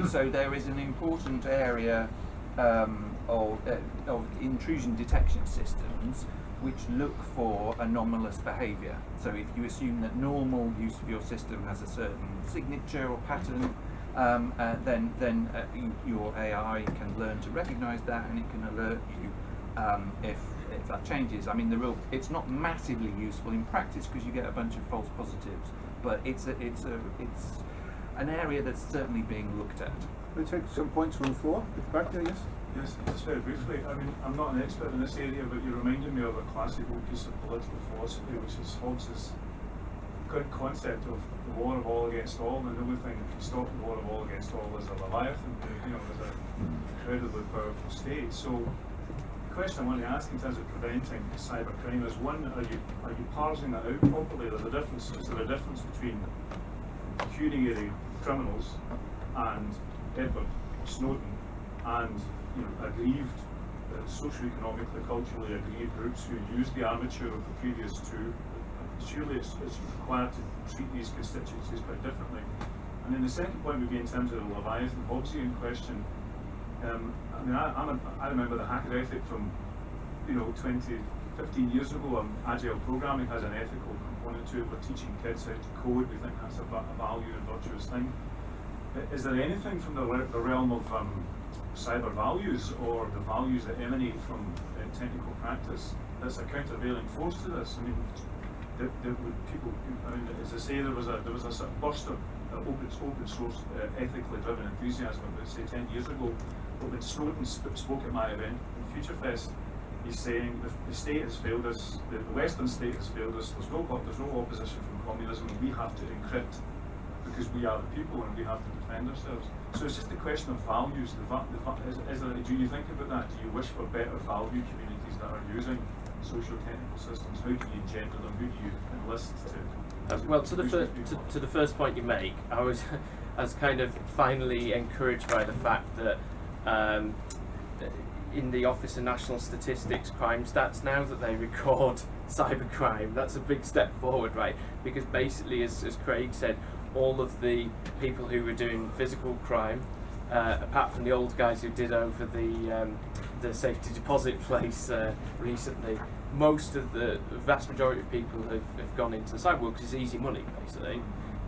So there is an important area of intrusion detection systems which look for anomalous behaviour. So if you assume that normal use of your system has a certain signature or pattern, then your AI can learn to recognise that, and it can alert you if that changes. I mean, it's not massively useful in practice because you get a bunch of false positives, but it's an area that's certainly being looked at. We'll take some points from the floor. Back there, yes? Yes, just very briefly. I mean, I'm not an expert in this area, but you reminded me of a classical piece of political philosophy, which is Hobbes's concept of the war of all against all, and the only thing that can stop the war of all against all is a Leviathan, you know, is an incredibly powerful state. So the question I want to ask in terms of preventing cybercrime is, one, are you parsing that out properly? Is there a difference between pecuniary criminals and Edward Snowden and, you know, aggrieved, socio-economically, culturally aggrieved groups who use the armature of the previous two? Surely it's required to treat these constituencies quite differently. And then the second point would be in terms of the Leviathan Hobbesian question. I mean, I remember the hacker ethic from, you know, 15 years ago. Agile programming has an ethical component to it. We're teaching kids how to code. We think that's a value and virtuous thing. Is there anything from the realm of cyber values or the values that emanate from technical practice that's a countervailing force to this? I mean, as I say, there was a sort of burst of open source, ethically driven enthusiasm about, say, 10 years ago. But when Snowden spoke at my event in FutureFest, he's saying the state has failed us, the Western state has failed us. There's no opposition from communism, and we have to encrypt because we are the people and we have to defend ourselves. So it's just a question of values. Do you think about that? Do you wish for better value communities that are using socio-technical systems? How do you engender them? Who do you enlist to? Well, to the first point you make, I was kind of finally encouraged by the fact that in the Office of National Statistics crime stats now that they record cybercrime. That's a big step forward, right? Because basically, as Craig said, all of the people who were doing physical crime, apart from the old guys who did over the safety deposit place recently, most of the vast majority of people have gone into the cyber world because it's easy money, basically.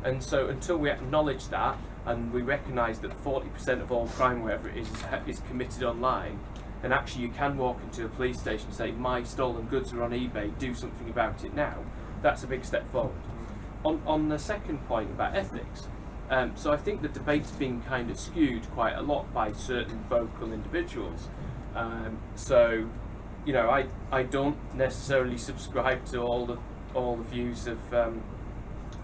And so until we acknowledge that and we recognise that 40% of all crime, wherever it is committed online, and actually you can walk into a police station and say, my stolen goods are on eBay, do something about it now, that's a big step forward. On the second point about ethics, so I think the debate's been kind of skewed quite a lot by certain vocal individuals. So, you know, I don't necessarily subscribe to all the views of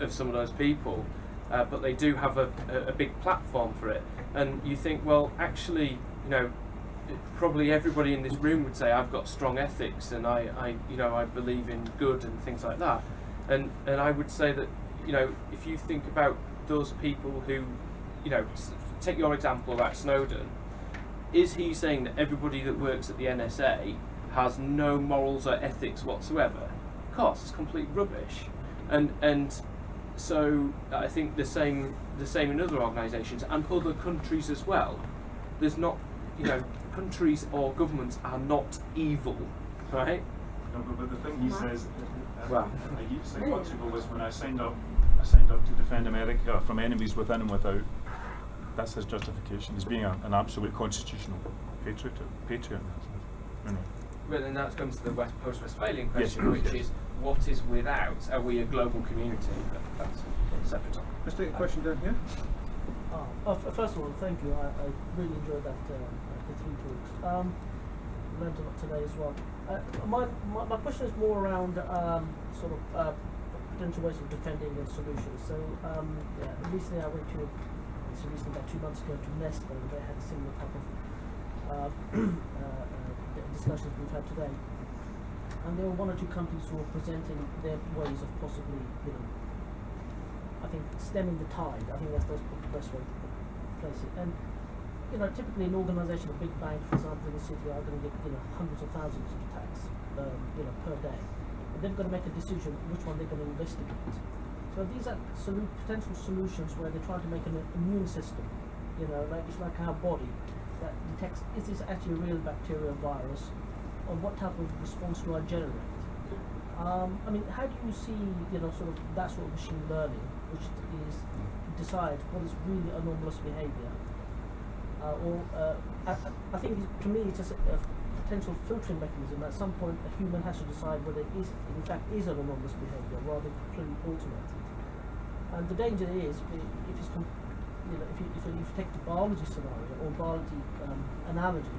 some of those people, but they do have a big platform for it. And you think, well, actually, you know, probably everybody in this room would say I've got strong ethics and I believe in good and things like that. And I would say that, if you think about those people who, take your example about Snowden, is he saying that everybody that works at the NSA has no morals or ethics whatsoever? Of course, it's complete rubbish. And so I think the same in other organisations and other countries as well. There's not, countries or governments are not evil, right? No, but the thing he says, Wow. a 6 months ago was when I signed up to defend America from enemies within and without. That's his justification. He's being an absolute constitutional patriot. Well, then that comes to the post-Westphalian question, Yes, which is, what is without? Are we a global community? But that's a separate topic. Let's take a question down here. First of all, thank you. I really enjoyed that the 3 talks. Learned a lot today as well. My question is more around potential ways of defending and solutions. So recently I went to about 2 months ago to Nest, and they had a similar type of discussions we've had today. And there were 1 or 2 companies who were presenting their ways of possibly, I think stemming the tide. I think that's the best way to place it. And typically an organisation, a big bank, for example, in the city, are going to get hundreds of thousands of attacks, per day. And they've got to make a decision which one they're going to investigate. So these are potential solutions where they're trying to make an immune system. It's like our body that detects, is this actually a real bacterial virus, or what type of response do I generate? How do you see, that sort of machine learning, which is decide what is really anomalous behaviour? I think to me it's just a potential filtering mechanism. At some point, a human has to decide whether it is, in fact, is an anomalous behaviour rather than completely automated. And the danger is, if you take the biology scenario or biology analogy,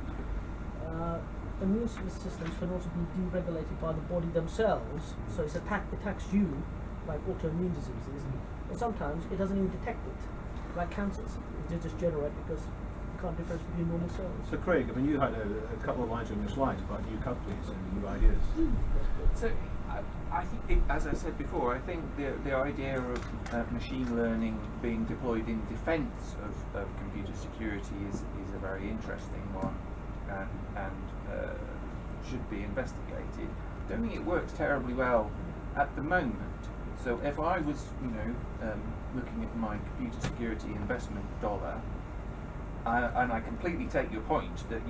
immune systems can also be deregulated by the body themselves. So it attacks you, like autoimmune diseases, and sometimes it doesn't even detect it, like cancers. It just generate because you can't differentiate between normal cells. So Craig, you had a couple of lines on your slides about new companies and new ideas. So I think, as I said before, I think the idea of machine learning being deployed in defence of computer security is a very interesting one, and should be investigated. I don't think it works terribly well at the moment. So if I was, looking at my computer security investment dollar, and I completely take your point that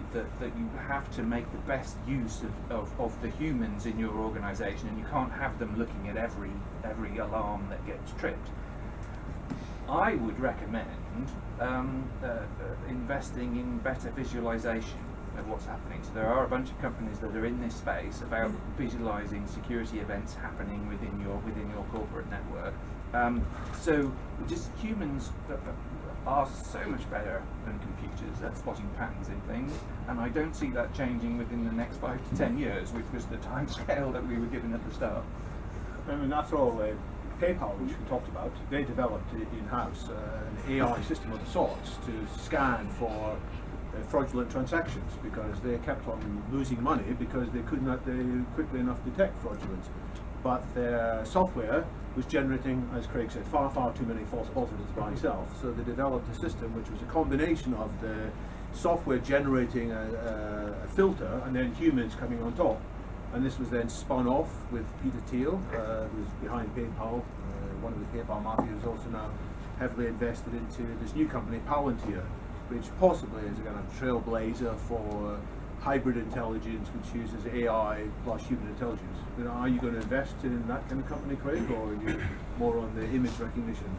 you have to make the best use of the humans in your organisation, and you can't have them looking at every alarm that gets tripped. I would recommend investing in better visualisation of what's happening. So there are a bunch of companies that are in this space about visualising security events happening within your corporate network. So just humans are so much better than computers at spotting patterns in things, and I don't see that changing within the next 5 to 10 years, which was the time scale that we were given at the start. After all, PayPal, which we talked about, they developed in-house an AI system of sorts to scan for fraudulent transactions, because they kept on losing money because they could not quickly enough detect fraudulence. But their software was generating, as Craig said, far too many false positives by itself. So they developed a system which was a combination of the software generating a filter and then humans coming on top. And this was then spun off with Peter Thiel, who's behind PayPal. One of the PayPal mafia is also now heavily invested into this new company, Palantir, which possibly is a kind of trailblazer for hybrid intelligence, which uses AI plus human intelligence. Are you going to invest in that kind of company, Craig, or are you more on the image recognition?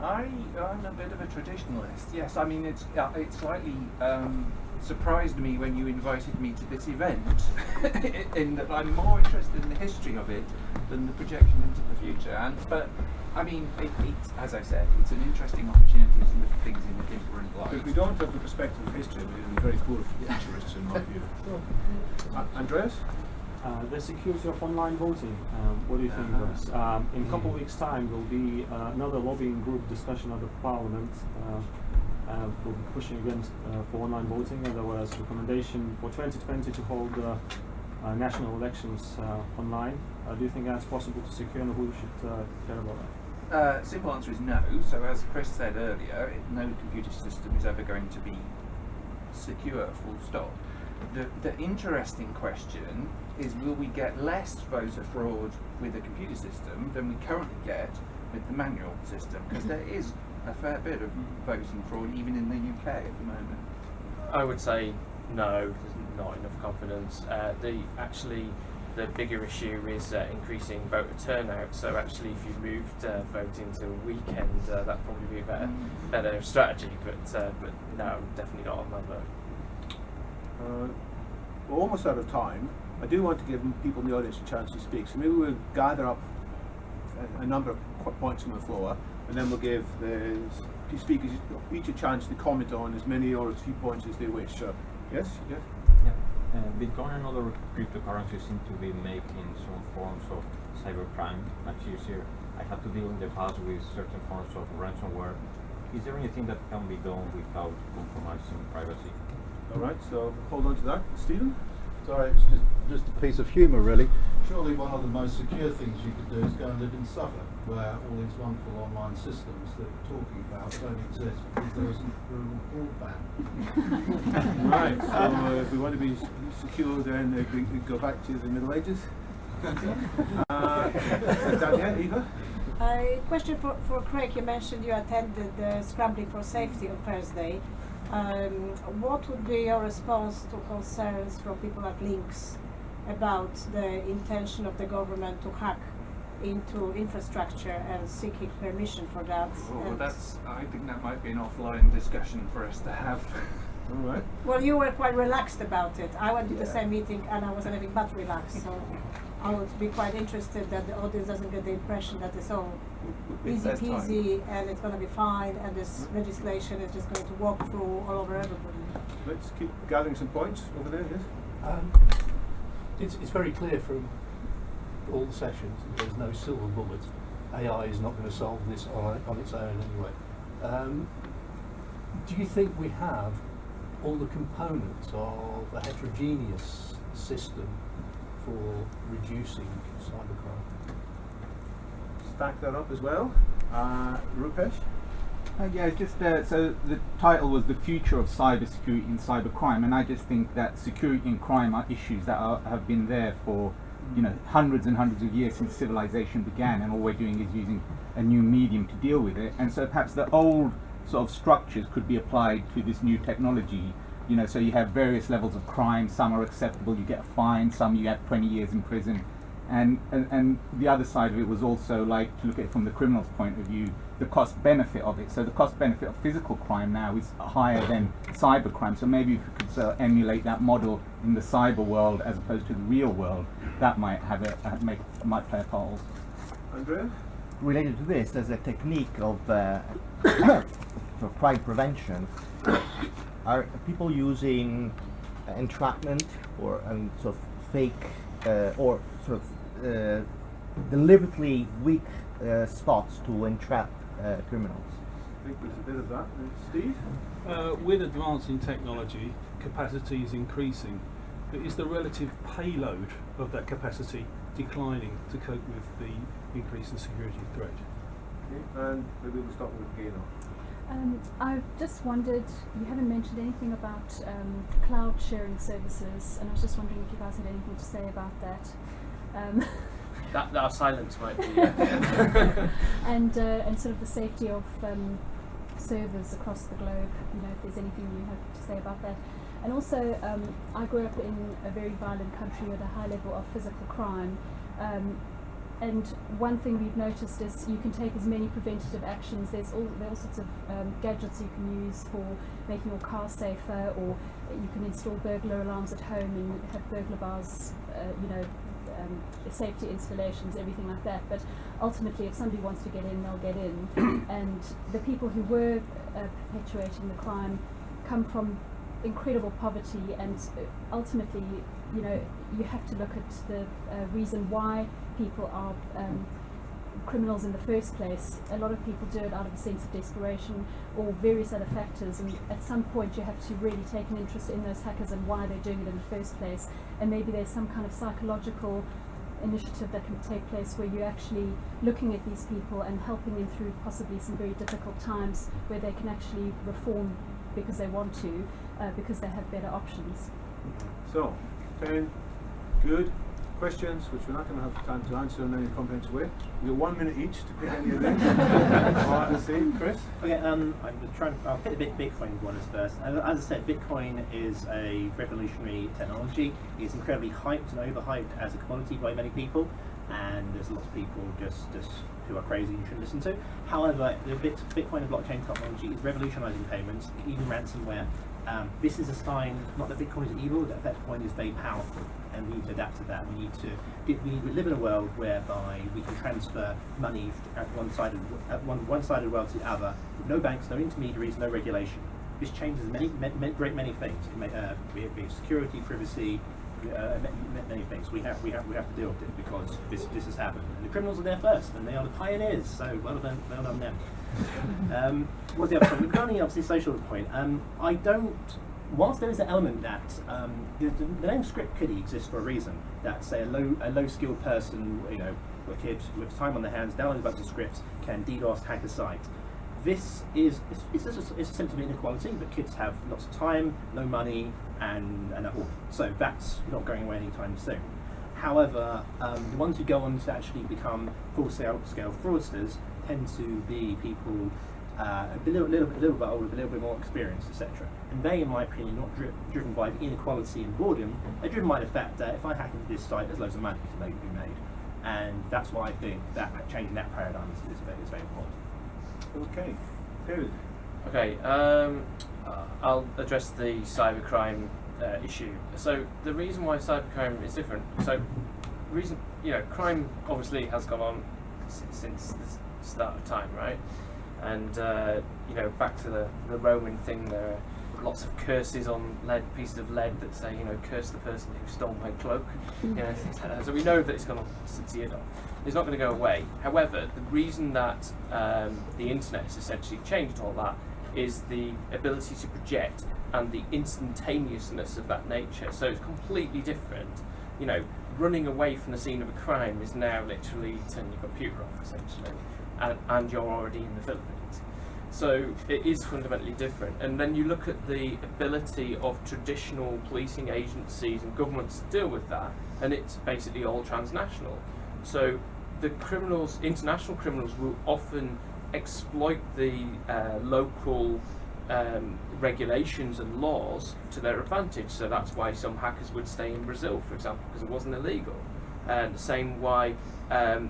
I'm a bit of a traditionalist. Yes, I mean it slightly surprised me when you invited me to this event, in that I'm more interested in the history of it than the projection into the future. But I mean, it's, as I said, it's an interesting opportunity to look at things in a different light. If we don't have the perspective of history, we're going to be very poor futurists, in my view. Andreas? The security of online voting. What do you think of this? In a couple of weeks' time, there will be another lobbying group discussion at the Parliament will be pushing against for online voting, and there was a recommendation for 2020 to hold national elections online. Do you think that's possible to secure, and who should care about that? Simple answer is no. So as Chris said earlier, no computer system is ever going to be secure, full stop. The interesting question is, will we get less voter fraud with a computer system than we currently get with the manual system? Because there is a fair bit of voting fraud even in the UK at the moment. I would say no, there's not enough confidence. The bigger issue is increasing voter turnout. So actually, if you moved voting to a weekend, that'd probably be a better strategy. But no, definitely not on that vote. We're almost out of time. I do want to give people in the audience a chance to speak. So maybe we'll gather up a number of points from the floor, and then we'll give the speakers each a chance to comment on as many or as few points as they wish. So, yes? Yeah. Bitcoin and other cryptocurrencies seem to be making some forms of cybercrime much easier. I had to deal in the past with certain forms of ransomware. Is there anything that can be done without compromising privacy? All right, so hold on to that. Stephen? Sorry, it's just a piece of humour, really. Surely one of the most secure things you could do is go and live in Suffolk, where all these wonderful online systems that we're talking about don't exist because there isn't rural broadband. Right, so if we want to be secure, then we go back to the Middle Ages. Eva? A question for Craig. You mentioned you attended the Scrambling for Safety on Thursday. What would be your response to concerns from people like Links about the intention of the government to hack into infrastructure and seeking permission for that? I think that might be an offline discussion for us to have. All right. Well, you were quite relaxed about it. I went to the same meeting and I wasn't anything but relaxed, so I would be quite interested that the audience doesn't get the impression that it's all easy peasy and it's going to be fine and this legislation is just going to walk through all over everybody. Let's keep gathering some points over there, yes? It's very clear from all the sessions that there's no silver bullet. AI is not going to solve this on its own anyway. Do you think we have all the components of a heterogeneous system for reducing cybercrime? Stack that up as well. Rupesh? Yeah, just so the title was The Future of Cybersecurity and Cybercrime, and I just think that security and crime are issues that have been there for hundreds and hundreds of years since civilization began, and all we're doing is using a new medium to deal with it. And so perhaps the old sort of structures could be applied to this new technology. So you have various levels of crime. Some are acceptable, you get a fine. Some you have 20 years in prison. And the other side of it was also like to look at it from the criminal's point of view, the cost benefit of it. So the cost benefit of physical crime now is higher than cybercrime. So maybe if we could sort of emulate that model in the cyber world as opposed to the real world, that might might play a part also. Andrea? Related to this, there's a technique of for crime prevention. Are people using entrapment or sort of fake or sort of deliberately weak spots to entrap criminals? I think there's a bit of that. Steve? With advancing technology, capacity is increasing, but is the relative payload of that capacity declining to cope with the increase in security threat? Okay. And maybe we'll start with Gaynor. I've just wondered, you haven't mentioned anything about cloud sharing services, and I was just wondering if you guys had anything to say about that. That silence might be. And sort of the safety of servers across the globe. If there's anything you have to say about that. And also, I grew up in a very violent country with a high level of physical crime. And one thing we've noticed is you can take as many preventative actions. There are all sorts of gadgets you can use for making your car safer, or you can install burglar alarms at home and have burglar bars, safety installations, everything like that. But ultimately, if somebody wants to get in, they'll get in. And the people who were perpetuating the crime come from incredible poverty, and ultimately, you have to look at the reason why people are criminals in the first place. A lot of people do it out of a sense of desperation or various other factors, and at some point you have to really take an interest in those hackers and why they're doing it in the first place, and maybe there's some kind of psychological initiative that can take place where you're actually looking at these people and helping them through possibly some very difficult times where they can actually reform because they want to, because they have better options. So, 10 good questions, which we're not going to have time to answer in any comprehensive way. We've got 1 minute each to pick any of them. Let's see, Chris? Okay, I'll pick the Bitcoin one first. As I said, Bitcoin is a revolutionary technology. It's incredibly hyped and overhyped as a commodity by many people, and there's lots of people just who are crazy you shouldn't listen to. However, the Bitcoin and blockchain technology is revolutionizing payments, even ransomware. This is a sign, not that Bitcoin is evil, that Bitcoin is very powerful, and we need to adapt to that. We live in a world whereby we can transfer money at one side of the world to the other, with no banks, no intermediaries, no regulation. This changes many things. We have security, privacy, many things. We have to deal with it because this has happened. And the criminals are there first, and they are the pioneers. So well done them. What's the other point? Regarding obviously social point, I don't. Whilst there is an element that the name script kiddie exists for a reason. That say a low skilled person, a kid with time on their hands, downloading a bunch of scripts can DDoS hack a site. This is it's a symptom of inequality, but kids have lots of time, no money, and all. So that's not going away anytime soon. However, the ones who go on to actually become full-scale fraudsters tend to be people a little bit older, a little bit more experienced, etc. And they, in my opinion, are not driven by inequality and boredom. They're driven by the fact that if I hack into this site, there's loads of money to be made. And that's why I think that changing that paradigm is very important. Okay, David. Okay, I'll address the cybercrime issue. So the reason why cybercrime is different. Crime obviously has gone on since the start of time, right? And back to the Roman thing, there are lots of curses on pieces of lead that say, curse the person who stole my cloak. So we know that it's gone on since years on. It's not going to go away. However, the reason that the internet has essentially changed all that is the ability to project and the instantaneousness of that nature. So it's completely different. Running away from the scene of a crime is now literally turning your computer off, essentially, and you're already in the Philippines. So it is fundamentally different. And then you look at the ability of traditional policing agencies and governments to deal with that, and it's basically all transnational. So the international criminals will often exploit the local regulations and laws to their advantage. So that's why some hackers would stay in Brazil, for example, because it wasn't illegal. And the same why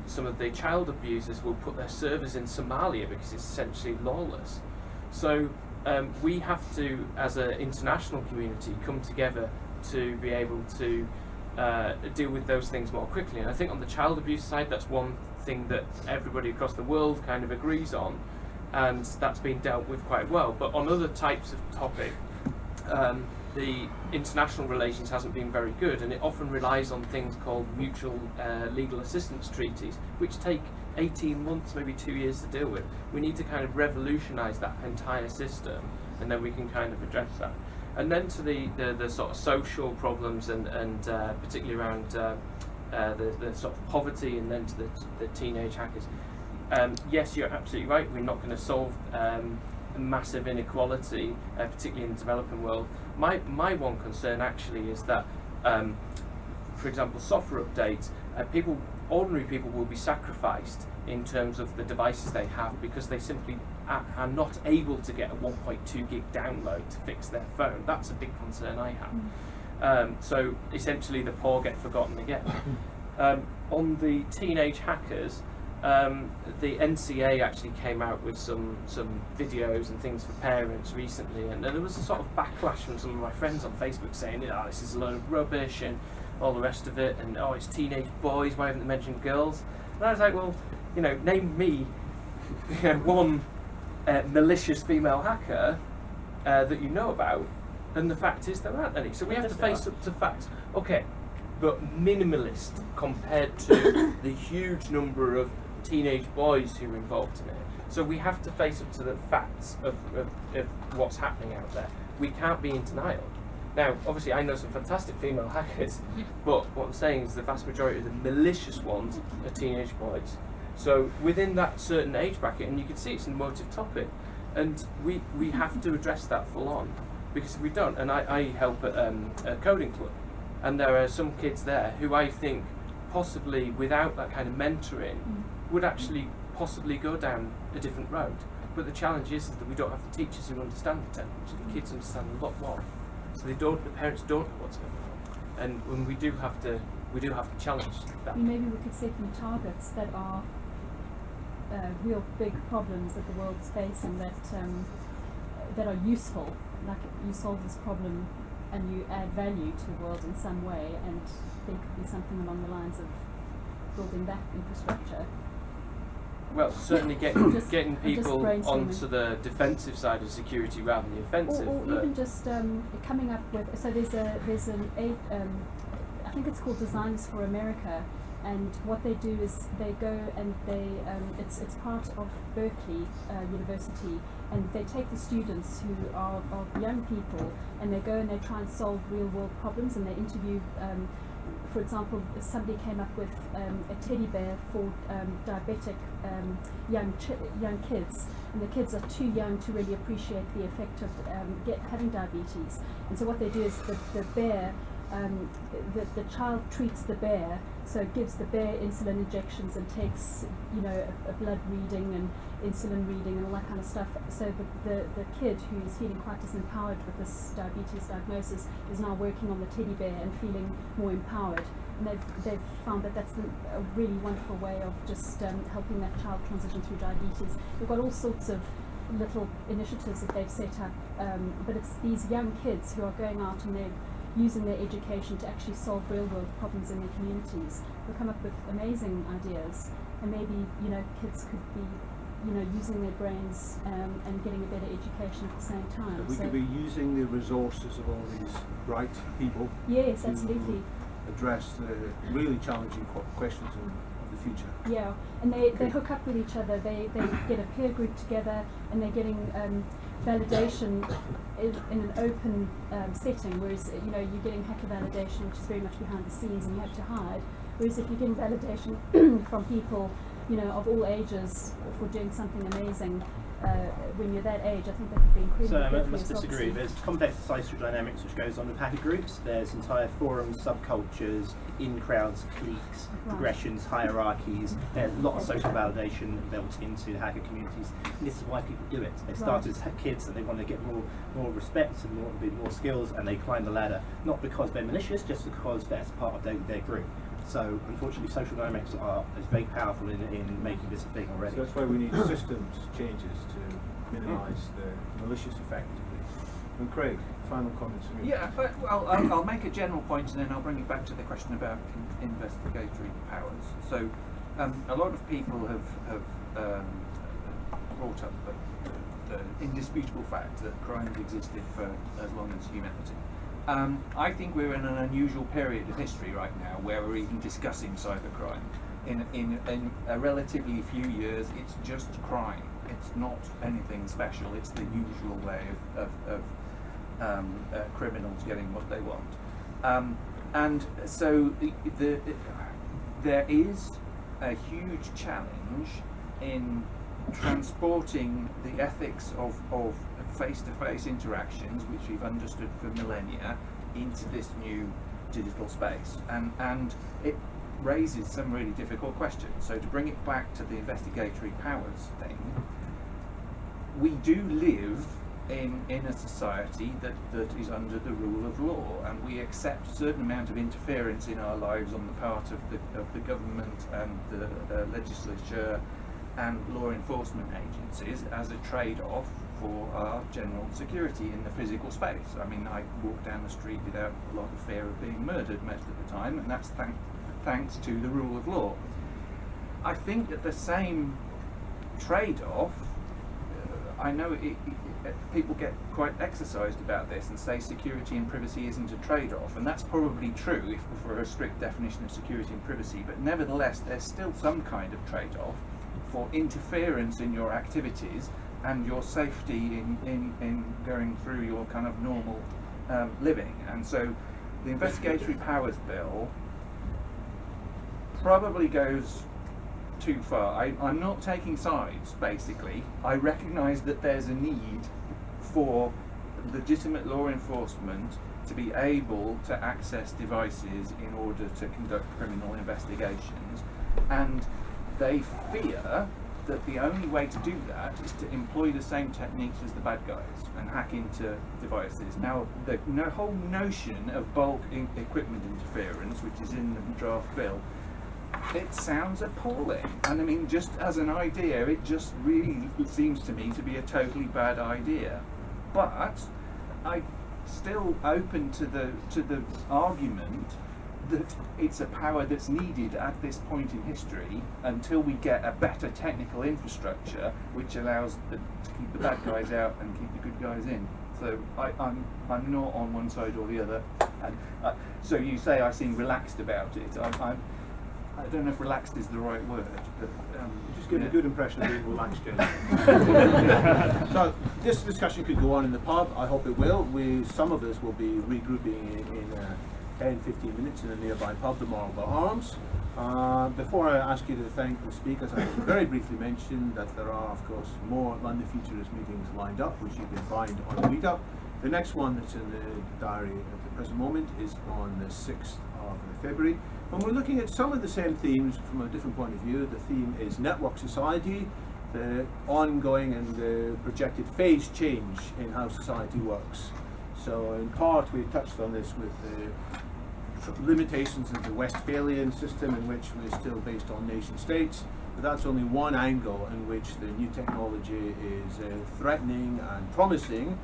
some of the child abusers will put their servers in Somalia because it's essentially lawless. So we have to, as an international community, come together to be able to deal with those things more quickly. And I think on the child abuse side, that's one thing that everybody across the world kind of agrees on, and that's been dealt with quite well. But on other types of topic, the international relations hasn't been very good, and it often relies on things called mutual legal assistance treaties, which take 18 months, maybe 2 years to deal with. We need to kind of revolutionise that entire system, and then we can kind of address that. And then to the sort of social problems and particularly around the sort of poverty, and then to the teenage hackers. Yes, you're absolutely right. We're not going to solve massive inequality, particularly in the developing world. My one concern actually is that, for example, software updates, ordinary people will be sacrificed in terms of the devices they have because they simply are not able to get a 1.2 gig download to fix their phone. That's a big concern I have. So essentially the poor get forgotten again. On the teenage hackers, the NCA actually came out with some videos and things for parents recently, and there was a sort of backlash from some of my friends on Facebook saying, this is a load of rubbish and all the rest of it, and it's teenage boys, why haven't they mentioned girls? And I was like, well, name me one malicious female hacker that you know about, and the fact is there aren't any. So we have to face up to facts. Okay, but minimalist compared to the huge number of teenage boys who are involved in it. So we have to face up to the facts of what's happening out there. We can't be in denial. Now, obviously, I know some fantastic female hackers, but what I'm saying is the vast majority of the malicious ones are teenage boys. So within that certain age bracket, and you can see it's an emotive topic, and we have to address that full on, because if we don't, and I help at a coding club, and there are some kids there who I think possibly without that kind of mentoring would actually possibly go down a different road. But the challenge is that we don't have the teachers who understand the technology. The kids understand a lot more, so the parents don't know what's going on, and when we do have to challenge that. Maybe we could set them targets that are real big problems that the world is facing that are useful. Like you solve this problem and you add value to the world in some way, and there could be something along the lines of building that infrastructure. Well, certainly getting people onto the defensive side of security rather than the offensive. Or even just coming up with, so there's an I think it's called Designers for America, and what they do is they go and it's part of Berkeley University, and they take the students who are young people, and they go and they try and solve real world problems, and they interview. For example, somebody came up with a teddy bear for diabetic young kids, and the kids are too young to really appreciate the effect of having diabetes. And so what they do is the bear, the child treats the bear, so it gives the bear insulin injections and takes a blood reading and insulin reading and all that kind of stuff. So the kid who is feeling quite disempowered with this diabetes diagnosis is now working on the teddy bear and feeling more empowered. And they've found that that's a really wonderful way of just helping that child transition through diabetes. We've got all sorts of little initiatives that they've set up, but it's these young kids who are going out and they're using their education to actually solve real world problems in their communities. They'll come up with amazing ideas, and maybe kids could be using their brains and getting a better education at the same time. We could be using the resources of all these bright people. Yes, absolutely. Address the really challenging questions of the future. Yeah, and they hook up with each other. They get a peer group together, and they're getting validation in an open setting. Whereas you're getting hacker validation, which is very much behind the scenes, and you have to hide. Whereas if you're getting validation from people of all ages for doing something amazing, when you're that age, I think that could be incredibly So good I for must your disagree. self-esteem. There's complex social dynamics which goes on with hacker groups. There's entire forums, subcultures, in-crowds, cliques, progressions, hierarchies. There's a lot of social validation built into hacker communities. And this is why people do it. They start as kids and they want to get more respect and more skills, and they climb the ladder, not because they're malicious, just because that's part of their group. So unfortunately, social dynamics is very powerful in making this a thing already. So that's why we need systems changes to minimise the malicious effect. And Craig, final comments from you. Yeah, well, I'll make a general point and then I'll bring it back to the question about investigatory powers. So a lot of people have brought up the indisputable fact that crime has existed for as long as humanity. I think we're in an unusual period of history right now where we're even discussing cybercrime. In a relatively few years, it's just crime. It's not anything special. It's the usual way of criminals getting what they want. And so there is a huge challenge in transporting the ethics of face-to-face interactions, which we've understood for millennia, into this new digital space, and it raises some really difficult questions. So to bring it back to the investigatory powers thing, we do live in a society that is under the rule of law, and we accept a certain amount of interference in our lives on the part of the government and the legislature and law enforcement agencies as a trade-off for our general security in the physical space. I mean, I walk down the street without a lot of fear of being murdered most of the time, and that's thanks to the rule of law. I think that the same trade-off, I know people get quite exercised about this and say security and privacy isn't a trade-off, and that's probably true for a strict definition of security and privacy, but nevertheless there's still some kind of trade-off. for interference in your activities and your safety in going through your kind of normal living. And so the Investigatory Powers Bill probably goes too far. I'm not taking sides, basically. I recognise that there's a need for legitimate law enforcement to be able to access devices in order to conduct criminal investigations, and they fear that the only way to do that is to employ the same techniques as the bad guys and hack into devices. Now, the whole notion of bulk equipment interference, which is in the draft bill, it sounds appalling. And I mean, just as an idea, it just really seems to me to be a totally bad idea. But I'm still open to the argument that it's a power that's needed at this point in history until we get a better technical infrastructure which allows to keep the bad guys out and keep the good guys in. So I'm not on one side or the other. And so you say I seem relaxed about it. I don't know if relaxed is the right word, but just give a good impression of being relaxed, Jenny. So this discussion could go on in the pub. I hope it will. Some of us will be regrouping in 10-15 minutes in a nearby pub, the Marlborough Arms. Before I ask you to thank the speakers, I will very briefly mention that there are, of course, more London Futurists meetings lined up, which you can find on the meetup. The next one that's in the diary at the present moment is on the 6th of February. When we're looking at some of the same themes from a different point of view, the theme is network society, the ongoing and the projected phase change in how society works. So in part we touched on this with the limitations of the Westphalian system, in which we're still based on nation states, but that's only one angle in which the new technology is threatening and promising,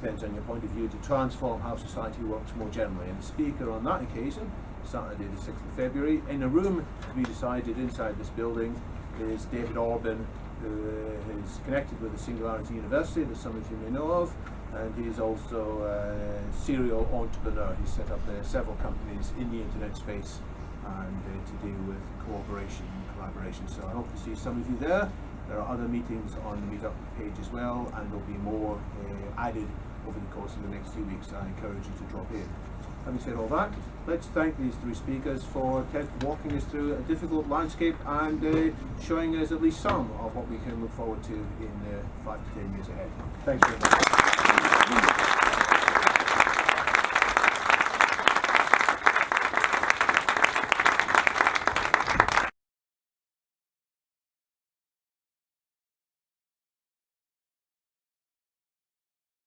depends on your point of view, to transform how society works more generally. And the speaker on that occasion, Saturday the 6th of February, in a room to be decided inside this building, is David Orban, who is connected with the Singularity University that some of you may know of, and he's also a serial entrepreneur. He's set up several companies in the internet space and to deal with cooperation and collaboration. So I hope to see some of you there. There are other meetings on the meetup page as well, and there'll be more added over the course of the next few weeks. I encourage you to drop in. Having said all that, let's thank these three speakers for walking us through a difficult landscape and showing us at least some of what we can look forward to in 5 to 10 years ahead. Thanks very much.